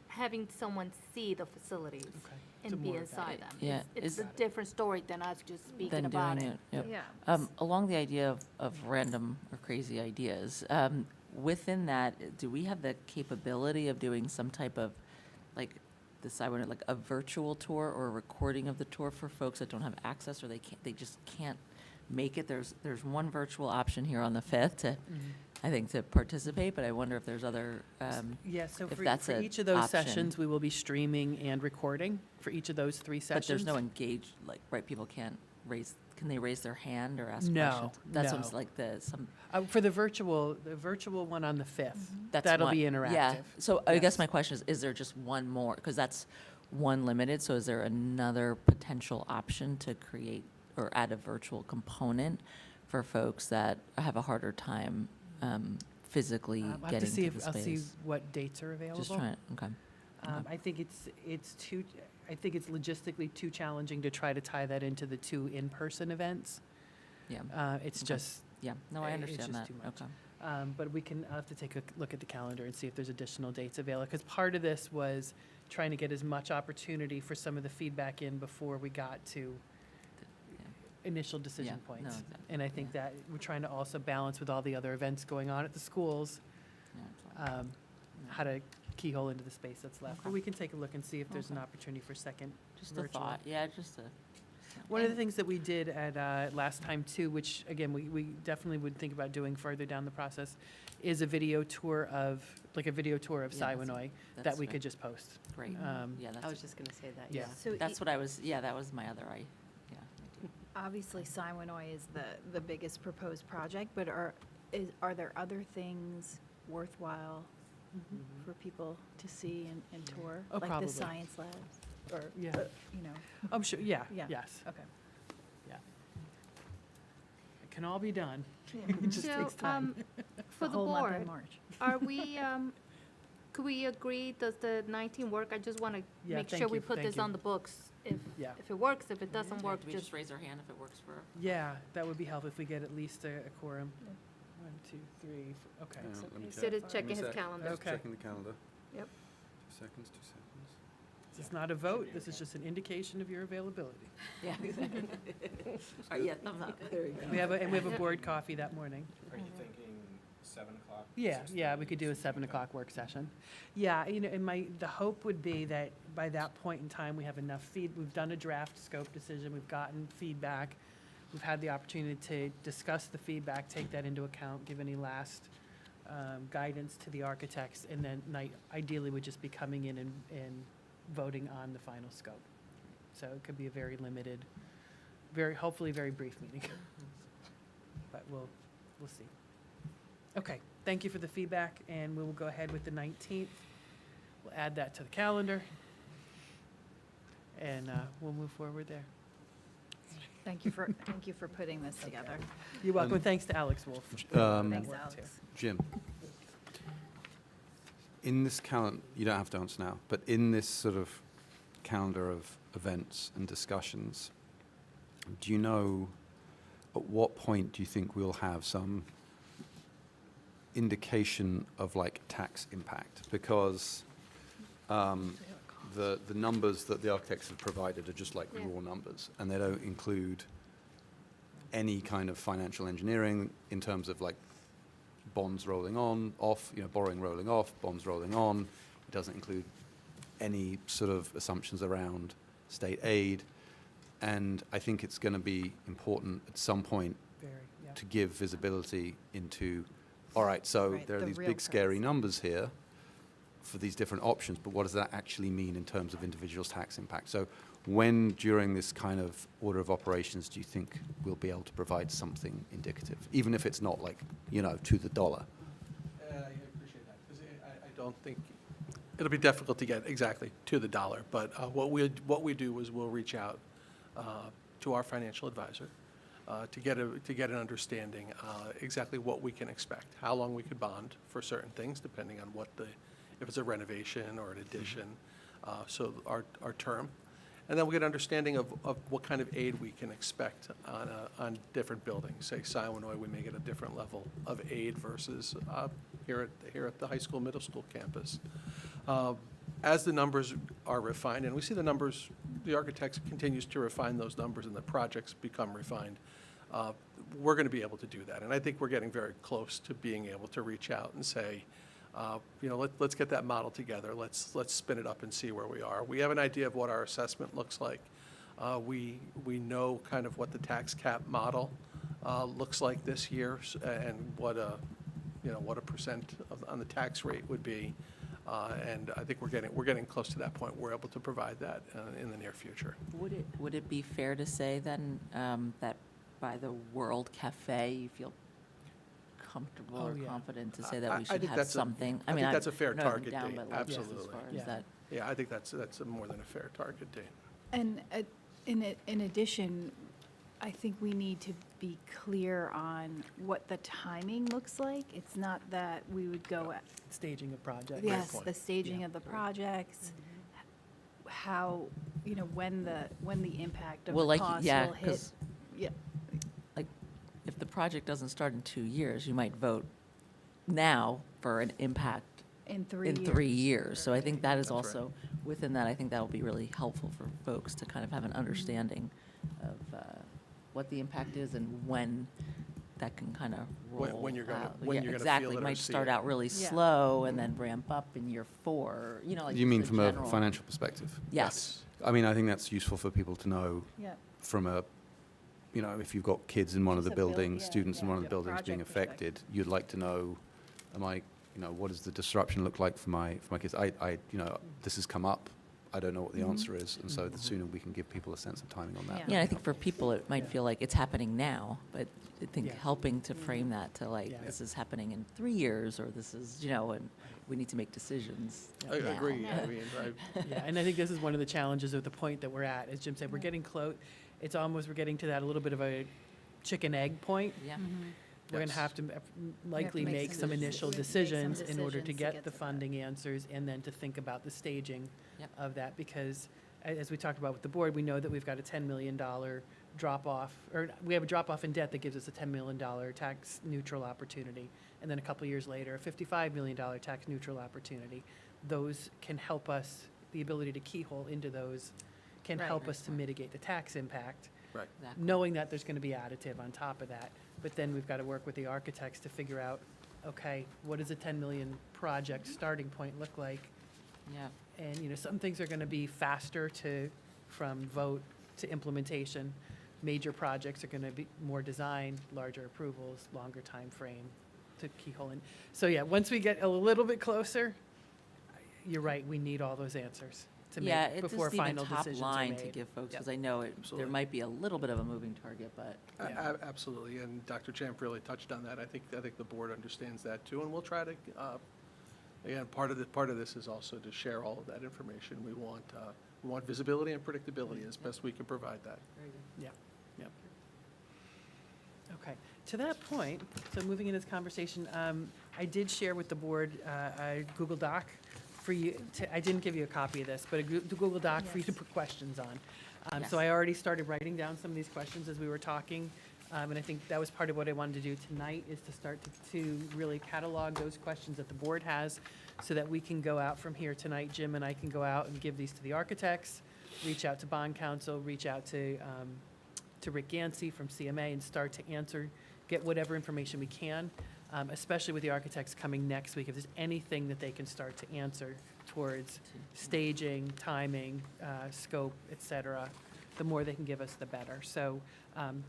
S6: having someone see the facilities
S3: Okay.
S6: and
S3: So
S6: be
S3: more of
S6: inside
S3: that.
S6: them.
S8: Yeah,
S6: It's
S8: is-
S6: a different story than us just speaking
S8: Than
S6: about
S8: doing
S6: it.
S8: Yep.
S13: Yeah.
S8: Along the idea of random or crazy ideas, within that, do we have the capability of doing some type of, like, like a virtual tour or a recording of the tour for folks that don't have access, or they just can't make it? There's one virtual option here on the 5th to, I think, to participate, but I wonder if there's other,
S3: Yeah, so
S8: if
S3: for
S8: that's a
S3: each of those
S8: option.
S3: sessions, we will be streaming and recording for each of those 3 sessions.
S8: but there's no engaged, like, right, people can't can they raise their hand or ask
S3: No,
S8: questions? That's what I'm
S3: no.
S8: s- like some.
S3: For the virtual one on the 5th,
S8: That's
S3: that'll
S8: one-
S3: be interactive.
S8: Yeah, so I guess
S3: Yes.
S8: my question is there just one more? Because that's one limited, so is there another potential option to create or add a virtual component for folks that have a harder time physically
S3: I'll have to
S8: getting
S3: see
S8: to the
S3: I'll see
S8: space?
S3: what dates are available.
S8: Just trying, okay.
S3: I think it's logistically too challenging to try to tie that into the 2 in-person events.
S8: Yeah,
S3: It's
S8: Okay.
S3: just,
S8: yeah, no, I
S3: it's
S8: understand
S3: just
S8: that,
S3: too much.
S8: okay.
S3: but I'll have to take a look at the calendar and see if there's additional dates available. Because part of this was trying to get as much opportunity for some of the feedback in before we got to initial decision
S8: Yeah, no,
S3: points.
S8: exactly,
S3: And I think
S8: yeah.
S3: that we're trying to also balance with all the other events going on at the schools,
S8: Yeah, it's fine.
S3: how to keyhole into the space that's left. But
S8: Okay.
S3: we can take a look and see if there's an
S8: Okay.
S3: opportunity for second
S8: Just a
S3: virtual.
S8: thought, yeah, just a.
S3: One of the things that we did at last time too, which again, we definitely would think about doing further down the process, is a video tour of
S8: Yeah, that's-
S3: Siwanoy that
S8: that's
S3: we
S8: right.
S3: could just post.
S8: Great, yeah,
S10: I was
S8: that's,
S10: just going to say that,
S3: Yeah.
S10: yeah.
S5: So
S8: that's what I was, yeah, that was my other, yeah.
S5: obviously, Siwanoy is the biggest proposed project, but are there other things worthwhile for people to see and tour?
S3: Oh,
S5: Like
S3: probably.
S5: the science labs, or,
S3: Yeah.
S5: you know?
S3: I'm sure, yeah,
S5: Yeah.
S3: yes,
S5: Okay.
S3: yeah. It can all be done. It just
S6: So,
S3: takes time.
S6: For the
S5: whole month in
S6: board,
S5: March.
S6: are we, could we agree, does the 19 work? I just want to
S3: Yeah,
S6: make
S3: thank
S6: sure we
S3: you,
S6: put
S3: thank
S6: this
S3: you.
S6: on the books.
S3: Yeah.
S6: If it works, if it doesn't work,
S8: Do we
S6: just
S8: just raise our hand if it works for?
S3: Yeah, that would be helpful if we get at least a quorum. 1, 2, 3, okay.
S1: Hang on, let me
S6: Sid is
S1: check.
S6: checking
S1: Let me
S6: his
S1: sec.
S6: calendar.
S3: Okay.
S1: Checking the calendar.
S6: Yep.
S1: 2 seconds, 2 seconds.
S3: This is not a vote, this is just an indication of your availability.
S8: Yeah, exactly. All right, yeah, thumbs up. There you go.
S3: We have a board coffee that morning.
S11: Are you thinking 7 o'clock?
S3: Yeah, we could do a 7 o'clock work session. Yeah, and the hope would be that by that point in time, we have enough we've done a draft scope decision, we've gotten feedback, we've had the opportunity to discuss the feedback, take that into account, give any last guidance to the architects, and then ideally would just be coming in and voting on the final scope. So it could be a very limited, hopefully very brief meeting. But we'll see. Okay, thank you for the feedback, and we will go ahead with the 19th. We'll add that to the calendar, and we'll move forward there.
S5: Thank you for putting this together.
S3: You're welcome, and thanks to Alex Wolf.
S5: Thanks,
S3: Work
S5: Alex.
S3: too.
S1: Jim, in this calendar, you don't have to answer now, but in this sort of calendar of events and discussions, do you know at what point do you think we'll have some indication of like tax impact? Because the numbers that the architects have provided are just like raw numbers, and they don't include any kind of financial engineering in terms of like bonds rolling on, off, borrowing rolling off, bonds rolling on. It doesn't include any sort of assumptions around state aid. And I think it's going to be important at some point to give visibility into, all right, so
S5: Right,
S1: there are
S5: the
S1: these
S5: real
S1: big scary
S5: price.
S1: numbers here for these different options, but what does that actually mean in terms of individuals' tax impact? So when during this kind of order of operations do you think we'll be able to provide something indicative, even if it's not like, to the dollar?
S15: I appreciate that, because I don't think, it'll be difficult to get exactly to the dollar, but what we do is we'll reach out to our financial advisor to get an understanding exactly what we can expect, how long we could bond for certain things, depending on if it's a renovation or an addition, so our term. And then we'll get an understanding of what kind of aid we can expect on different buildings. Say Siwanoy, we may get a different level of aid versus here at the high school, middle school campus. As the numbers are refined, and we see the numbers, the architects continues to refine those numbers and the projects become refined, we're going to be able to do that. And I think we're getting very close to being able to reach out and say, let's get that model together. Let's spin it up and see where we are. We have an idea of what our assessment looks like. We know kind of what the tax cap model looks like this year and what a percent on the tax rate would be. And I think we're getting close to that point. We're able to provide that in the near future.
S8: Would it be fair to say then that by the World Cafe, you feel comfortable or confident to say that we
S15: I
S8: should
S15: think
S8: have
S15: that's
S8: something?
S15: I think that's a fair
S8: noting
S15: target
S8: down,
S15: date,
S8: but like, yes, as
S15: absolutely.
S8: far as that.
S15: Yeah, I think that's a more than a fair target date.
S5: And in addition, I think we need to be clear on what the timing looks like. It's not that we would go at,
S3: Staging of projects.
S5: yes,
S15: point.
S5: the staging of the projects, how, when the impact of
S8: Well,
S5: the
S8: like,
S5: cost
S8: yeah,
S5: will hit.
S8: 'cause
S5: Yeah,
S8: like, if the project doesn't start in 2 years, you might vote now for an impact
S5: in 3
S8: in
S5: years.
S8: 3 years. So I think that is
S15: That's right.
S8: also, within that, I think that will be really helpful for folks to kind of have an understanding of what the impact is and when that can kind of roll
S15: When you're gonna-
S8: out.
S15: when
S8: Yeah,
S15: you're gonna
S8: exactly.
S15: feel it
S8: It
S15: or
S8: might
S15: see
S8: start
S15: it.
S8: out really
S5: Yeah.
S8: slow and then ramp up in year 4, like
S1: You mean
S8: just
S1: from
S8: the
S1: a
S8: general-
S1: financial perspective?
S8: Yes.
S1: I mean, I think that's useful for people to know
S5: Yeah.
S1: from if you've got kids in one of the
S5: Just a build-
S1: buildings,
S5: yeah,
S1: students in
S5: yeah.
S1: one of the
S5: Yeah.
S1: buildings being
S5: Project perspective.
S1: affected, you'd like to know, what does the disruption look like for my kids? This has come up. I don't know what the answer is. And so the sooner we can give people a sense of timing on that.
S8: Yeah, I think for people, it might feel like it's happening now, but I think
S3: Yeah.
S8: helping to frame that to like,
S3: Yeah.
S8: this is happening in 3 years, or this is, and we need to make decisions
S15: I
S8: now.
S15: agree. I mean,
S3: Yeah, and I think this is one of the challenges of the point that we're at. As Jim said, we're getting close. It's almost, we're getting to that a little bit of a chicken-egg point.
S8: Yeah.
S3: We're going to
S15: Yes.
S3: have to likely
S9: make
S3: make
S9: some
S3: some
S9: decisions.
S3: initial
S9: Make some
S3: decisions in order to
S9: decisions to
S3: get
S9: get
S3: the
S9: to that.
S3: funding answers and then to think about the staging
S8: Yep.
S3: of that. Because as we talked about with the board, we know that we've got a $10 million drop-off, or we have a drop-off in debt that gives us a $10 million tax neutral opportunity. And then a couple years later, a $55 million tax neutral opportunity. Those can help us, the ability to keyhole into those can
S9: Right.
S3: help us to mitigate the tax impact,
S15: right.
S8: Exactly.
S3: knowing that there's going to be additive on top of that. But then we've got to work with the architects to figure out, okay, what does a 10 million project starting point look like?
S8: Yeah.
S3: And, some things are going to be faster from vote to implementation. Major projects are going to be more design, larger approvals, longer time frame to keyhole in. So yeah, once we get a little bit closer, you're right, we need all those answers to
S8: Yeah,
S3: make
S8: it's
S3: before
S8: just even
S3: final
S8: top
S3: decisions are
S8: line to
S3: made.
S8: give folks,
S3: Yep.
S8: because I know there
S15: Absolutely.
S8: might be a little bit of a moving target, but
S15: Absolutely, and Dr. Champ really touched on that. I think the board understands that too, and we'll try to, again, part of this is also to share all of that information. We want visibility and predictability as best we can provide that.
S3: Yeah, yeah. Okay, to that point, so moving in this conversation, I did share with the board a Google Doc for you, I didn't give you a copy of this, but a Google Doc for you to put questions on. So I already started writing down some of these questions as we were talking, and I think that was part of what I wanted to do tonight, is to start to really catalog those questions that the board has, so that we can go out from here tonight. Jim and I can go out and give these to the architects, reach out to bond counsel, reach out to Rick Gansey from CMA, and start to answer, get whatever information we can, especially with the architects coming next week. If there's anything that they can start to answer towards staging, timing, scope, et cetera, the more they can give us, the better. So I'm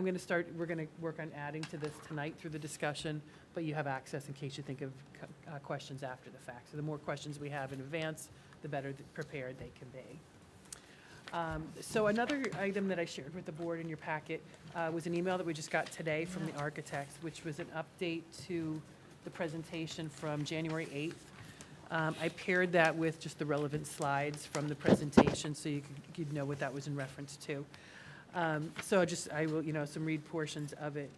S3: going to start, we're going to work on adding to this tonight through the discussion, but you have access in case you think of questions after the fact. So the more questions we have in advance, the better prepared they can be. So another item that I shared with the board in your packet was an email that we just got today from the architects, which was an update to the presentation from January 8th. I paired that with just the relevant slides from the presentation, so you'd know what that was in reference to. So I will, some read portions of it,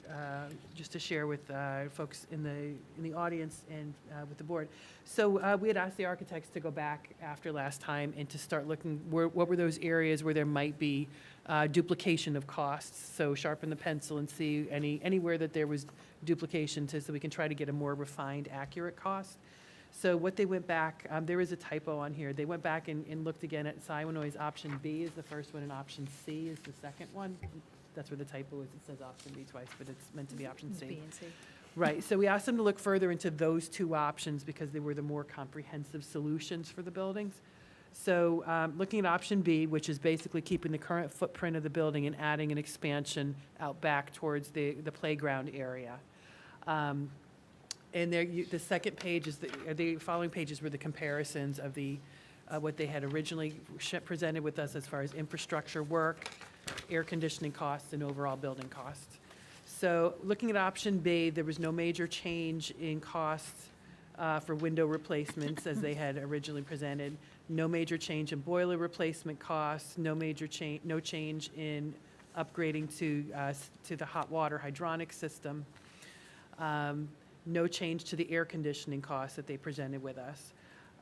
S3: just to share with folks in the audience and with the board. So we had asked the architects to go back after last time and to start looking, what were those areas where there might be duplication of costs? So sharpen the pencil and see anywhere that there was duplication, so we can try to get a more refined, accurate cost. So what they went back, there is a typo on here. They went back and looked again at Siwanoy's option B is the first one and option C is the second one. That's where the typo is. It says option B twice, but it's meant to be option C.
S9: B and C.
S3: Right, so we asked them to look further into those two options because they were the more comprehensive solutions for the buildings. So looking at option B, which is basically keeping the current footprint of the building and adding an expansion out back towards the playground area. And there, the second page is the following pages were the comparisons of what they had originally presented with us as far as infrastructure work, air conditioning costs, and overall building costs. So looking at option B, there was no major change in costs for window replacements as they had originally presented. No major change in boiler replacement costs. No change in upgrading to the hot water hydronic system. No change to the air conditioning costs that they presented with us.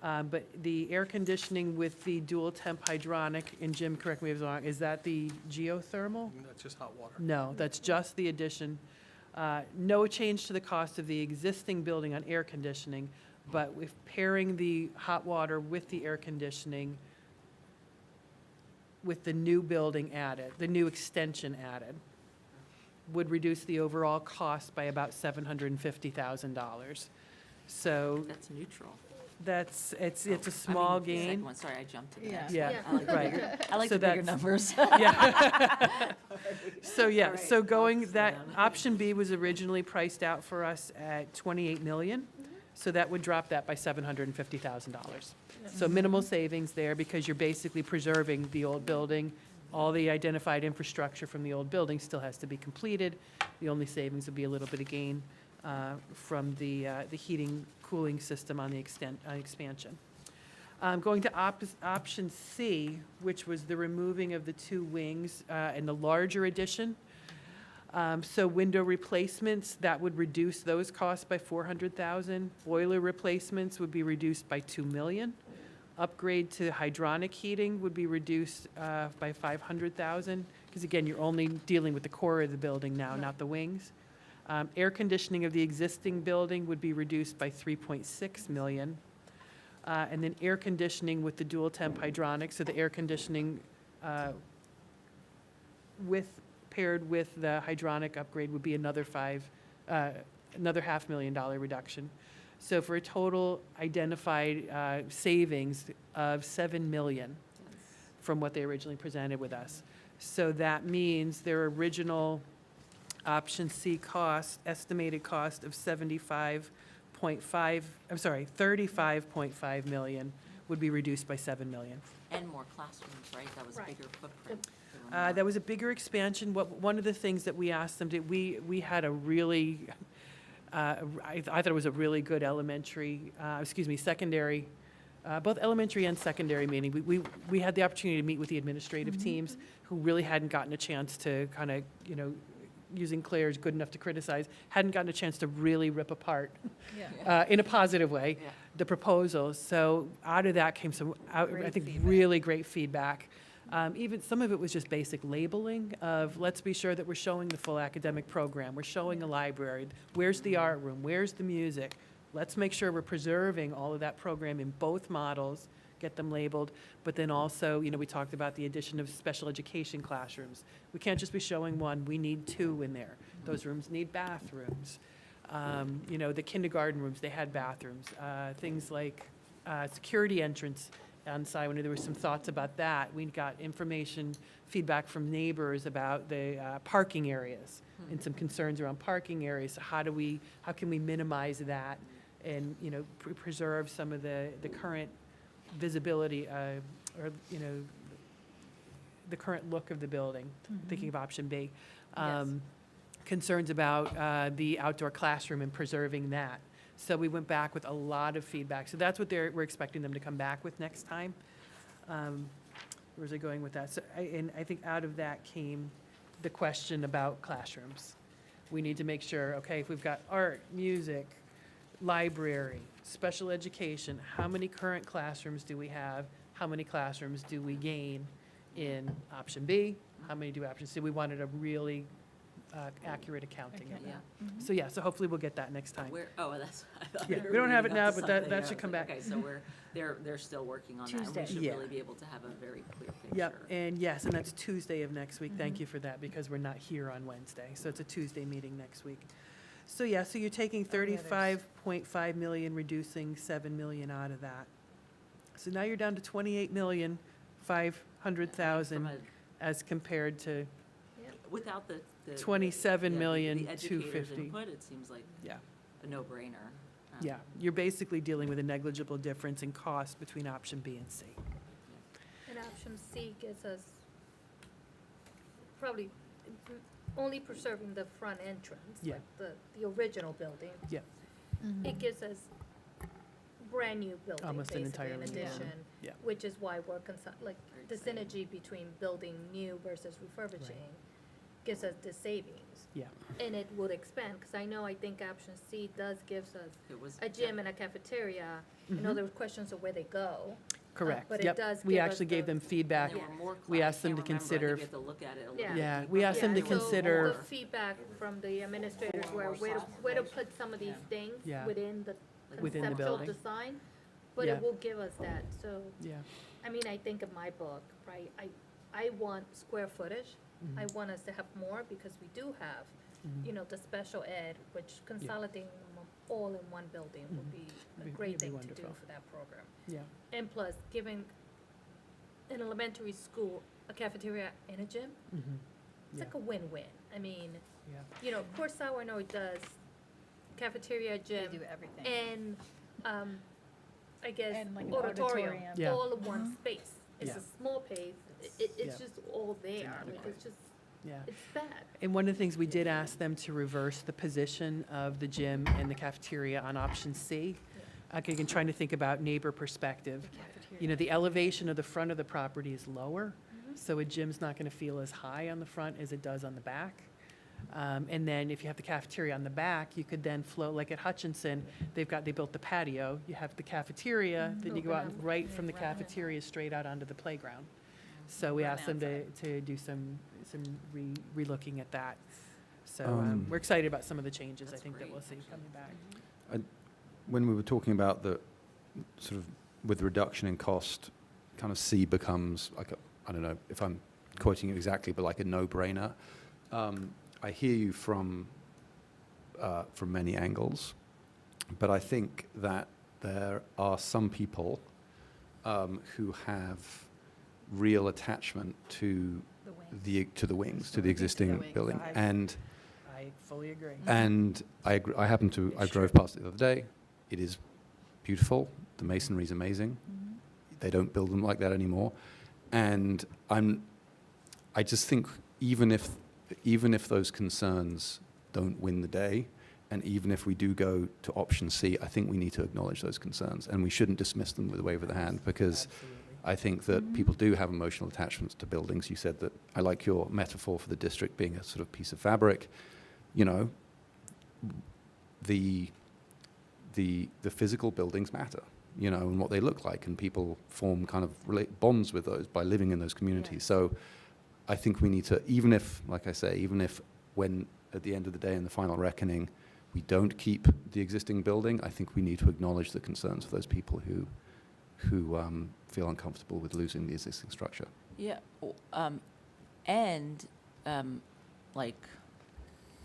S3: But the air conditioning with the dual temp hydronic, and Jim, correct me if I'm wrong, is that the geothermal?
S15: That's just hot water.
S3: No, that's just the addition. No change to the cost of the existing building on air conditioning, but if pairing the hot water with the air conditioning with the new building added, the new extension added, would reduce the overall cost by about $750,000. So
S8: that's neutral.
S3: it's a small
S8: The second
S3: gain.
S8: one, sorry, I jumped to the next
S3: Yeah,
S8: one. I like the
S3: right.
S8: bigger- I like
S3: So
S8: the bigger
S3: that's-
S8: numbers.
S3: Yeah. So yeah,
S8: All
S3: so
S8: right,
S3: going,
S8: I'll
S3: that
S8: slow down.
S3: option B was originally priced out for us at 28 million. So that would drop that by $750,000. So minimal savings there because you're basically preserving the old building. All the identified infrastructure from the old building still has to be completed. The only savings would be a little bit of gain from the heating, cooling system on the expansion. Going to option C, which was the removing of the two wings and the larger addition. So window replacements, that would reduce those costs by $400,000. Boiler replacements would be reduced by $2 million. Upgrade to hydronic heating would be reduced by $500,000, because again, you're only dealing with the core of the building now, not the wings. Air conditioning of the existing building would be reduced by $3.6 million. And then air conditioning with the dual temp hydronic, so the air conditioning paired with the hydronic upgrade would be another $500,000 reduction. So for a total identified savings of $7 million from what they originally presented with us. So that means their original option C cost, estimated cost of $35.5 million would be reduced by $7 million.
S8: And more classrooms, right? That was a bigger footprint.
S3: That was a bigger expansion. One of the things that we asked them to, we had a really, I thought it was a really good secondary, both elementary and secondary meeting. We had the opportunity to meet with the administrative teams who really hadn't gotten a chance to kind of, using Claire's good enough to criticize, hadn't gotten a chance to really rip apart in a positive way, the proposals. So out of that came some, I think, really great feedback. Even some of it was just basic labeling of, let's be sure that we're showing the full academic program. We're showing a library. Where's the art room? Where's the music? Let's make sure we're preserving all of that program in both models, get them labeled. But then also, we talked about the addition of special education classrooms. We can't just be showing one. We need two in there. Those rooms need bathrooms. The kindergarten rooms, they had bathrooms. Things like security entrance on site, when there were some thoughts about that. We got feedback from neighbors about the parking areas and some concerns around parking areas. So how can we minimize that and, preserve some of the current visibility or the current look of the building, thinking of option B. Concerns about the outdoor classroom and preserving that. So we went back with a lot of feedback. So that's what we're expecting them to come back with next time. Where's it going with that? So I think out of that came the question about classrooms. We need to make sure, okay, if we've got art, music, library, special education, how many current classrooms do we have? How many classrooms do we gain in option B? How many do option C? We wanted a really accurate accounting of that. So so hopefully we'll get that next time.
S8: That's. I thought
S3: Yeah,
S8: we were
S3: we don't have
S8: moving
S3: it
S8: on
S3: now,
S8: to
S3: but that
S8: something
S3: should
S8: else.
S3: come back.
S8: Okay, so they're still working on that. And we should
S3: Yeah.
S8: really be able to have a very clear picture.
S3: Yep, and yes, and that's Tuesday of next week. Thank you for that, because we're not here on Wednesday. So it's a Tuesday meeting next week. So so you're taking 35.5 million, reducing 7 million out of that. So now you're down to 28,500,000 as compared to
S8: Without the
S3: 27,250,000.
S8: educators' input, it seems like
S3: Yeah.
S8: a no-brainer.
S3: Yeah, you're basically dealing with a negligible difference in cost between option B and C.
S6: And option C gives us probably only preserving the front entrance,
S3: Yeah.
S6: like the original building.
S3: Yeah.
S6: It gives us brand-new building,
S3: Almost an
S6: basically, in
S3: entirely new
S6: addition,
S3: building. Yeah.
S6: which is why we're like,
S8: Very
S6: the
S8: exciting.
S6: synergy between building new versus refurbishing gives us the savings.
S3: Yeah.
S6: And it would expand, because I think option C gives us
S8: It was
S6: a gym and a cafeteria. I know there were questions of where they go.
S3: Correct.
S6: But it
S3: Yep.
S6: does
S3: We
S6: give us
S3: actually gave
S6: the-
S3: them feedback.
S8: There were more
S3: We asked them
S8: I
S3: to
S8: can't remember. I
S3: consider-
S8: think we have to look at it a little
S6: Yeah.
S8: bit
S3: Yeah,
S8: deeper.
S3: we asked them to
S6: so
S3: consider-
S6: the feedback from the administrators were where to put some of these things
S3: Yeah.
S6: within the
S3: Within the
S6: conceptual
S3: building.
S6: design, but
S3: Yeah.
S6: it will give us that, so,
S3: Yeah.
S6: I think of my book, right, I want square footage. I want us to have more, because we do have, the special ed, which consolidating them all in one building would be a
S3: Be-
S6: great
S3: it'd be
S6: thing to do
S3: wonderful.
S6: for that program.
S3: Yeah.
S6: And plus, giving an elementary school a cafeteria and a gym, it's
S3: Yeah.
S6: like a win-win.
S3: Yeah.
S6: Kurosawa, I know it does cafeteria, gym,
S5: do everything.
S6: and, I guess,
S3: And like an
S6: auditorium,
S3: auditorium.
S15: Yeah.
S6: all in one space. It's
S3: Yeah.
S6: a small place, it's
S3: Yeah.
S6: just all there, like,
S3: inadequate.
S6: it's just,
S3: Yeah.
S6: it's bad.
S3: And one of the things we did ask them to reverse the position of the gym and the cafeteria on option C. Again, trying to think about neighbor perspective. You know, the elevation of the front of the property is lower, so a gym's not going to feel as high on the front as it does on the back. And then if you have the cafeteria on the back, you could then flow, like at Hutchinson, they built the patio, you have the cafeteria, then you go out right from the cafeteria straight out onto the playground. So we asked them to do some relooking at that. So we're excited about some of the changes I think that we'll see coming back.
S1: When we were talking about the sort of with the reduction in cost, kind of C becomes like a, I don't know if I'm quoting you exactly, but like a no-brainer. I hear you from many angles, but I think that there are some people who have real attachment to the wings, to the existing building, and
S3: I fully agree.
S1: and I agree, I drove past it the other day. It is beautiful. The masonry is amazing. They don't build them like that anymore. And I just think even if those concerns don't win the day, and even if we do go to option C, I think we need to acknowledge those concerns, and we shouldn't dismiss them with a wave of the hand, because I think that people do have emotional attachments to buildings. You said that, I like your metaphor for the district being a sort of piece of fabric. You know, the physical buildings matter, you know, and what they look like, and people form kind of bonds with those by living in those communities. So I think we need to, even if, like I say, even if when at the end of the day in the final reckoning, we don't keep the existing building, I think we need to acknowledge the concerns of those people who feel uncomfortable with losing the existing structure.
S8: Yeah, and like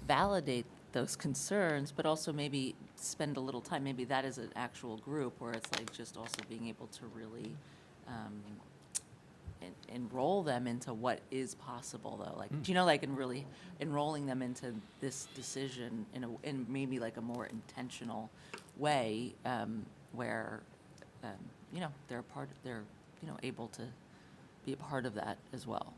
S8: validate those concerns, but also maybe spend a little time, maybe that is an actual group where it's like just also being able to really enroll them into what is possible, though, like, do you know, like, and really enrolling them into this decision in maybe like a more intentional way, where you know, they're you know, able to be a part of that as well.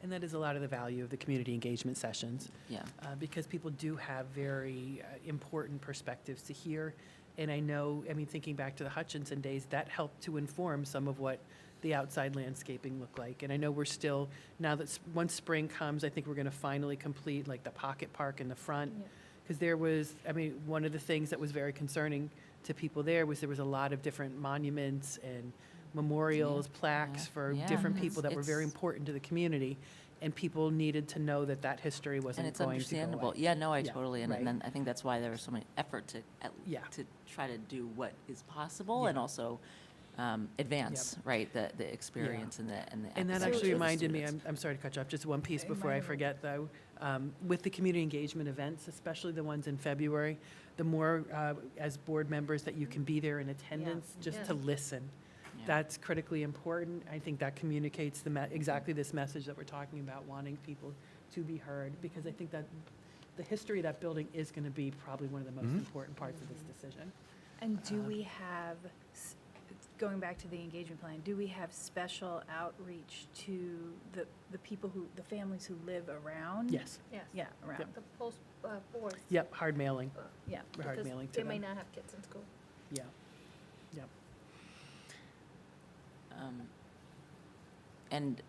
S3: And that is a lot of the value of the community engagement sessions.
S8: Yeah.
S3: Because people do have very important perspectives to hear. And I know, I mean, thinking back to the Hutchinson days, that helped to inform some of what the outside landscaping looked like. And I know we're still, now that once spring comes, I think we're going to finally complete like the pocket park in the front. Because there was, I mean, one of the things that was very concerning to people there was a lot of different monuments and memorials, plaques for different people that were very important to the community, and people needed to know that that history wasn't going to go away.
S8: And it's understandable. Yeah, no, I totally, and
S3: right.
S8: then I think that's why there was so much effort to try to do what is possible and also advance, right, the experience and the
S3: And that
S8: episode
S3: actually
S8: for the
S3: reminded me,
S8: students.
S3: I'm sorry to cut you off, just one piece before I forget, though. With the community engagement events, especially the ones in February, the more, as board members, that you can be there in attendance, just to listen.
S8: Yeah.
S3: That's critically important. I think that communicates exactly this message that we're talking about, wanting people to be heard, because I think that the history of that building is going to be probably one of the most important parts of this decision.
S5: And do we have, going back to the engagement plan, do we have special outreach to the people the families who live around?
S3: Yes.
S6: Yes.
S5: Yeah, around.
S6: The post boards.
S3: Yep, hard mailing.
S5: Yeah.
S3: Hard
S6: because
S3: mailing to
S6: they may
S3: them.
S6: not have kids in school.
S3: Yeah. Yep.
S8: And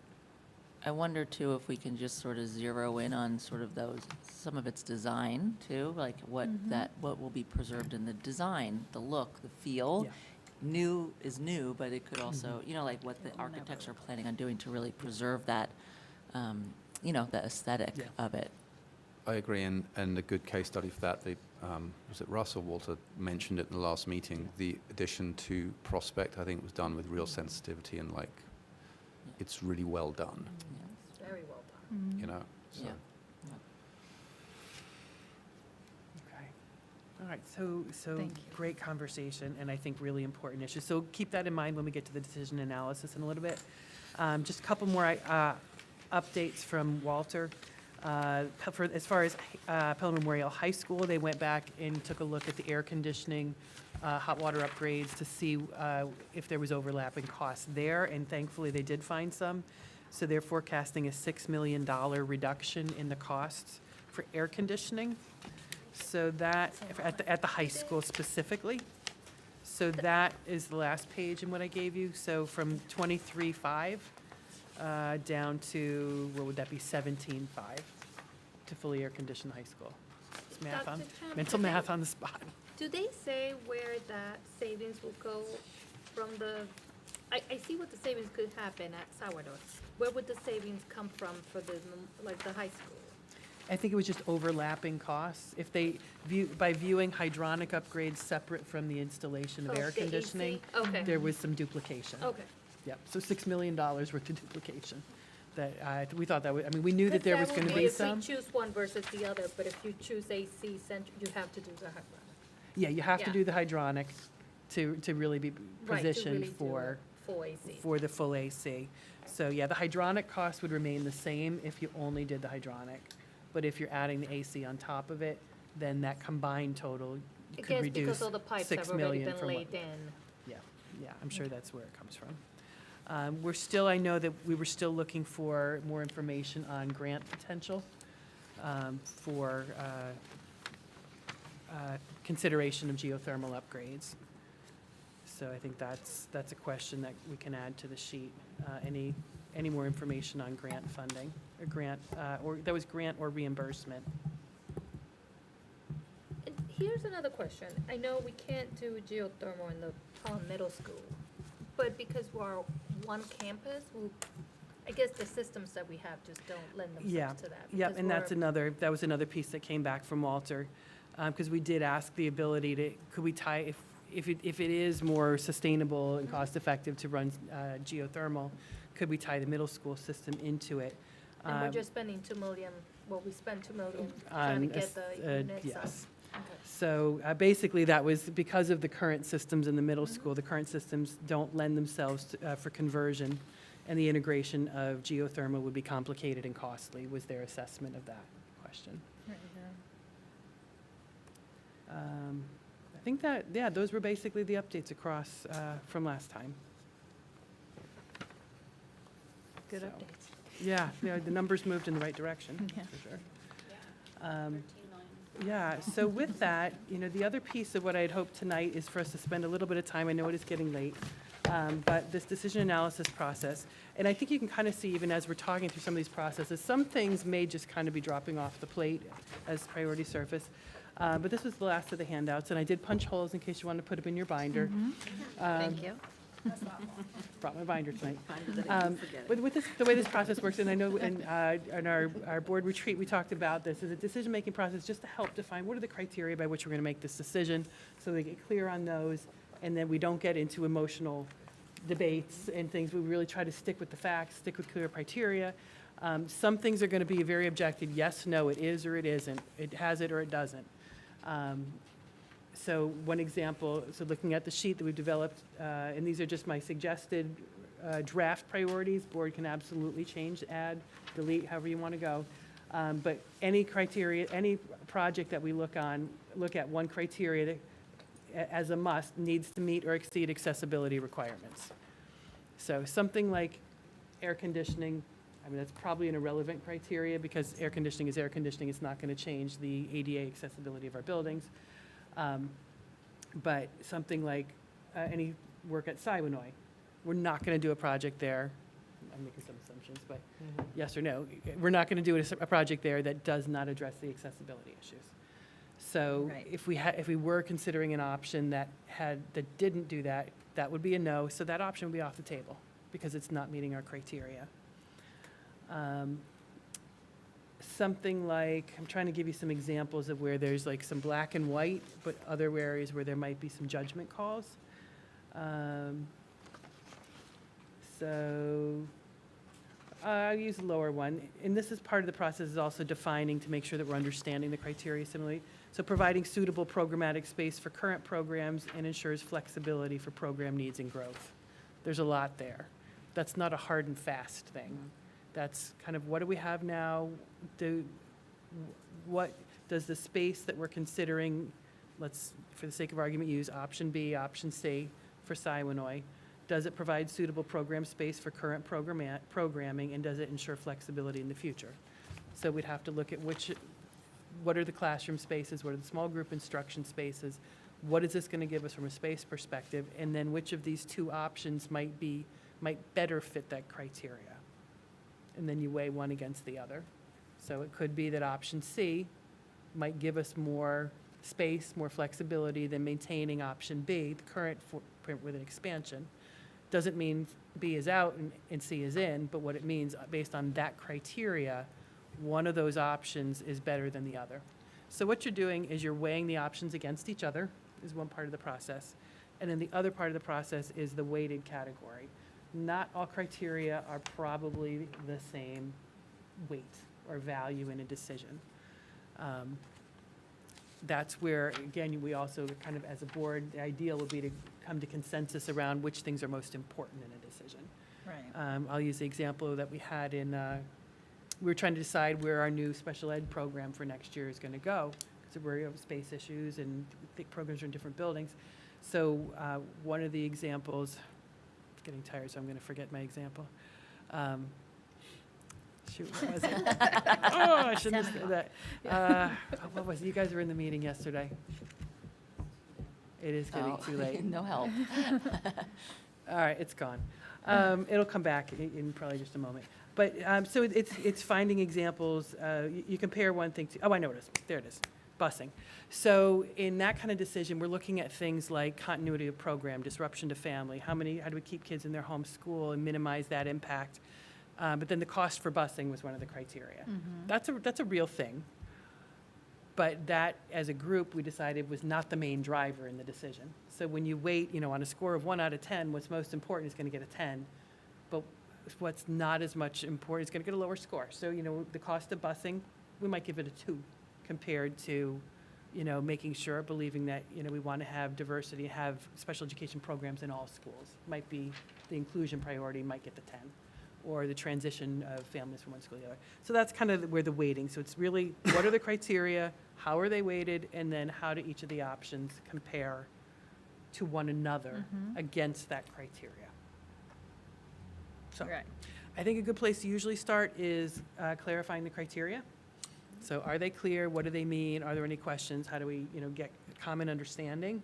S8: I wonder too if we can just sort of zero in on sort of some of its design too, like what will be preserved in the design, the look, the feel.
S3: Yeah.
S8: New is new, but it could also, you know, like what the architects are planning on doing to really preserve that, you know, the aesthetic of it.
S1: I agree, and a good case study for that, was it Russ or Walter mentioned it in the last meeting, the addition to Prospect, I think was done with real sensitivity, and like, it's really well done,
S6: It's very well done.
S1: you know? So.
S8: Yeah.
S3: Okay. All right, so
S5: Thank you.
S3: great conversation, and I think really important issues. So keep that in mind when we get to the decision analysis in a little bit. Just a couple more updates from Walter. As far as Pelham Memorial High School, they went back and took a look at the air conditioning, hot water upgrades to see if there was overlapping costs there, and thankfully they did find some. So they're forecasting a $6 million reduction in the costs for air conditioning. So that, at the high school specifically. So that is the last page in what I gave you. So from 23.5 down to, what would that be, 17.5 to fully air-conditioned high school. It's math on,
S6: Dr. Champ,
S3: mental math on the spot.
S6: Do they say where that savings will go from the, I see what the savings could happen at Salvador. Where would the savings come from for the, like, the high school?
S3: I think it was just overlapping costs. If they view, by viewing hydronic upgrades separate from the installation of
S6: Oh,
S3: air
S6: the AC?
S3: conditioning,
S6: Okay.
S3: there was some duplication.
S6: Okay.
S3: Yep, so $6 million worth of duplication. That, we thought that was, I mean, we knew that there was
S6: Because
S3: gonna
S6: would
S3: be
S6: if
S3: some.
S6: we choose one versus the other, but if you choose AC center, you have to do the hydronic.
S3: Yeah, you have to
S6: Yeah.
S3: do the hydronic to really be
S6: Right, to
S3: positioned
S6: really do
S3: for,
S6: full AC.
S3: for the full AC. So, yeah, the hydronic cost would remain the same if you only did the hydronic. But if you're adding the AC on top of it, then that combined total
S6: I
S3: could
S6: guess
S3: reduce
S6: because all the pipes
S3: 6
S6: have already
S3: million
S6: been
S3: from what.
S6: laid in.
S3: Yeah, yeah, I'm sure that's where it comes from. We're still, I know that we were still looking for more information on grant potential for consideration of geothermal upgrades. So I think that's a question that we can add to the sheet. Any more information on grant funding, or grant, or that was grant or reimbursement?
S6: And here's another question. I know we can't do geothermal in the Pelham Middle School, but because we're one campus, I guess the systems that we have just don't lend
S3: Yeah,
S6: themselves to that.
S3: yeah,
S6: because
S3: and that's
S6: we're-
S3: that was another piece that came back from Walter, because we did ask the ability to, could we tie, if it is more sustainable and cost-effective to run geothermal, could we tie the middle school system into it?
S6: And we're just spending 2 million, well, we spent 2 million
S3: on
S6: trying to
S3: a
S6: get the units up.
S3: Yes.
S6: Okay.
S3: So basically, that was because of the current systems in the middle school. The current systems don't lend themselves for conversion, and the integration of geothermal would be complicated and costly, was their assessment of that question. I think that, yeah, those were basically the updates across from last time.
S6: Good
S3: So,
S6: updates.
S3: Yeah, the numbers moved in the right direction, for sure. Yeah, so with that, the other piece of what I'd hoped tonight is for us to spend a little bit of time, I know it is getting late, but this decision analysis process, and I think you can kind of see, even as we're talking through some of these processes, some things may just kind of be dropping off the plate as priority surface. But this was the last of the handouts, and I did punch holes in case you wanted to put them in your binder.
S9: Thank you.
S3: Brought my binder tonight. But with this, the way this process works, and I know in our board retreat, we talked about this, is a decision-making process just to help define what are the criteria by which we're going to make this decision, so they get clear on those, and then we don't get into emotional debates and things. We really try to stick with the facts, stick with clear criteria. Some things are going to be very objective, yes, no, it is or it isn't, it has it or it doesn't. So one example, so looking at the sheet that we've developed, and these are just my suggested draft priorities. Board can absolutely change, add, delete, however you want to go. But any criteria, any project that we look at one criteria that, as a must, needs to meet or exceed accessibility requirements. So something like air conditioning, I mean, that's probably an irrelevant criteria because air conditioning is air conditioning. It's not going to change the ADA accessibility of our buildings. But something like any work at Siwanoy, we're not going to do a project there. I'm making some assumptions, but yes or no. We're not going to do a project there that does not address the accessibility issues. So
S9: Right.
S3: if we were considering an option that didn't do that, that would be a no. So that option would be off the table because it's not meeting our criteria. Something like, I'm trying to give you some examples of where there's like some black and white, but other areas where there might be some judgment calls. So I'll use the lower one. And this is part of the process, is also defining to make sure that we're understanding the criteria similarly. So providing suitable programmatic space for current programs and ensures flexibility for program needs and growth. There's a lot there. That's not a hard and fast thing. That's kind of what do we have now? What does the space that we're considering, let's, for the sake of argument, use option B, option C for Siwanoy. Does it provide suitable program space for current programming, and does it ensure flexibility in the future? So we'd have to look at what are the classroom spaces, what are the small group instruction spaces, what is this going to give us from a space perspective, and then which of these two options might better fit that criteria. And then you weigh one against the other. So it could be that option C might give us more space, more flexibility than maintaining option B, the current footprint with an expansion. Doesn't mean B is out and C is in, but what it means, based on that criteria, one of those options is better than the other. So what you're doing is you're weighing the options against each other, is one part of the process. And then the other part of the process is the weighted category. Not all criteria are probably the same weight or value in a decision. That's where, again, we also kind of, as a board, the ideal would be to come to consensus around which things are most important in a decision.
S5: Right.
S3: I'll use the example that we had in, we were trying to decide where our new special ed program for next year is going to go, because we have space issues and big programs are in different buildings. So one of the examples, I'm getting tired, so I'm going to forget my example. Shoot, what was it? Oh, I shouldn't have said that. What was it? You guys were in the meeting yesterday. It is getting too late.
S8: No help.
S3: All right, it's gone. It'll come back in probably just a moment. But so it's finding examples. You compare one thing to, oh, I know what it is. There it is, busing. So in that kind of decision, we're looking at things like continuity of program, disruption to family, how do we keep kids in their home school and minimize that impact? But then the cost for busing was one of the criteria. That's a real thing. But that, as a group, we decided was not the main driver in the decision. So when you weight, on a score of 1 out of 10, what's most important is going to get a 10. But what's not as much important is going to get a lower score. So, the cost of busing, we might give it a 2 compared to, making sure, believing that, we want to have diversity, have special education programs in all schools. Might be the inclusion priority, might get the 10. Or the transition of families from one school to the other. So that's kind of where the weighting. So it's really, what are the criteria, how are they weighted, and then how do each of the options compare to one another against that criteria. So I think a good place to usually start is clarifying the criteria. So are they clear? What do they mean? Are there any questions? How do we, get a common understanding?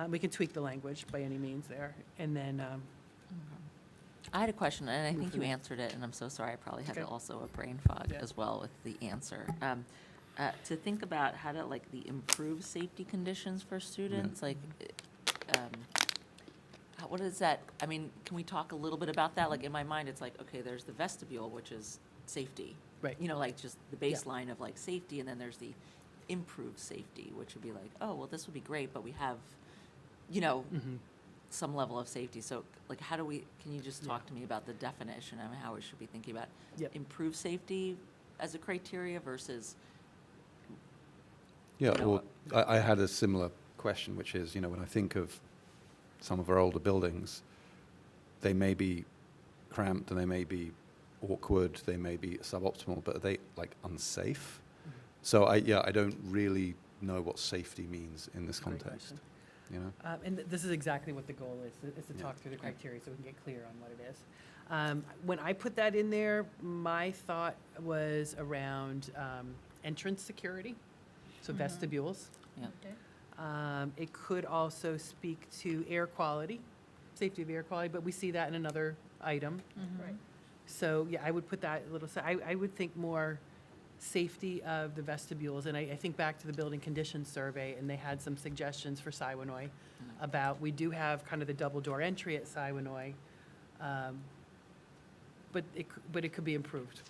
S3: We can tweak the language by any means there. And then
S8: I had a question, and I think you answered it, and I'm so sorry. I probably had also a brain fog as well with the answer. To think about how to, the improve safety conditions for students, what is that? I mean, can we talk a little bit about that? In my mind, it's okay, there's the vestibule, which is safety.
S3: Right.
S8: Just the baseline of safety, and then there's the improved safety, which would be oh, well, this would be great, but we have, some level of safety. So how do we, can you just talk to me about the definition and how we should be thinking about improved safety as a criteria versus?
S1: Yeah, well, I had a similar question, which is, when I think of some of our older buildings, they may be cramped and they may be awkward, they may be suboptimal, but are they unsafe? So I don't really know what safety means in this context.
S3: And this is exactly what the goal is to talk through the criteria so we can get clear on what it is. When I put that in there, my thought was around entrance security, so vestibules.
S8: Yeah.
S3: It could also speak to air quality, safety of air quality, but we see that in another item.
S5: Right.
S3: So, I would put that a little, I would think more safety of the vestibules, and I think back to the building conditions survey, and they had some suggestions for Siwanoy about, we do have kind of the double door entry at Siwanoy, but it could be improved.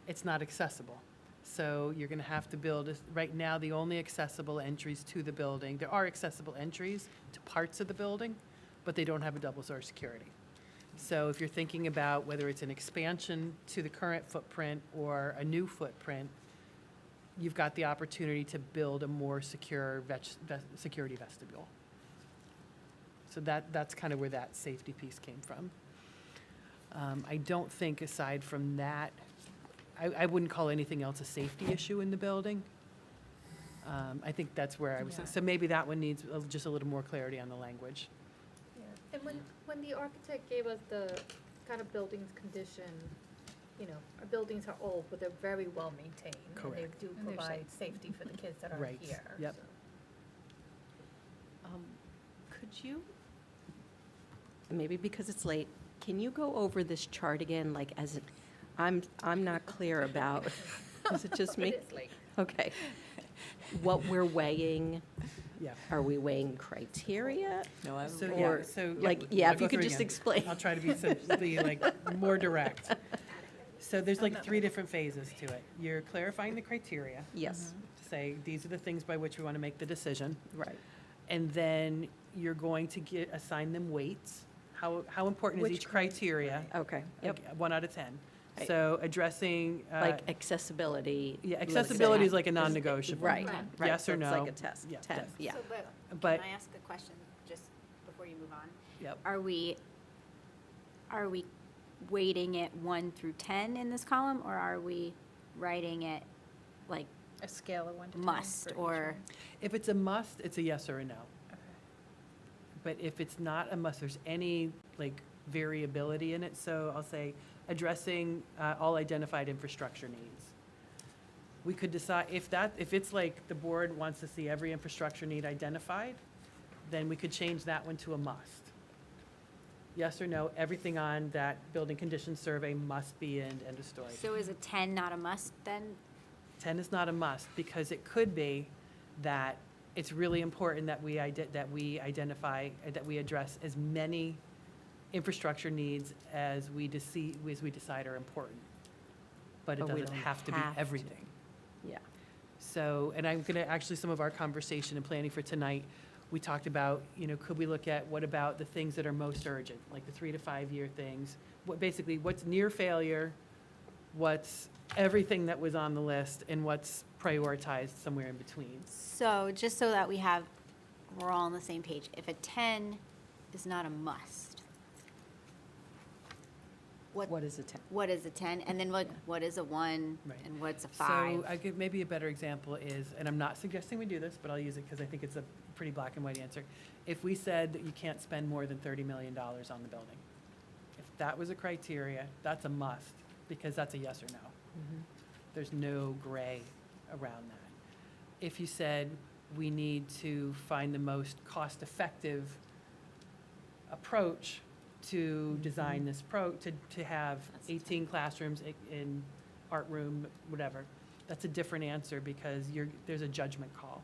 S3: It's not accessible. So you're going to have to build, right now, the only accessible entries to the building, there are accessible entries to parts of the building, but they don't have a double door security. So if you're thinking about whether it's an expansion to the current footprint or a new footprint, you've got the opportunity to build a more secure security vestibule. So that's kind of where that safety piece came from. I don't think aside from that, I wouldn't call anything else a safety issue in the building. I think that's where I was, so maybe that one needs just a little more clarity on the language.
S6: And when the architect gave us the kind of buildings condition, you know, our buildings are old, but they're very well maintained.
S3: Correct.
S6: And they do
S9: And they're
S6: provide safety for the kids that are
S3: Right.
S6: here.
S3: Yep.
S6: so.
S10: Could you, maybe because it's late, can you go over this chart again, like as it, I'm not clear about, is it just me?
S6: It is late.
S10: Okay. What we're weighing,
S3: Yeah.
S10: are we weighing criteria?
S8: No, I'm.
S3: So,
S10: Or,
S3: yeah, so.
S10: like,
S3: I'll
S10: yeah, if
S3: go
S10: you could
S3: through
S10: just
S3: again.
S10: explain.
S3: I'll try to be more direct. So there's like 3 different phases to it. You're clarifying the criteria.
S10: Yes,
S3: To say, these are the things by which we want to make the decision.
S10: right.
S3: And then you're going to assign them weights. How important is
S10: Which
S3: each criteria?
S10: Okay, yep.
S3: Like, 1 out of 10.
S10: Right.
S3: So addressing.
S10: Like accessibility.
S3: Yeah,
S10: let's
S3: accessibility
S10: say.
S3: is like a non-negotiable.
S10: Right,
S6: Right.
S10: right.
S3: Yes
S10: so
S3: or no?
S10: It's like a test,
S3: Yeah,
S10: 10,
S3: yes.
S10: yeah.
S9: So,
S3: But-
S9: can I ask a question just before you move on?
S3: Yep.
S9: Are we weighting it 1 through 10 in this column, or are we writing it like
S6: A scale of 1 to 10.
S9: must, or?
S3: If it's a must, it's a yes or a no. But if it's not a must, there's any like variability in it. So I'll say addressing all identified infrastructure needs. We could decide if it's like the board wants to see every infrastructure need identified, then we could change that one to a must. Yes or no, everything on that building condition survey must be in, end of story.
S9: So is a 10 not a must then?
S3: 10 is not a must, because it could be that it's really important that we identify, that we address as many infrastructure needs as we decide are important. But it
S10: But we
S3: doesn't
S10: don't
S3: have to be
S10: have to.
S3: everything.
S10: Yeah.
S3: So, and I'm going to, actually, some of our conversation and planning for tonight, we talked about, could we look at what about the things that are most urgent, like the 3 to 5 year things? Basically, what's near failure, what's everything that was on the list, and what's prioritized somewhere in between.
S9: So just so that we're all on the same page, if a 10 is not a must,
S10: What is a 10?
S9: what is a 10? And then what is a 1
S3: Right.
S9: and what's a 5?
S3: So I give, maybe a better example is, and I'm not suggesting we do this, but I'll use it because I think it's a pretty black and white answer. If we said that you can't spend more than $30 million on the building, if that was a criteria, that's a must, because that's a yes or no. There's no gray around that. If you said we need to find the most cost-effective approach to design this to have
S8: That's
S3: 18 classrooms in art room, whatever, that's a different answer, because there's a judgment call.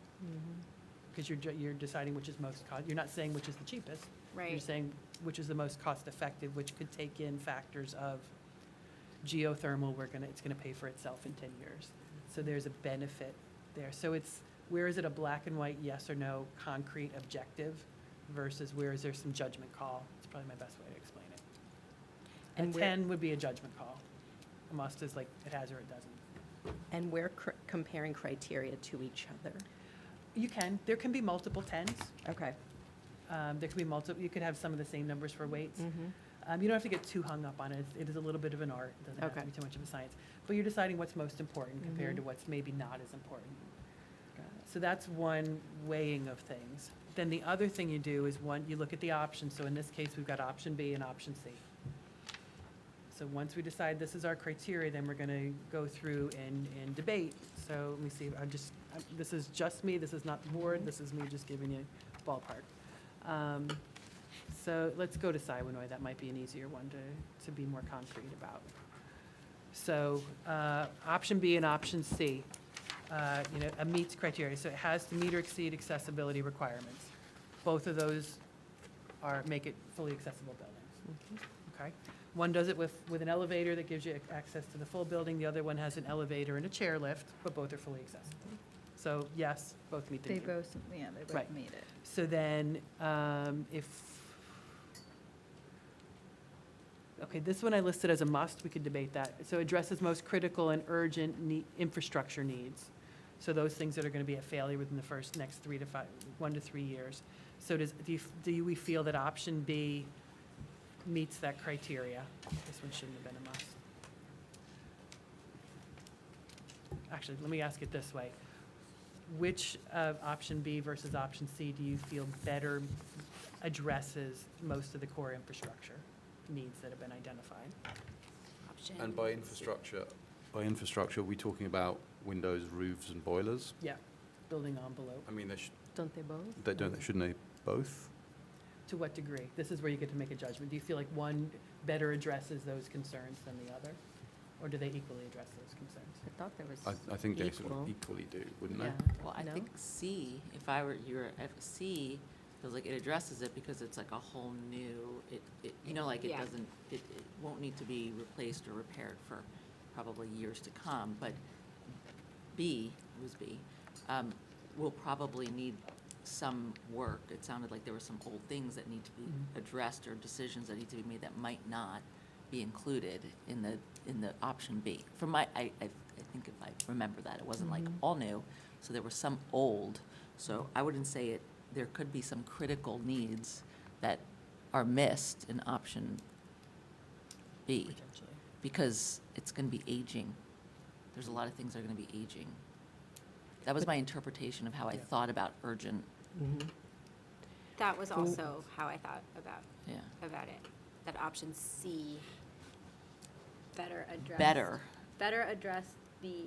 S3: Because you're deciding which is most you're not saying which is the cheapest. You're
S9: Right.
S3: saying which is the most cost-effective, which could take in factors of geothermal, it's gonna pay for itself in 10 years. So there's a benefit there. So where is it a black and white, yes or no, concrete objective, versus where is there some judgment call? It's probably my best way to explain it.
S10: And
S3: A 10 would be a judgment call. A must is like, it has or it doesn't.
S10: And we're comparing criteria to each other.
S3: You can, there can be multiple 10s.
S10: Okay.
S3: There could be you could have some of the same numbers for weights.
S10: Mm-hmm.
S3: You don't have to get too hung up on it. It is a little bit of an art. It doesn't have to
S10: Okay.
S3: be too much of a science. But you're deciding what's most important compared to
S10: Mhm.
S3: what's maybe not as important. So that's one weighing of things. Then the other thing you do is you look at the options. So in this case, we've got option B and option C. So once we decide this is our criteria, then we're going to go through and debate. So let me see, this is just me, this is not the board, this is me just giving you ballpark. So let's go to Siwanoy, that might be an easier one to be more concrete about. So option B and option C, a meets criteria, so it has to meet or exceed accessibility requirements. Both of those make it fully accessible buildings, okay? One does it with an elevator that gives you access to the full building, the other one has an elevator and a chair lift, but both are fully accessible. So yes, both meet the
S6: They
S3: need.
S6: both, they both
S3: Right.
S6: meet it.
S3: So then, okay, this one I listed as a must, we could debate that. So addresses most critical and urgent infrastructure needs. So those things that are going to be a failure within the next 1 to 3 years. So do we feel that option B meets that criteria. This one shouldn't have been a must. Actually, let me ask it this way. Which of option B versus option C do you feel better addresses most of the core infrastructure needs that have been identified?
S1: And by infrastructure, are we talking about windows, roofs, and boilers?
S3: Yeah, building envelope.
S1: I mean,
S10: Don't they both?
S1: shouldn't they both?
S3: To what degree? This is where you get to make a judgment. Do you feel like one better addresses those concerns than the other? Or do they equally address those concerns?
S10: I thought there was
S1: I think they sort
S10: equal.
S1: of equally do, wouldn't they?
S10: Yeah.
S8: Well, I
S10: No?
S8: think C, if I were, C, feels like it addresses it because it's like a whole new, you know, like it
S9: Yeah.
S8: doesn't, it won't need to be replaced or repaired for probably years to come, but B, it was B, will probably need some work. It sounded like there were some old things that need to be addressed or decisions that need to be made that might not be included in the option B. From my, I think if I remember that, it wasn't like all new, so there was some old. So I wouldn't say it, there could be some critical needs that are missed in option B,
S3: Potentially.
S8: because it's gonna be aging. There's a lot of things that are gonna be aging. That was my interpretation of how I thought about urgent,
S9: That was also how I thought about
S8: yeah.
S9: it. That option C better address the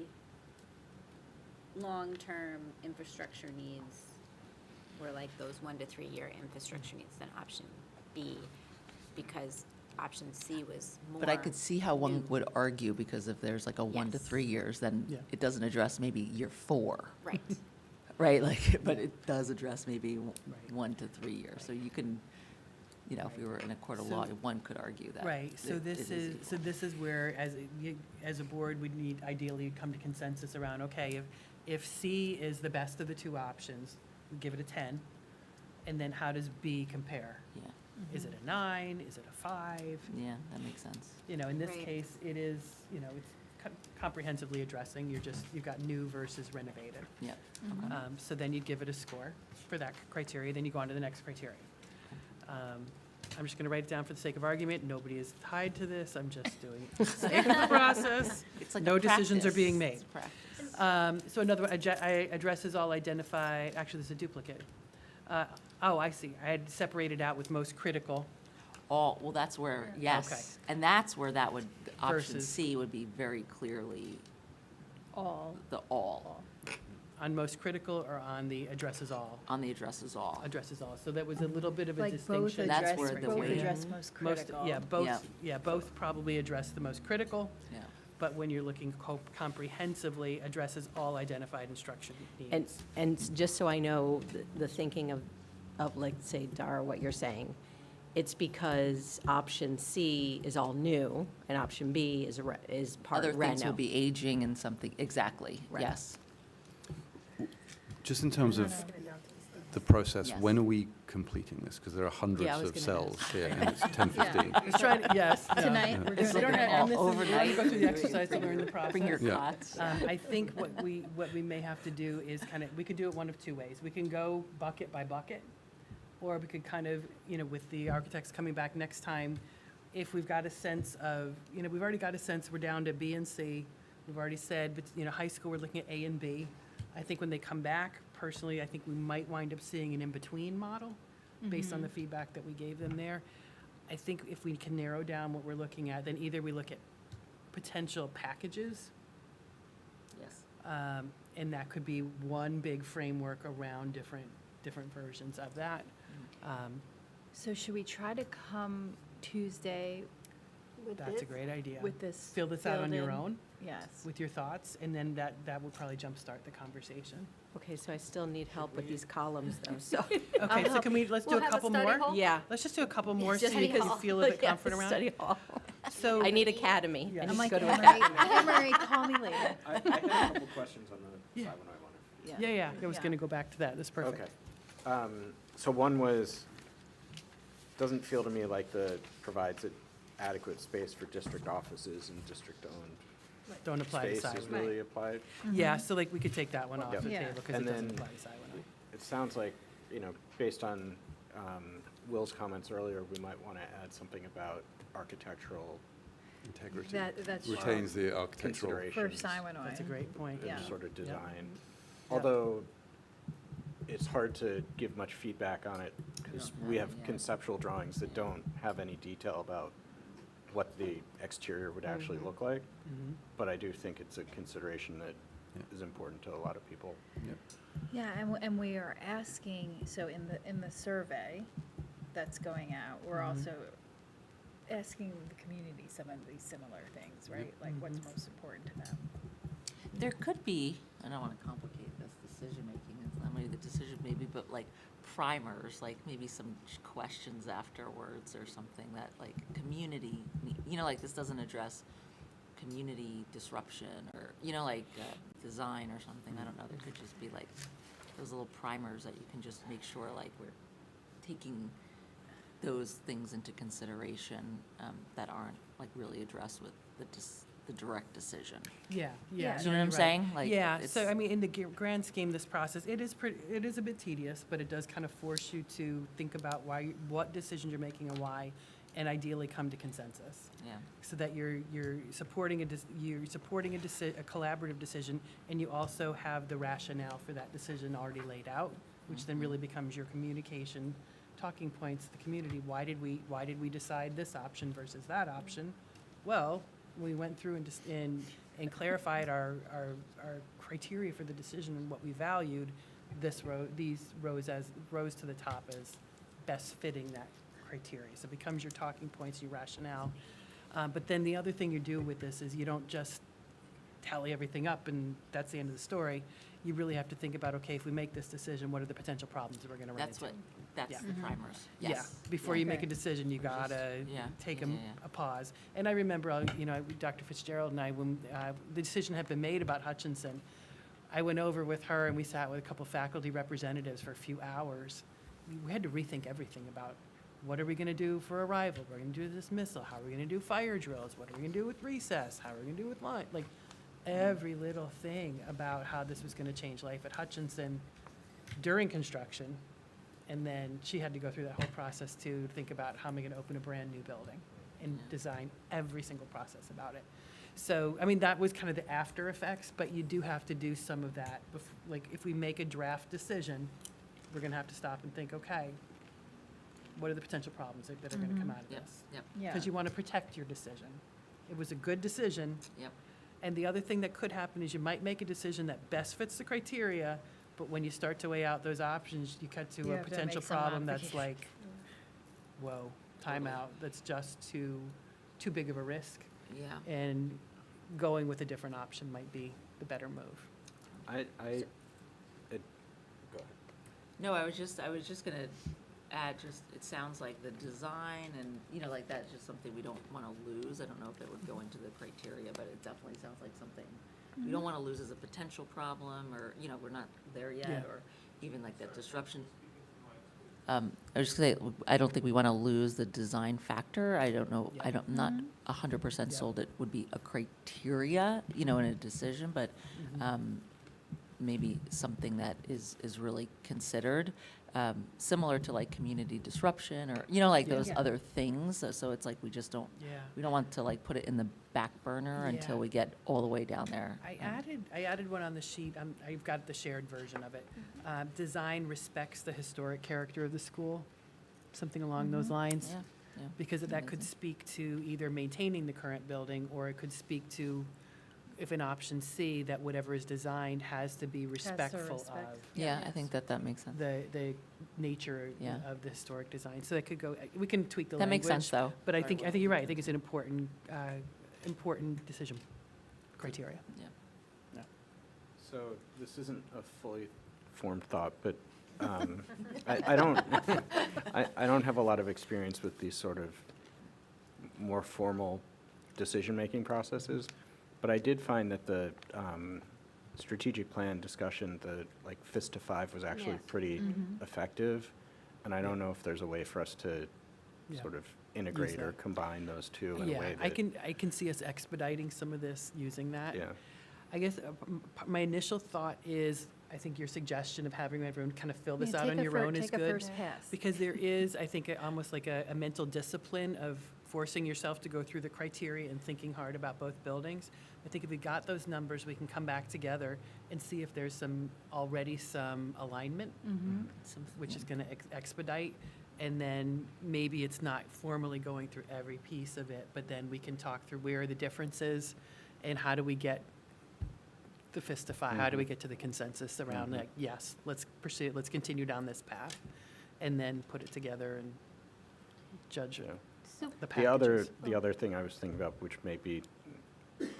S9: long-term infrastructure needs, or like those 1 to 3 year infrastructure needs, than option B, because option C was more.
S8: But I could see how one
S9: new.
S8: would argue, because if there's like a 1 to
S9: Yes.
S8: 3 years, then
S3: Yeah.
S8: it doesn't address maybe year 4,
S9: Right.
S8: right? Like, but it does address maybe
S3: Right.
S8: 1 to 3 years. So you can, you know, if we were in a court of
S3: So-
S8: law, one could argue that.
S3: Right, so
S8: it
S3: this is, so
S8: equal.
S3: this is where, as a board, we'd need ideally come to consensus around, okay, if C is the best of the two options, we give it a 10, and then how does B compare?
S8: Yeah,
S3: Is it a 9, is it a 5?
S8: yeah, that makes sense.
S3: You know, in this
S9: Right.
S3: case, it is, you know, it's comprehensively addressing, you've got new versus renovated.
S8: Yeah.
S9: Mm-hmm.
S8: Okay.
S3: So then you'd give it a score for that criteria, then you go on to the next criteria. I'm just going to write it down for the sake of argument. Nobody is tied to this. I'm just doing it for the sake of the process.
S8: It's like
S3: No
S8: a
S3: decisions are
S8: practice.
S3: being made.
S8: It's practice.
S3: So another one, addresses all identified, actually, there's a duplicate. Oh, I see. I had separated out with most critical.
S8: All, well, that's where, yes. And that's where that would, option
S3: Versus-
S8: C would be very clearly
S3: All.
S8: the all,
S3: On most critical or on the addresses all?
S8: on the addresses all.
S3: Addresses all. So that was a little bit of a
S14: Like both
S3: distinction.
S8: That's
S14: address,
S8: where the
S14: both
S8: weight-
S14: address most critical.
S3: Yeah, both probably address the most critical,
S8: Yeah.
S3: but when you're looking comprehensively, addresses all identified instruction needs.
S10: And just so I know, the thinking of like, say, Dara, what you're saying, it's because option C is all new, and option B is part
S8: Other
S10: reno.
S8: things will be aging and something, exactly,
S10: Right.
S8: yes.
S1: Just in terms of the process,
S8: Yes.
S1: when are we completing this? Because there are hundreds
S10: I was
S1: of
S10: gonna
S1: cells here, and it's 10:15.
S3: Just trying to, yes. no.
S14: Tonight, we're
S3: It's-
S14: doing
S3: we don't
S14: it
S3: have- and
S8: all
S3: this is- we don't have to go through the
S8: overnight.
S3: exercise to learn the process.
S8: Bring your
S1: Yeah.
S8: cots.
S3: I think what we may have to do is we could do it one of two ways. We can go bucket by bucket, or we could kind of, with the architects coming back next time, if we've got a sense of, we've already got a sense we're down to B and C. We've already said, but, high school, we're looking at A and B. I think when they come back, personally, I think we might wind up seeing an in-between model based on the feedback that we gave them there. I think if we can narrow down what we're looking at, then either we look at potential packages,
S8: Yes.
S3: and that could be one big framework around different versions of that.
S14: So should we try to come Tuesday
S3: That's a great idea.
S14: with this?
S3: Fill this out on your
S14: filled in?
S3: own
S14: Yes.
S3: with your thoughts, and then that would probably jumpstart the conversation.
S10: Okay, so I still need help with these columns, though, so.
S3: Okay, so let's do
S9: We'll
S3: a
S9: have a
S3: couple
S9: study
S3: more?
S9: hall?
S10: Yeah.
S3: Let's just do a couple more so
S10: Just
S3: you can
S10: because-
S3: feel a bit
S10: yeah,
S3: confident around
S10: study
S3: it.
S10: hall.
S3: So,
S10: I need academy.
S3: Yeah.
S10: I
S3: I'm
S10: need to
S14: like,
S10: go to
S14: Anne
S10: academy.
S14: Marie, Anne Marie, call me later.
S11: I had a couple questions on the
S3: Yeah.
S11: 5101.
S3: yeah, I was
S14: Yeah.
S3: going to go back to that. That's perfect.
S11: Okay. So one was, doesn't feel to me like provides adequate space for district offices and district-owned
S3: Don't apply to
S11: space is
S3: Siway.
S11: really applied.
S3: Yeah, so we could take that one off
S11: Yep.
S3: the
S14: Yeah.
S3: table because it
S11: And
S3: doesn't
S11: then-
S3: apply to Siway.
S11: It sounds like, based on Will's comments earlier, we might want to add something about architectural
S1: Integrity.
S14: That's
S1: Retains the architectural.
S11: considerations.
S14: for Siwanoy.
S3: That's a great point.
S11: and
S14: Yeah.
S11: sort of
S3: Yeah.
S11: design. Although it's hard to give much feedback on it because we have conceptual drawings that don't have any detail about what the exterior would actually look like.
S3: Mhm.
S11: But I do think it's a consideration that
S1: Yeah.
S11: is important to a lot of people.
S1: Yep.
S14: Yeah, and we are asking, so in the survey that's going out, we're also asking the community some of these similar things, right? Like what's most important to them.
S8: There could be, I don't want to complicate this decision-making, it's not really the decision maybe, but like primers, like maybe some questions afterwards or something that like community, like this doesn't address community disruption or, like design or something, I don't know, there could just be like those little primers that you can just make sure like we're taking those things into consideration that aren't like really addressed with the direct decision.
S3: Yeah,
S14: Yeah.
S3: yeah.
S8: Do you know what I'm
S3: you're right.
S8: saying? Like,
S3: Yeah,
S8: it's-
S3: so I mean, in the grand scheme, this process, it is a bit tedious, but it does kind of force you to think about what decisions you're making and why, and ideally come to consensus.
S8: Yeah.
S3: So that you're supporting a collaborative decision, and you also have the rationale for that decision already laid out, which then really becomes your communication talking points to the community. Why did we decide this option versus that option? Well, we went through and clarified our criteria for the decision and what we valued. These rose to the top as best fitting that criteria. So it becomes your talking points, your rationale. But then the other thing you do with this is you don't just tally everything up and that's the end of the story. You really have to think about, okay, if we make this decision, what are the potential problems that we're going to run into?
S8: That's
S3: Yeah.
S8: the primers, yes.
S3: Yeah, before you make a decision, you gotta
S8: Yeah,
S3: take
S8: yeah,
S3: a pause. And I remember, Dr. Fitzgerald and I, when the decision had been made about Hutchinson, I went over with her and we sat with a couple faculty representatives for a few hours. We had to rethink everything about what are we gonna do for arrival? We're gonna do dismissal. How are we gonna do fire drills? What are we gonna do with recess? How are we gonna do with lunch? Like, every little thing about how this was gonna change life at Hutchinson during construction. And then she had to go through that whole process to think about how am I going to open a brand-new building and design every single process about it. So, I mean, that was kind of the after effects, but you do have to do some of that. Like, if we make a draft decision, we're going to have to stop and think, okay, what are the potential problems that are going to come out of
S8: Yep,
S3: this?
S8: yep,
S14: Yeah.
S3: Because you want to protect your decision. It was a good decision.
S8: yep.
S3: And the other thing that could happen is you might make a decision that best fits the criteria, but when you start to weigh out those options, you cut to
S14: You
S3: a
S14: have to
S3: potential
S14: make some
S3: problem that's
S14: modifications.
S3: like, whoa, timeout, that's just too big of a risk.
S8: Yeah.
S3: And going with a different option might be the better move.
S11: Go ahead.
S8: No, I was just gonna add, it sounds like the design and, like that's just something we don't wanna lose. I don't know if it would go into the criteria, but it definitely sounds like something we don't wanna lose as a potential problem, or, we're not there yet,
S3: Yeah.
S8: or even like that disruption. I was just gonna say, I don't think we wanna lose the design factor. I don't know,
S3: Yeah.
S8: I'm not 100%
S3: Yeah.
S8: sold it would be a criteria, in a decision, but, maybe something that is really considered, similar to like community disruption or, like those
S3: Yeah.
S8: other things. So it's like we just don't,
S3: Yeah.
S8: we don't want to like put it in the back burner until
S3: Yeah.
S8: we get all the way down there.
S3: I added one on the sheet. I've got the shared version of it. Design respects the historic character of the school, something along those lines.
S8: Yeah, yeah.
S3: Because that could
S8: Amazing.
S3: speak to either maintaining the current building, or it could speak to, if an option C, that whatever is designed has to be respectful
S14: respect.
S3: of
S8: Yeah, I think that makes sense.
S3: the nature
S8: Yeah.
S3: of the historic design. So that could go, we can tweak the
S8: That
S3: language.
S8: makes sense, though.
S3: But I think you're right. I think it's an important decision criteria.
S8: Yeah.
S11: So this isn't a fully formed thought, but I don't I don't have a lot of experience with these sort of more formal decision-making processes, but I did find that the strategic plan discussion, the like fist to five, was actually
S6: Yes.
S11: pretty effective, and I don't know if there's a way for us to
S3: Yeah.
S11: sort of integrate or
S3: that.
S11: combine those two in a
S3: Yeah,
S11: way
S3: I
S11: that.
S3: can see us expediting some of this using that.
S11: Yeah.
S3: I guess my initial thought is, I think your suggestion of having everyone kind of fill this
S14: Yeah,
S3: out on your own is
S14: Take a
S3: good.
S14: first pass.
S3: Because there is, I think, almost like a mental discipline of forcing yourself to go through the criteria and thinking hard about both buildings. I think if we got those numbers, we can come back together and see if there's already some alignment, which is going to expedite. And then maybe it's not formally going through every piece of it, but then we can talk through where are the differences and how do we get the fist to fire? How do we get to the consensus around like, yes, let's pursue it, let's continue down this path, and then put it together and judge
S11: Yeah.
S6: So
S3: the
S11: The other,
S3: packages.
S11: the other thing I was thinking about, which may be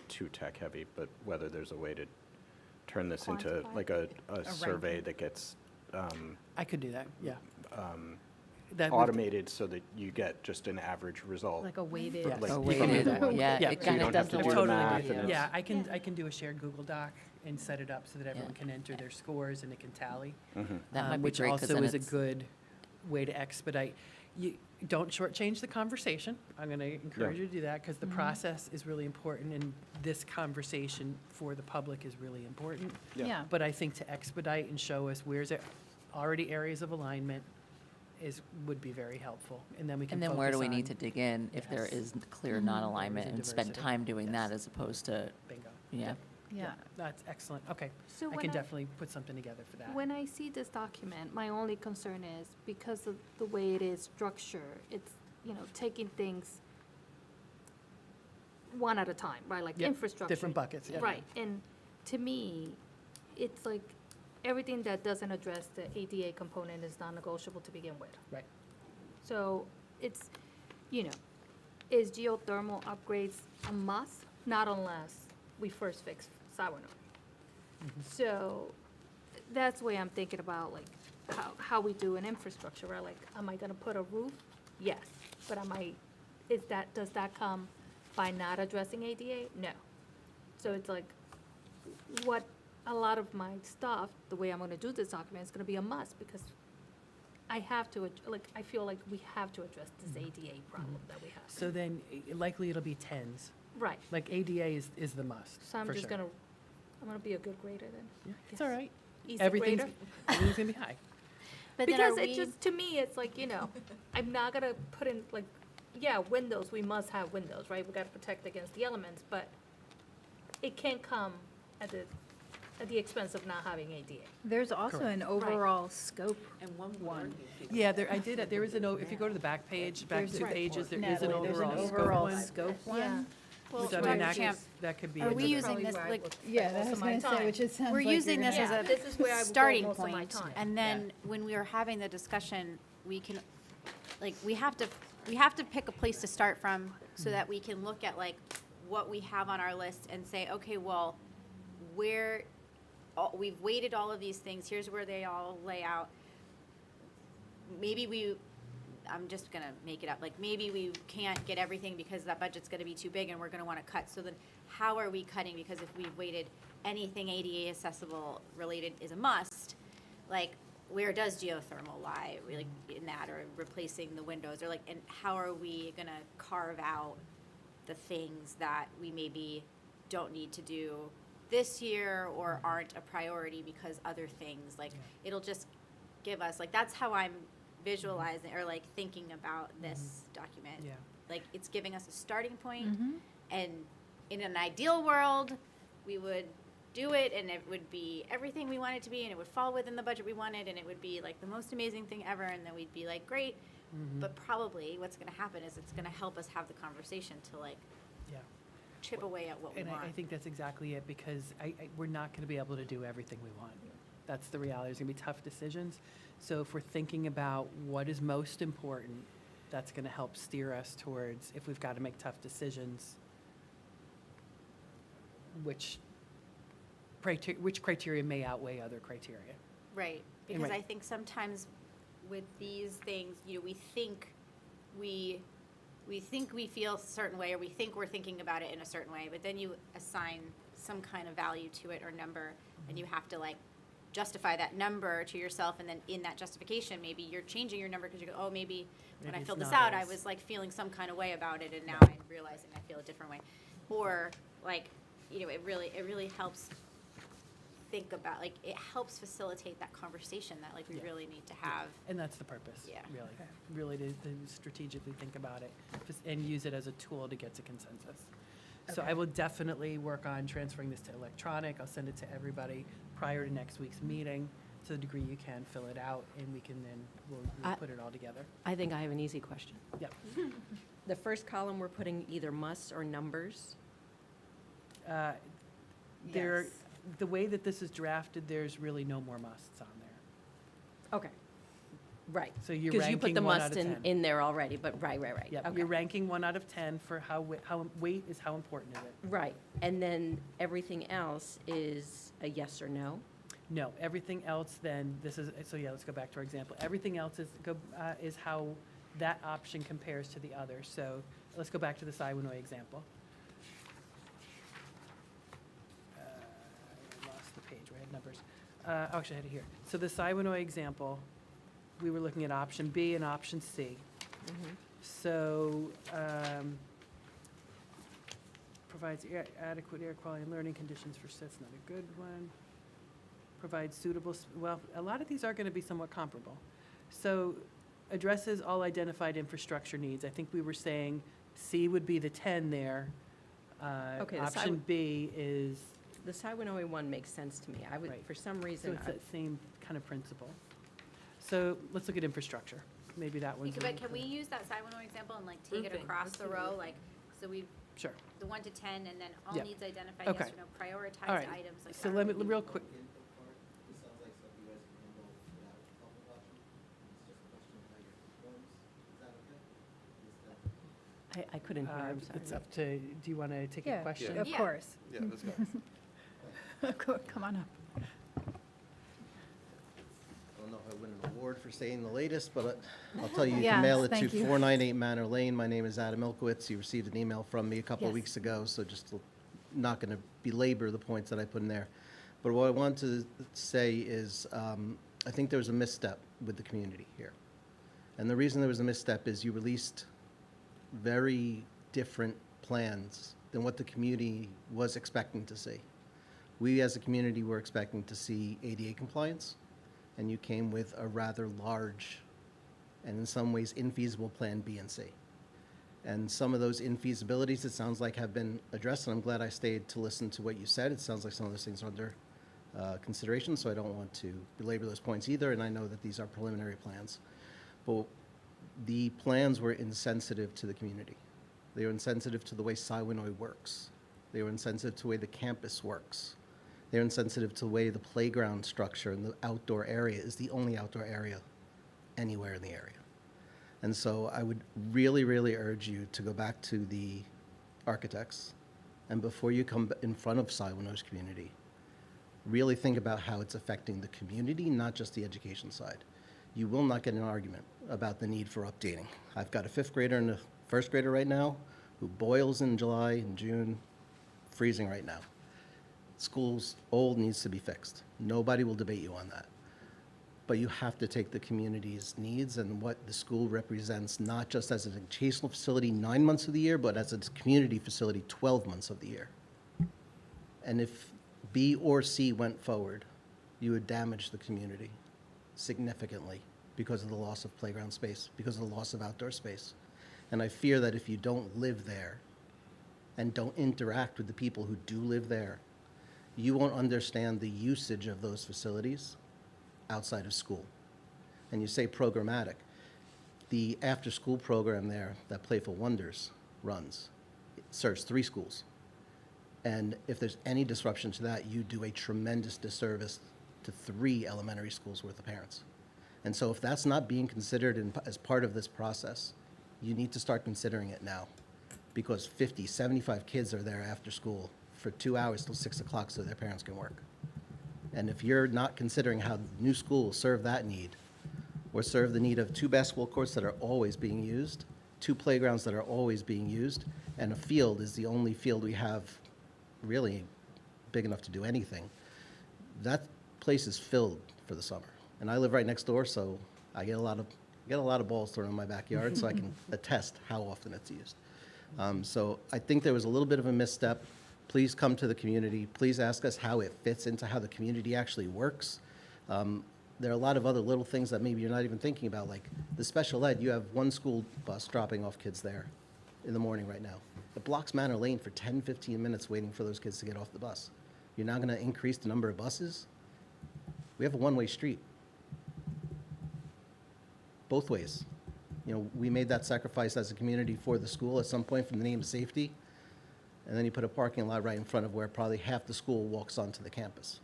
S11: too tech-heavy, but whether there's a way to turn this into
S6: Quantify.
S11: like a survey that gets
S3: I could do that, yeah. That would-
S11: automated so that you get just an average result.
S14: Like a weighted.
S3: Yes.
S11: Like
S8: A
S11: from
S8: weighted,
S11: everyone.
S8: yeah,
S3: Yeah.
S8: it
S3: So
S11: you
S8: kind of
S11: don't have
S8: does
S11: to
S8: the
S11: do
S8: work.
S11: the
S3: Totally
S11: math
S3: agree.
S11: and it's-
S3: Yeah, I can do a shared Google Doc and set it up so that everyone
S8: Yeah.
S3: can enter their scores and it can tally.
S8: That might be
S3: Which
S8: great, 'cause
S3: also
S8: then
S3: is a
S8: it's-
S3: good way to expedite. You don't shortchange the conversation. I'm going to encourage you to do that because the process is really important and this conversation for the public is really important.
S14: Yeah.
S3: But I think to expedite and show us where's it already areas of alignment would be very helpful. And then we can
S8: And then where do we
S3: focus
S8: need to
S3: on-
S8: dig in if there
S3: Yes.
S8: is clear non-alignment
S3: Areas of
S8: and spend
S3: diversity.
S8: time doing that
S3: Yes.
S8: as opposed to,
S3: Bingo.
S8: yeah.
S14: Yeah.
S3: That's excellent. Okay.
S6: So
S3: I
S6: when
S3: can
S6: I-
S3: definitely put something together for that.
S6: when I see this document, my only concern is because of the way it is structured, it's, taking things one at a time, right? Like
S3: Yep,
S6: infrastructure.
S3: different buckets, yeah.
S6: Right, and to me, it's like everything that doesn't address the ADA component is non-negotiable to begin with.
S3: Right.
S6: So it's, is geothermal upgrades a must? Not unless we first fix Sourdough. So that's the way I'm thinking about like how we do an infrastructure, right? Like, am I gonna put a roof? Yes, but does that come by not addressing ADA? No. So it's like, what, a lot of my stuff, the way I'm gonna do this document is gonna be a must because I have to, I feel like we have to address this ADA problem that we have.
S3: So then likely it'll be tens.
S6: Right,
S3: Like ADA is the must,
S6: so I'm
S3: for
S6: just
S3: sure.
S6: I'm gonna be a good grader then.
S3: Yeah,
S6: I
S3: it's all
S6: guess.
S3: right.
S6: Easy
S3: Everything's
S6: grader.
S3: everything's gonna be high.
S9: But then are
S6: Because it
S9: we-
S6: just, to me, it's like, I'm not gonna put in, like, yeah, windows, we must have windows, right? We gotta protect against the elements, but it can't come at the expense of not having ADA.
S14: There's also
S3: Correct.
S14: an overall scope
S8: And one
S14: one.
S3: Yeah, there is if you go to the back page, back
S14: There's
S3: two
S14: a-
S3: pages, there is an
S14: Natalie, there's an
S3: overall scope
S14: overall
S3: one.
S14: scope
S6: Yeah.
S14: one.
S9: Well,
S3: So I
S9: Dr.
S3: mean,
S9: Champ,
S3: that could be.
S9: are we
S3: another-
S9: using
S6: Probably
S9: this,
S6: where I
S9: like,
S6: would spend
S14: Yeah,
S6: most
S14: that
S6: of
S14: was
S6: my
S14: gonna say,
S6: time.
S14: which it sounds
S9: we're
S14: like you're
S9: using
S14: gonna
S9: this
S14: have
S9: as
S6: Yeah,
S9: a
S6: this is where I would go
S9: starting
S6: most of my
S9: point.
S6: time.
S9: And then when we are having the discussion, we can, like, we have to pick a place to start from so that we can look at like what we have on our list and say, okay, well, we've weighted all of these things, here's where they all lay out. Maybe I'm just gonna make it up, like maybe we can't get everything because that budget's gonna be too big and we're gonna wanna cut. So then how are we cutting? Because if we've weighted anything ADA accessible related is a must, like where does geothermal lie, like in that, or replacing the windows, or like, and how are we gonna carve out the things that we maybe don't need to do this year or aren't a priority because other things, like, it'll just give us, like, that's how I'm visualizing or like thinking about this document.
S3: Yeah.
S9: Like, it's giving us a starting point, and in an ideal world, we would do it and it would be everything we want it to be and it would fall within the budget we wanted and it would be like the most amazing thing ever, and then we'd be like, great. But probably what's gonna happen is it's gonna help us have the conversation to like
S3: Yeah.
S9: chip away at what we
S3: And
S9: want.
S3: I think that's exactly it, because we're not going to be able to do everything we want. That's the reality. There's going to be tough decisions. So if we're thinking about what is most important, that's going to help steer us towards, if we've got to make tough decisions, which criteria may outweigh other criteria.
S9: Right,
S3: And
S9: because
S3: right.
S9: I think sometimes with these things, we think we feel a certain way, or we think we're thinking about it in a certain way, but then you assign some kind of value to it or number, and you have to like justify that number to yourself, and then in that justification, maybe you're changing your number because you go, oh, maybe when
S3: Maybe
S9: I
S3: it's
S9: filled this
S3: not
S9: out, I
S3: as-
S9: was like feeling some kind of way about it, and now I'm realizing I feel a different way. Or like, it really helps think about, like, it helps facilitate that conversation that, like, we
S3: Yeah.
S9: really need to have.
S3: And that's the purpose,
S9: Yeah.
S3: really to strategically think about it and use it as a tool to get to consensus. So I will definitely work on transferring this to electronic. I'll send it to everybody prior to next week's meeting, to the degree you can fill it out, and we can then, we'll put it all together.
S10: I think I have an easy question.
S3: Yep.
S10: The first column, we're putting either musts or numbers.
S3: There, the way that this is drafted, there's really no more musts on there.
S10: Okay. Right.
S3: So you're
S10: Because you put the
S3: ranking 1 out
S10: must
S3: of
S10: in,
S3: 10.
S10: in there already, but right.
S3: Yep,
S10: Okay.
S3: you're ranking 1 out of 10 for how weight is how important is it.
S10: Right. And then everything else is a yes or no?
S3: No, everything else then, let's go back to our example. Everything else is how that option compares to the other. So let's go back to the Siwanoy example. I lost the page where I had numbers. Actually, I had it here. So the Siwanoy example, we were looking at option B and option C. So, provides adequate air quality and learning conditions for, that's not a good one. Provides suitable, well, a lot of these are going to be somewhat comparable. So, addresses all identified infrastructure needs. I think we were saying C would be the 10 there.
S10: Okay, the
S3: Option B is,
S10: The Siwanoy one makes sense to me. I would,
S3: Right.
S10: for some
S3: so
S10: reason,
S3: it's that same kind of principle. So let's look at infrastructure. Maybe that one's.
S9: But can we use that Siwanoy example and, like, take it
S8: Grouping.
S9: across
S8: Let's
S9: the
S8: do
S9: row,
S8: grouping.
S9: like, so we,
S3: Sure.
S9: the 1 to 10, and then all
S3: Yeah.
S9: needs identified,
S3: Okay.
S9: yes or no, prioritized
S3: All right.
S9: items, like.
S3: So
S9: how
S3: let
S9: do
S3: me,
S9: we-
S3: real quick,
S10: I couldn't hear, I'm sorry.
S3: it's up to, do you want to take a
S14: Yeah,
S3: question?
S14: of
S9: Yeah.
S14: course.
S2: Yeah, let's go.
S14: Come on up.
S16: I don't know if I win an award for saying the latest, but I'll tell you, you can mail
S14: Yes,
S16: it to
S14: thank you.
S16: 498 Manor Lane. My name is Adam Ilkowitz. You received an email from me a couple of
S14: Yes.
S16: weeks ago, so not going to belabor the points that I put in there. But what I want to say is, I think there was a misstep with the community here. And the reason there was a misstep is you released very different plans than what the community was expecting to see. We, as a community, were expecting to see ADA compliance, and you came with a rather large and in some ways infeasible plan B and C. And some of those infeasibilities, it sounds like, have been addressed, and I'm glad I stayed to listen to what you said. It sounds like some of those things are under consideration, so I don't want to belabor those points either, and I know that these are preliminary plans. But the plans were insensitive to the community. They were insensitive to the way Siwanoy works. They were insensitive to the way the campus works. They're insensitive to the way the playground structure and the outdoor area is the only outdoor area anywhere in the area. And so I would really, really urge you to go back to the architects, and before you come in front of Siwanoy's community, really think about how it's affecting the community, not just the education side. You will not get an argument about the need for updating. I've got a 5th grader and a 1st grader right now who boils in July and June, freezing right now. School's old, needs to be fixed. Nobody will debate you on that. But you have to take the community's needs and what the school represents, not just as an educational facility 9 months of the year, but as a community facility 12 months of the year. And if B or C went forward, you would damage the community significantly because of the loss of playground space, because of the loss of outdoor space. And I fear that if you don't live there and don't interact with the people who do live there, you won't understand the usage of those facilities outside of school. And you say programmatic. The after-school program there that Playful Wonders runs, it serves 3 schools. And if there's any disruption to that, you do a tremendous disservice to 3 elementary schools worth of parents. And so if that's not being considered as part of this process, you need to start considering it now. Because 50, 75 kids are there after school for 2 hours till 6 o'clock so their parents can work. And if you're not considering how the new school will serve that need, or serve the need of 2 basketball courts that are always being used, 2 playgrounds that are always being used, and a field is the only field we have really big enough to do anything, that place is filled for the summer. And I live right next door, so I get a lot of balls thrown in my backyard, so I can attest how often it's used. So I think there was a little bit of a misstep. Please come to the community. Please ask us how it fits into how the community actually works. There are a lot of other little things that maybe you're not even thinking about, like the special ed. You have one school bus dropping off kids there in the morning right now. It blocks Manor Lane for 10, 15 minutes waiting for those kids to get off the bus. You're now going to increase the number of buses? We have a one-way street. Both ways. You know, we made that sacrifice as a community for the school at some point from the name of safety. And then you put a parking lot right in front of where probably half the school walks onto the campus.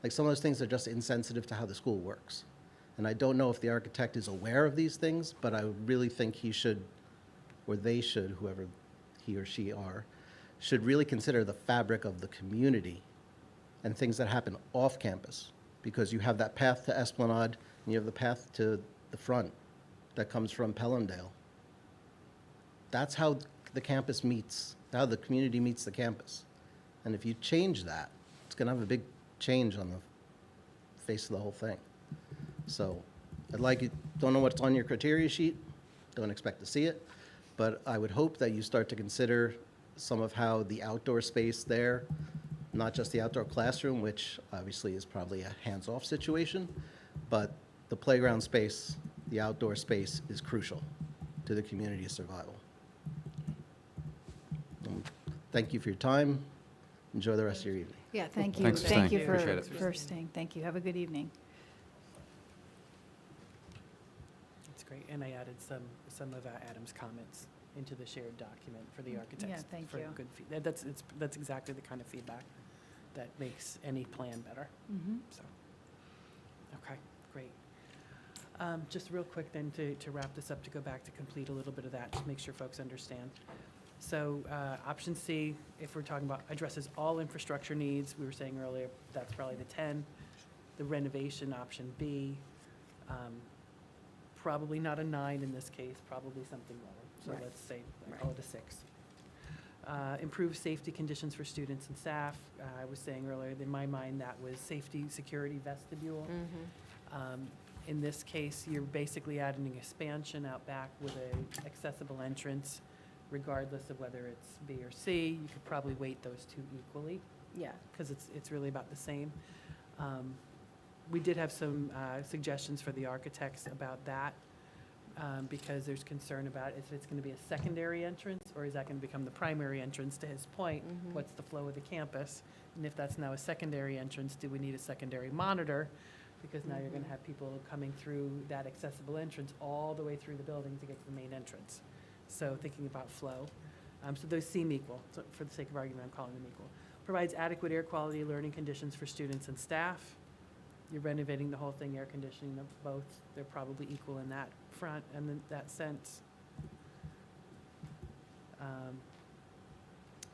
S16: Like, some of those things are just insensitive to how the school works. And I don't know if the architect is aware of these things, but I really think he should, or they should, whoever he or she are, should really consider the fabric of the community and things that happen off campus. Because you have that path to Esplanade, and you have the path to the front that comes from Pelhamdale. That's how the campus meets, how the community meets the campus. And if you change that, it's going to have a big change on the face of the whole thing. So I'd like it, don't know what's on your criteria sheet, don't expect to see it, but I would hope that you start to consider some of how the outdoor space there, not just the outdoor classroom, which obviously is probably a hands-off situation, but the playground space, the outdoor space is crucial to the community's survival. Thank you for your time. Enjoy the rest of your evening.
S14: Yeah, thank you.
S1: Thanks for
S14: Thank
S1: staying.
S14: you
S1: Appreciate it.
S14: for staying. Thank you. Have a good evening.
S3: That's great, and I added some of Adam's comments into the shared document for the architects.
S14: Yeah, thank
S3: for
S14: you.
S3: good that's exactly the kind of feedback that makes any plan better. So, okay, great. Just real quick then to wrap this up, to go back to complete a little bit of that, to make sure folks understand. So option C, if we're talking about addresses all infrastructure needs, we were saying earlier, that's probably the 10. The renovation, option B, probably not a 9 in this case, probably something lower. So
S14: Right.
S3: let's say, call it a 6. Improve safety conditions for students and staff. I was saying earlier, in my mind, that was safety, security, vestibule. In this case, you're basically adding an expansion out back with a accessible entrance, regardless of whether it's B or C. You could probably weight those two equally,
S10: Yeah.
S3: because it's really about the same. We did have some suggestions for the architects about that, because there's concern about if it's going to be a secondary entrance, or is that going to become the primary entrance, to his point? What's the flow of the campus? And if that's now a secondary entrance, do we need a secondary monitor? Because now you're going to have people coming through that accessible entrance all the way through the building to get to the main entrance. So thinking about flow. So those seem equal. So for the sake of argument, I'm calling them equal. Provides adequate air quality learning conditions for students and staff. You're renovating the whole thing, air conditioning of both. They're probably equal in that front and in that sense.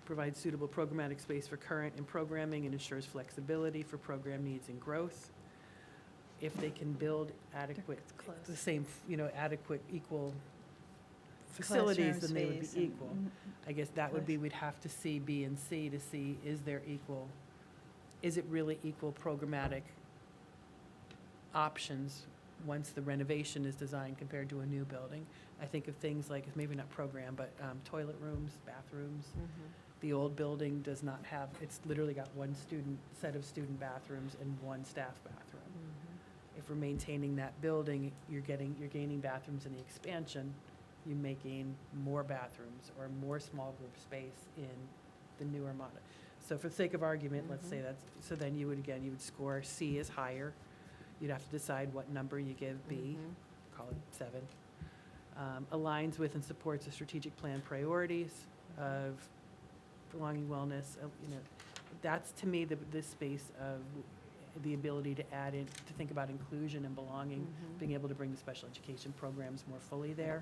S3: Provides suitable programmatic space for current and programming and ensures flexibility for program needs and growth. If they can build adequate, the same, adequate, equal facilities, then they would be equal. I guess that would be, we'd have to see B and C to see, is there equal, is it really equal programmatic options once the renovation is designed compared to a new building? I think of things like, maybe not program, but toilet rooms, bathrooms. The old building does not have, it's literally got one set of student bathrooms and one staff bathroom. If we're maintaining that building, you're gaining bathrooms in the expansion, you may gain more bathrooms or more small group space in the newer model. So for the sake of argument, let's say that's, so then you would score C as higher. You'd have to decide what number you give B, call it 7. Aligns with and supports the strategic plan priorities of belonging, wellness, that's to me the space of the ability to add in, to think about inclusion and belonging, being able to bring the special education programs more fully there.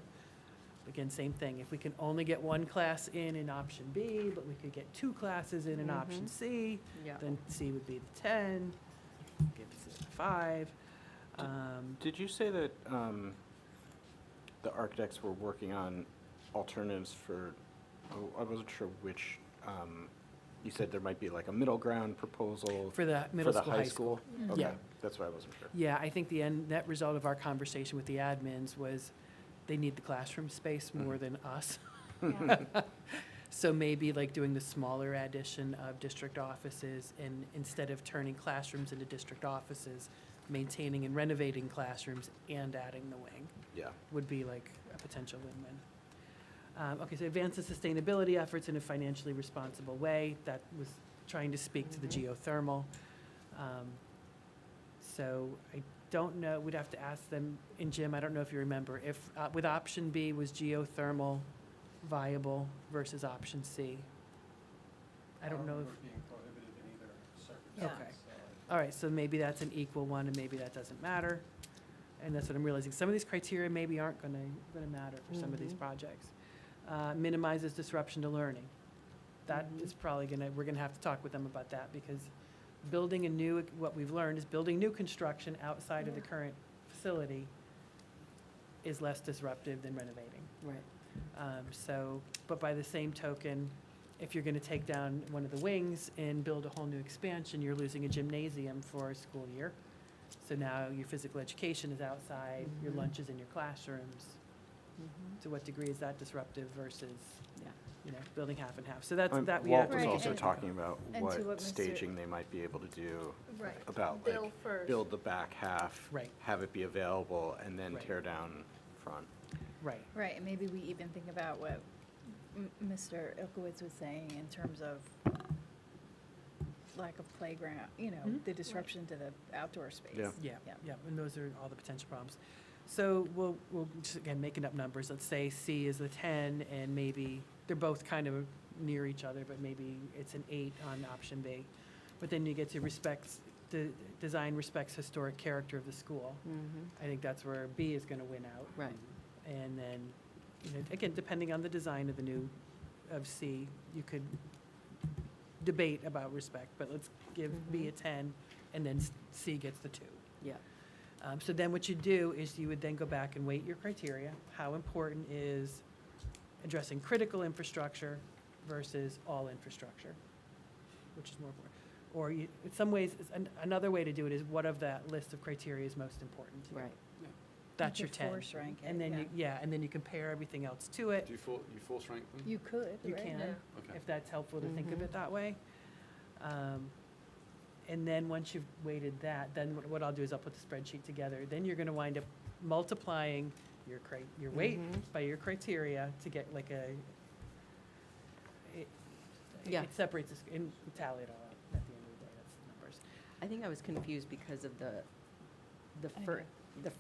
S3: Again, same thing, if we can only get one class in option B, but we could get 2 classes in option C, then C would be the 10, give C a 5.
S11: Did you say that the architects were working on alternatives for, I wasn't sure which, you said there might be like a middle ground proposal
S3: For the middle school,
S11: high school? Okay,
S3: Yeah.
S11: that's why I wasn't sure.
S3: Yeah, I think the net result of our conversation with the admins was they need the classroom space more than us. So maybe like doing the smaller addition of district offices, and instead of turning classrooms into district offices, maintaining and renovating classrooms and adding the wing
S11: Yeah.
S3: would be like a potential win-win. Okay, so advance the sustainability efforts in a financially responsible way. That was trying to speak to the geothermal. So I don't know, we'd have to ask them, and Jim, I don't know if you remember, if, with option B, was geothermal viable versus option C? I don't know if.
S15: Being prohibited in either
S3: Okay. All right, so maybe that's an equal one, and maybe that doesn't matter. And that's what I'm realizing. Some of these criteria maybe aren't gonna matter for some of these projects. Minimizes disruption to learning. That is probably we're gonna have to talk with them about that, because building a new, what we've learned is building new construction outside of the current facility is less disruptive than renovating.
S10: Right.
S3: So, but by the same token, if you're gonna take down one of the wings and build a whole new expansion, you're losing a gymnasium for a school year. So now your physical education is outside, your lunch is in your classrooms. To what degree is that disruptive versus,
S10: Yeah.
S3: building half and half? So that's, that we
S11: Walt
S3: have to
S11: was
S3: take
S11: also
S3: into
S11: talking about
S14: and to
S11: what
S14: what Mr.
S11: staging they might be able to do
S14: Right.
S11: about,
S6: Bill
S11: like,
S6: first.
S11: build the back half,
S3: Right.
S11: have it be available, and then
S3: Right.
S11: tear down front.
S3: Right.
S14: Right, and maybe we even think about what Mr. Ilkowitz was saying in terms of lack of playground, the disruption to the outdoor space.
S11: Yeah.
S3: Yeah, and those are all the potential problems. So we'll just, again, making up numbers, let's say C is a 10, and maybe they're both kind of near each other, but maybe it's an 8 on option B. But then you get to design respects historic character of the school. I think that's where B is gonna win out.
S10: Right.
S3: And then, again, depending on the design of of C, you could debate about respect, but let's give B a 10, and then C gets the 2.
S10: Yeah.
S3: So then what you do is you would then go back and weight your criteria. How important is addressing critical infrastructure versus all infrastructure? Which is more important? Or in some ways, another way to do it is what of that list of criteria is most important to you?
S10: Right.
S3: That's
S14: You
S3: your
S14: could
S3: 10.
S14: force rank it,
S3: And then
S14: yeah.
S3: and then you compare everything else to it.
S1: Do you force rank them?
S14: You could,
S3: You
S14: right?
S3: can,
S1: Okay.
S3: if that's helpful to think of it that way. And then once you've weighted that, then what I'll do is I'll put the spreadsheet together. Then you're gonna wind up multiplying your weight by your criteria to get like
S10: Yeah.
S3: it separates, and tally it all up at the end of the day, that's the numbers.
S10: I think I was confused because of the
S14: agree.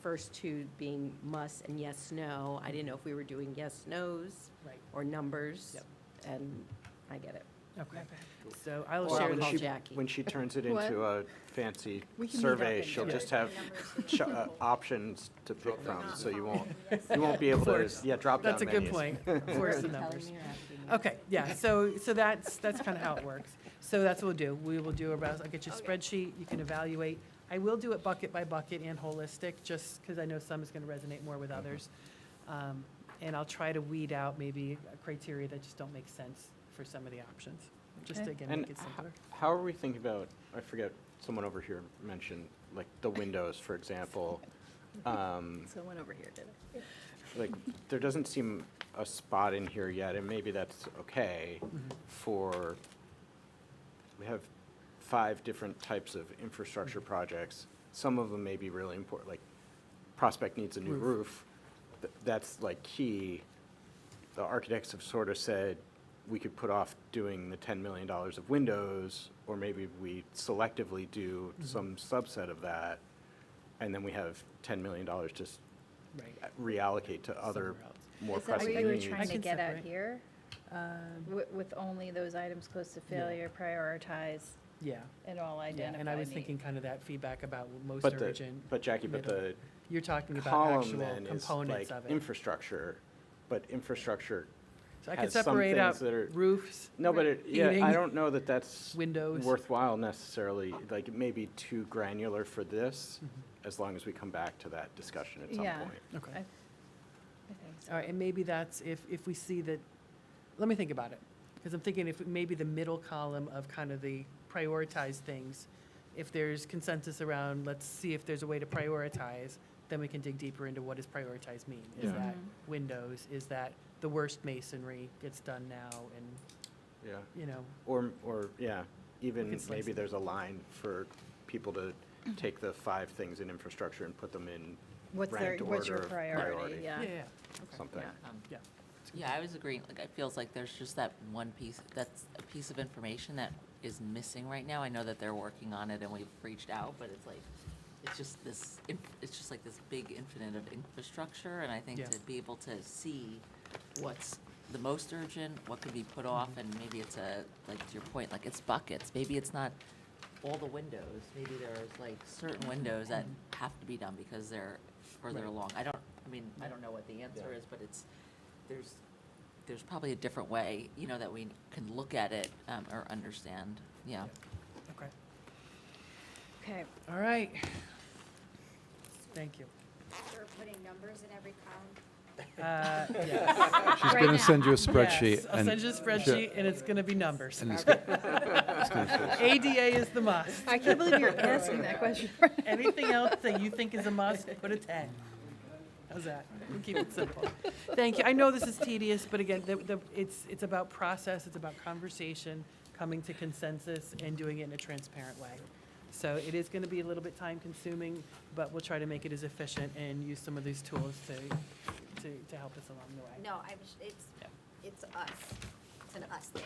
S10: first two being must and yes, no. I didn't know if we were doing yes, nos
S3: Right.
S10: or numbers.
S3: Yep.
S10: And I get it.
S3: Okay, so I'll
S10: Or
S3: share
S10: I'll
S3: this.
S10: call Jackie.
S11: When she turns it
S14: What?
S11: into a fancy
S14: We can meet
S11: survey,
S14: up and
S11: she'll
S14: do
S11: just
S14: it.
S11: have options to pick from, so you won't be able to,
S3: Force.
S11: drop down
S3: That's a
S11: menus.
S3: good point. Force the numbers.
S10: Telling me or asking me?
S3: Okay, yeah, so that's kind of how it works. So that's what we'll do. We will do I'll get you a spreadsheet, you can evaluate. I will do it bucket by bucket and holistic, just because I know some is going to resonate more with others. And I'll try to weed out maybe criteria that just don't make sense for some of the options, just to,
S14: Okay.
S3: again,
S11: And
S3: make it simpler.
S11: how are we thinking about, I forget, someone over here mentioned, like, the windows, for example.
S14: Someone over here did it.
S11: Like, there doesn't seem a spot in here yet, and maybe that's okay, for, we have 5 different types of infrastructure projects. Some of them may be really important, like Prospect needs a new roof. That's like key. The architects have sort of said we could put off doing the $10 million of windows, or maybe we selectively do some subset of that, and then we have $10 million just
S3: Right.
S11: reallocate to other
S3: Somewhere else.
S11: more
S14: Is that what
S11: pressing
S14: you were
S11: needs.
S14: trying
S3: I
S14: to
S3: can
S14: get at
S3: separate.
S14: here? With only those items close to failure, prioritize,
S3: Yeah,
S14: and all
S3: yeah,
S14: identified
S3: and I was
S14: need.
S3: thinking kind of that feedback about most
S11: But
S3: urgent.
S11: but Jackie, but
S3: middle.
S11: the
S3: You're talking about
S11: column
S3: actual
S11: then is
S3: components
S11: like
S3: of it.
S11: infrastructure, but infrastructure
S3: So I could
S11: has some
S3: separate out
S11: things that are.
S3: roofs,
S11: No, but yeah,
S3: Eating.
S11: I don't know that that's
S3: windows.
S11: worthwhile necessarily, like, it may be too granular for this,
S3: Mm-hmm.
S11: as long as we come back to that discussion at some
S14: Yeah.
S11: point.
S3: Okay.
S14: I think so.
S3: All right, and maybe that's if we see that, let me think about it. Because I'm thinking if maybe the middle column of kind of the prioritized things, if there's consensus around, let's see if there's a way to prioritize, then we can dig deeper into what does prioritize mean? Is
S11: Yeah.
S3: that windows? Is that the worst masonry gets done now, and,
S11: Yeah.
S3: you know,
S11: Or, yeah, even
S3: can slice
S11: maybe
S3: it.
S11: there's a line for people to take the 5 things in infrastructure and put them in
S14: What's
S11: ranked
S14: what's your
S11: order of
S14: priority?
S3: yeah,
S14: Yeah.
S3: yeah,
S11: something.
S3: yeah.
S8: Yeah, I was agreeing, like, it feels like there's just that one piece, that's a piece of information that is missing right now. I know that they're working on it and we've reached out, but it's like, it's just this, it's just like this big infinite of infrastructure, and I think
S3: Yeah.
S8: to be able to see what's the most urgent, what could be put off, and maybe it's like to your point, like, it's buckets. Maybe it's not all the windows, maybe there's like certain windows that have to be done because they're further
S3: Right.
S8: along. I don't know what the answer is, but there's probably a different way, you know, that we can look at it, or understand, yeah.
S3: Okay,
S14: Okay.
S3: all right. Thank you.
S9: We're putting numbers in every column.
S3: Yes.
S1: She's
S14: Right
S1: going to
S14: now.
S1: send you a spreadsheet.
S3: Yes, I'll
S1: and
S3: send you a spreadsheet, and it's going to be numbers.
S1: And it's gonna
S3: ADA is the must.
S14: I can't believe you're asking that question.
S3: Anything else that you think is a must, put a 10. How's that? We'll keep it simple. Thank you. I know this is tedious, but again, it's about process, it's about conversation, coming to consensus, and doing it in a transparent way. So it is going to be a little bit time consuming, but we'll try to make it as efficient and use some of these tools to help us along the way.
S9: No, it's us. It's an us thing.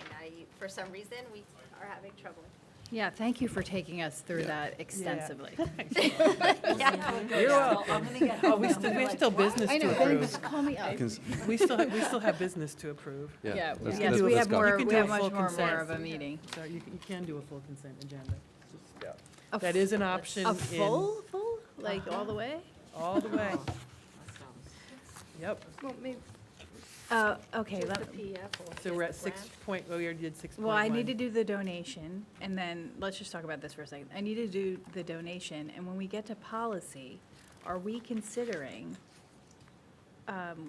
S9: For some reason, we are having trouble.
S14: Yeah, thank you for taking us through that extensively.
S3: You're welcome. Oh, we have still business
S14: I
S3: to
S14: know, then
S3: approve.
S14: just call me up.
S3: We still have business to approve.
S14: Yeah,
S1: let's
S14: yes,
S1: do
S14: we
S1: it.
S14: have
S1: Let's go.
S14: more,
S3: You can
S14: we
S3: do a
S14: have much
S3: full
S14: more
S3: consent.
S14: of a meeting.
S3: So you can do a full consent agenda.
S14: A
S3: That is an option
S14: A
S3: in,
S14: full, like all the way?
S3: all the way. Yep.
S14: Okay,
S3: So we're at 6 point, well, we already did 6.1.
S14: well, I need to do the donation, and then, let's just talk about this for a second. I need to do the donation, and when we get to policy, are we considering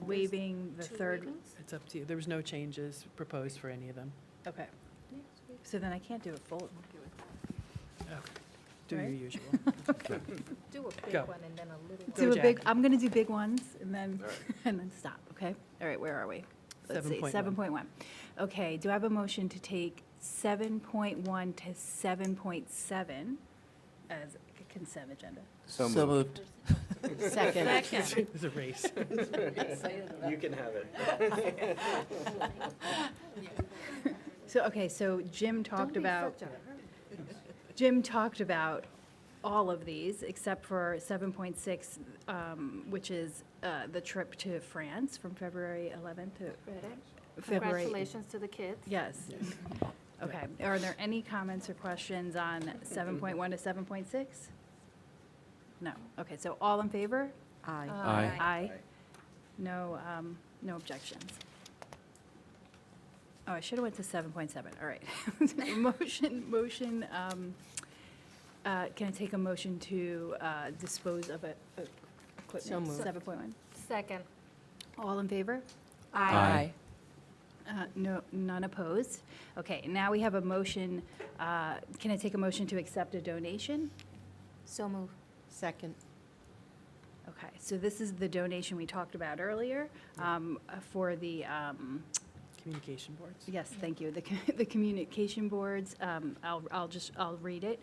S14: waiving the third?
S3: It's up to you. There was no changes proposed for any of them.
S14: Okay. So then I can't do a full.
S3: Okay. Do your
S14: Right?
S3: usual.
S6: Do a big
S3: Go.
S6: one and then a little one.
S3: Go,
S14: Do a big,
S3: Jackie.
S14: I'm gonna do big ones, and then, and then stop, okay? All right, where are we? Let's see,
S3: 7.1.
S14: 7.1. Okay, do I have a motion to take 7.1 to 7.7 as a consent agenda?
S11: So moved.
S14: Second.
S3: It's a race.
S11: You can have it.
S14: So, okay, so Jim talked about all of these, except for 7.6, which is the trip to France from February 11th to February.
S6: Congratulations to the kids.
S14: Yes. Okay, are there any comments or questions on 7.1 to 7.6? No, okay, so all in favor?
S10: Aye.
S1: Aye.
S14: Aye. No, no objections. Oh, I should have went to 7.7, all right. Motion, can I take a motion to dispose of equipment?
S10: So moved.
S14: 7.1.
S6: Second.
S14: All in favor?
S1: Aye.
S14: No, none opposed. Okay, now we have a motion, can I take a motion to accept a donation?
S6: So move.
S10: Second.
S14: Okay, so this is the donation we talked about earlier for the,
S3: Communication boards.
S14: yes, thank you, the communication boards. I'll read it.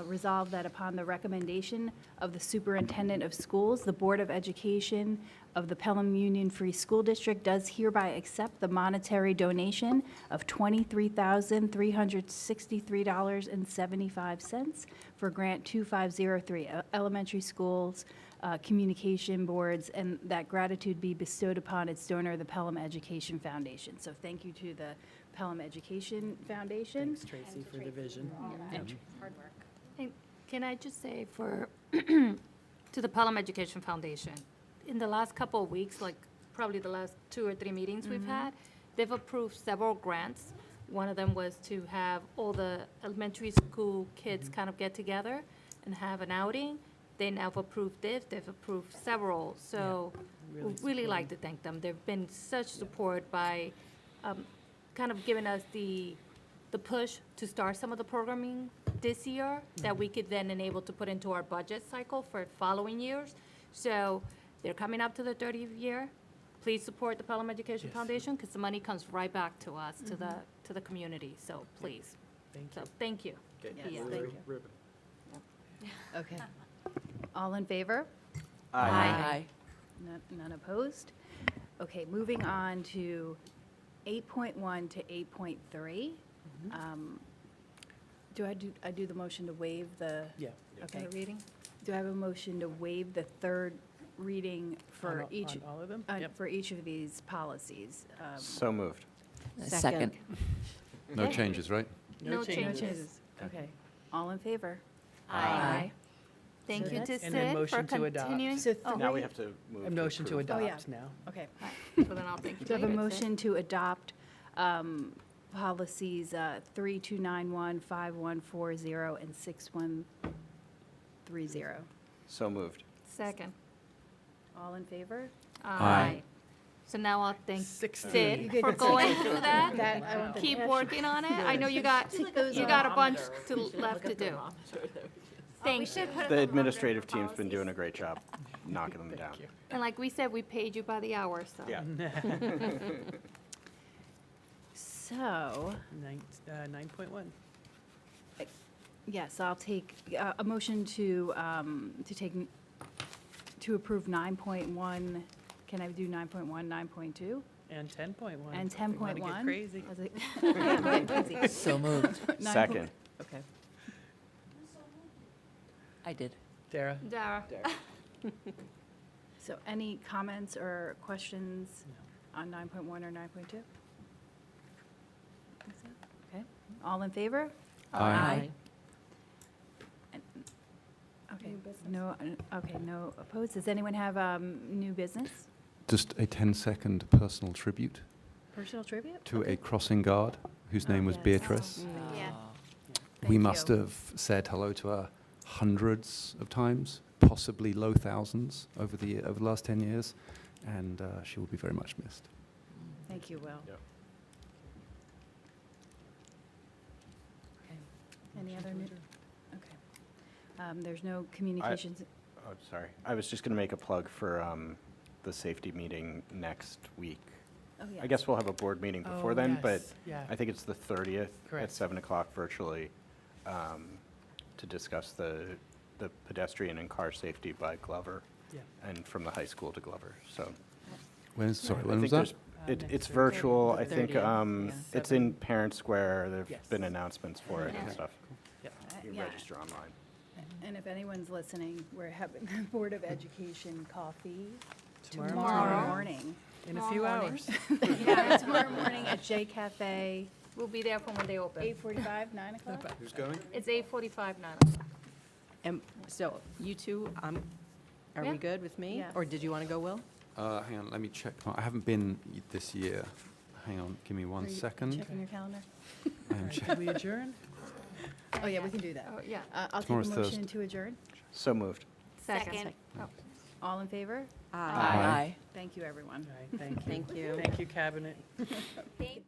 S14: Resolve that upon the recommendation of the superintendent of schools, the Board of Education of the Pelham Union Free School District does hereby accept the monetary donation of $23,363.75 for Grant 2503, Elementary Schools Communication Boards, and that gratitude be bestowed upon its donor, the Pelham Education Foundation. So thank you to the Pelham Education Foundation.
S3: Thanks, Tracy, for the vision.
S14: And
S9: Hard work.
S6: And can I just say for, to the Pelham Education Foundation, in the last couple of weeks, like probably the last 2 or 3 meetings we've had, they've approved several grants. One of them was to have all the elementary school kids kind of get together and have an outing. They now have approved it, they've approved several, so
S3: Really
S6: we'd really like to thank them. They've been such support by kind of giving us the push to start some of the programming this year that we could then enable to put into our budget cycle for following years. So they're coming up to the 30th year please support the Pelham Education
S3: Yes.
S6: Foundation, because the money comes right back to us, to the community, so please.
S3: Thank
S6: So,
S3: you.
S6: thank you.
S3: Yes,
S6: Yeah.
S3: thank you.
S11: Ribbon.
S5: Okay. All in favor?
S8: Aye.
S5: None opposed? Okay, moving on to 8.1 to 8.3. Do I do the motion to waive the?
S3: Yeah.
S5: Okay.
S6: Reading?
S5: Do I have a motion to waive the third reading for each?
S3: On all of them? Yep.
S5: For each of these policies?
S11: So moved.
S8: Second.
S1: No changes, right?
S6: No
S5: No
S6: changes.
S5: changes. Okay. All in favor?
S6: Aye. Thank
S5: So
S6: you
S5: that's-
S6: to
S3: And then
S6: Sid for
S3: motion to adopt.
S6: continuing.
S5: So
S6: Oh,
S11: Now we have to move.
S3: A motion to
S11: approve.
S3: adopt now.
S5: Okay.
S6: so then I'll thank you.
S5: Do I have a
S6: later, Sid.
S5: motion to adopt policies 3291, 5140, and 6130?
S11: So moved.
S6: Second.
S5: All in favor?
S1: Aye.
S6: So now I'll thank
S3: 16.
S6: Sid for going through that.
S14: I want the
S6: Keep
S14: cash.
S6: working on it. I know you got a bunch left to do. Thank you.
S11: The administrative team's been doing a great job knocking them down.
S6: And like we said, we paid you by the hour, so.
S11: Yeah.
S5: So,
S3: 9.1.
S5: yes, I'll take a motion to approve 9.1. Can I do 9.1, 9.2?
S3: And 10.1.
S5: And
S3: if we wanna
S5: 10.1?
S3: get crazy.
S5: As it- Yeah, I'm getting crazy.
S8: So moved.
S11: Second.
S5: Okay.
S8: I did.
S3: Dara?
S6: Dara.
S5: So any comments or questions on 9.1 or 9.2? Okay, all in favor?
S1: Aye.
S5: Okay, no, okay, no opposed. Does anyone have new business?
S1: Just a 10-second personal tribute
S5: Personal tribute?
S1: to a crossing guard whose name was
S5: yes.
S1: Beatrice.
S6: Yeah.
S1: We
S5: Thank
S1: must
S5: you.
S1: have said hello to her hundreds of times, possibly low thousands over the last 10 years, and she will be very much missed.
S5: Thank you, Will.
S11: Yep.
S5: Okay. Any other new? Okay. There's no communications.
S11: Oh, sorry. I was just going to make a plug for the safety meeting next week.
S5: Oh,
S11: I guess we'll have a board meeting before
S3: Oh,
S11: then, but
S3: yes, yeah.
S11: I think it's the 30th
S3: Correct.
S11: at 7 o'clock virtually to discuss the pedestrian and car safety by Glover
S3: Yeah.
S11: and from the high school to Glover. So
S1: When was
S11: I
S1: that?
S11: think there's-
S3: Next
S11: it's
S3: Thursday.
S11: virtual. I
S3: The
S11: think
S3: 30th, yeah.
S11: it's in Parent Square. There
S3: Yes.
S11: have been announcements for it and
S6: Yeah.
S11: stuff.
S3: Yep.
S11: You can
S5: Yeah.
S11: register online.
S5: And if anyone's listening, we're having Board of Education coffee
S3: Tomorrow
S5: morning.
S3: In a few
S6: Tomorrow morning.
S3: hours.
S5: Yeah, tomorrow morning at J Cafe,
S6: We'll be there from when they open.
S5: 8:45, 9 o'clock?
S11: Who's going?
S6: It's 8:45 now.
S10: And so you two, are
S6: Yeah.
S10: we good with me?
S5: Yes.
S10: Or did you want to go, Will?
S1: Hang on, let me check. I haven't been this year. Hang on, give me
S5: Are
S1: one
S5: you
S1: second.
S5: Checking your calendar?
S1: I am
S3: Should we adjourn?
S5: Oh, yeah, we can do that.
S6: Oh, yeah.
S5: I'll take a
S1: Tomorrow's
S5: motion
S1: Thursday.
S5: to adjourn.
S11: So moved.
S6: Second.
S5: All in favor?
S1: Aye.
S8: Aye.
S5: Thank you, everyone.
S3: All right, thank you.
S10: Thank you.
S3: Thank you, Cabinet.
S5: Thank you.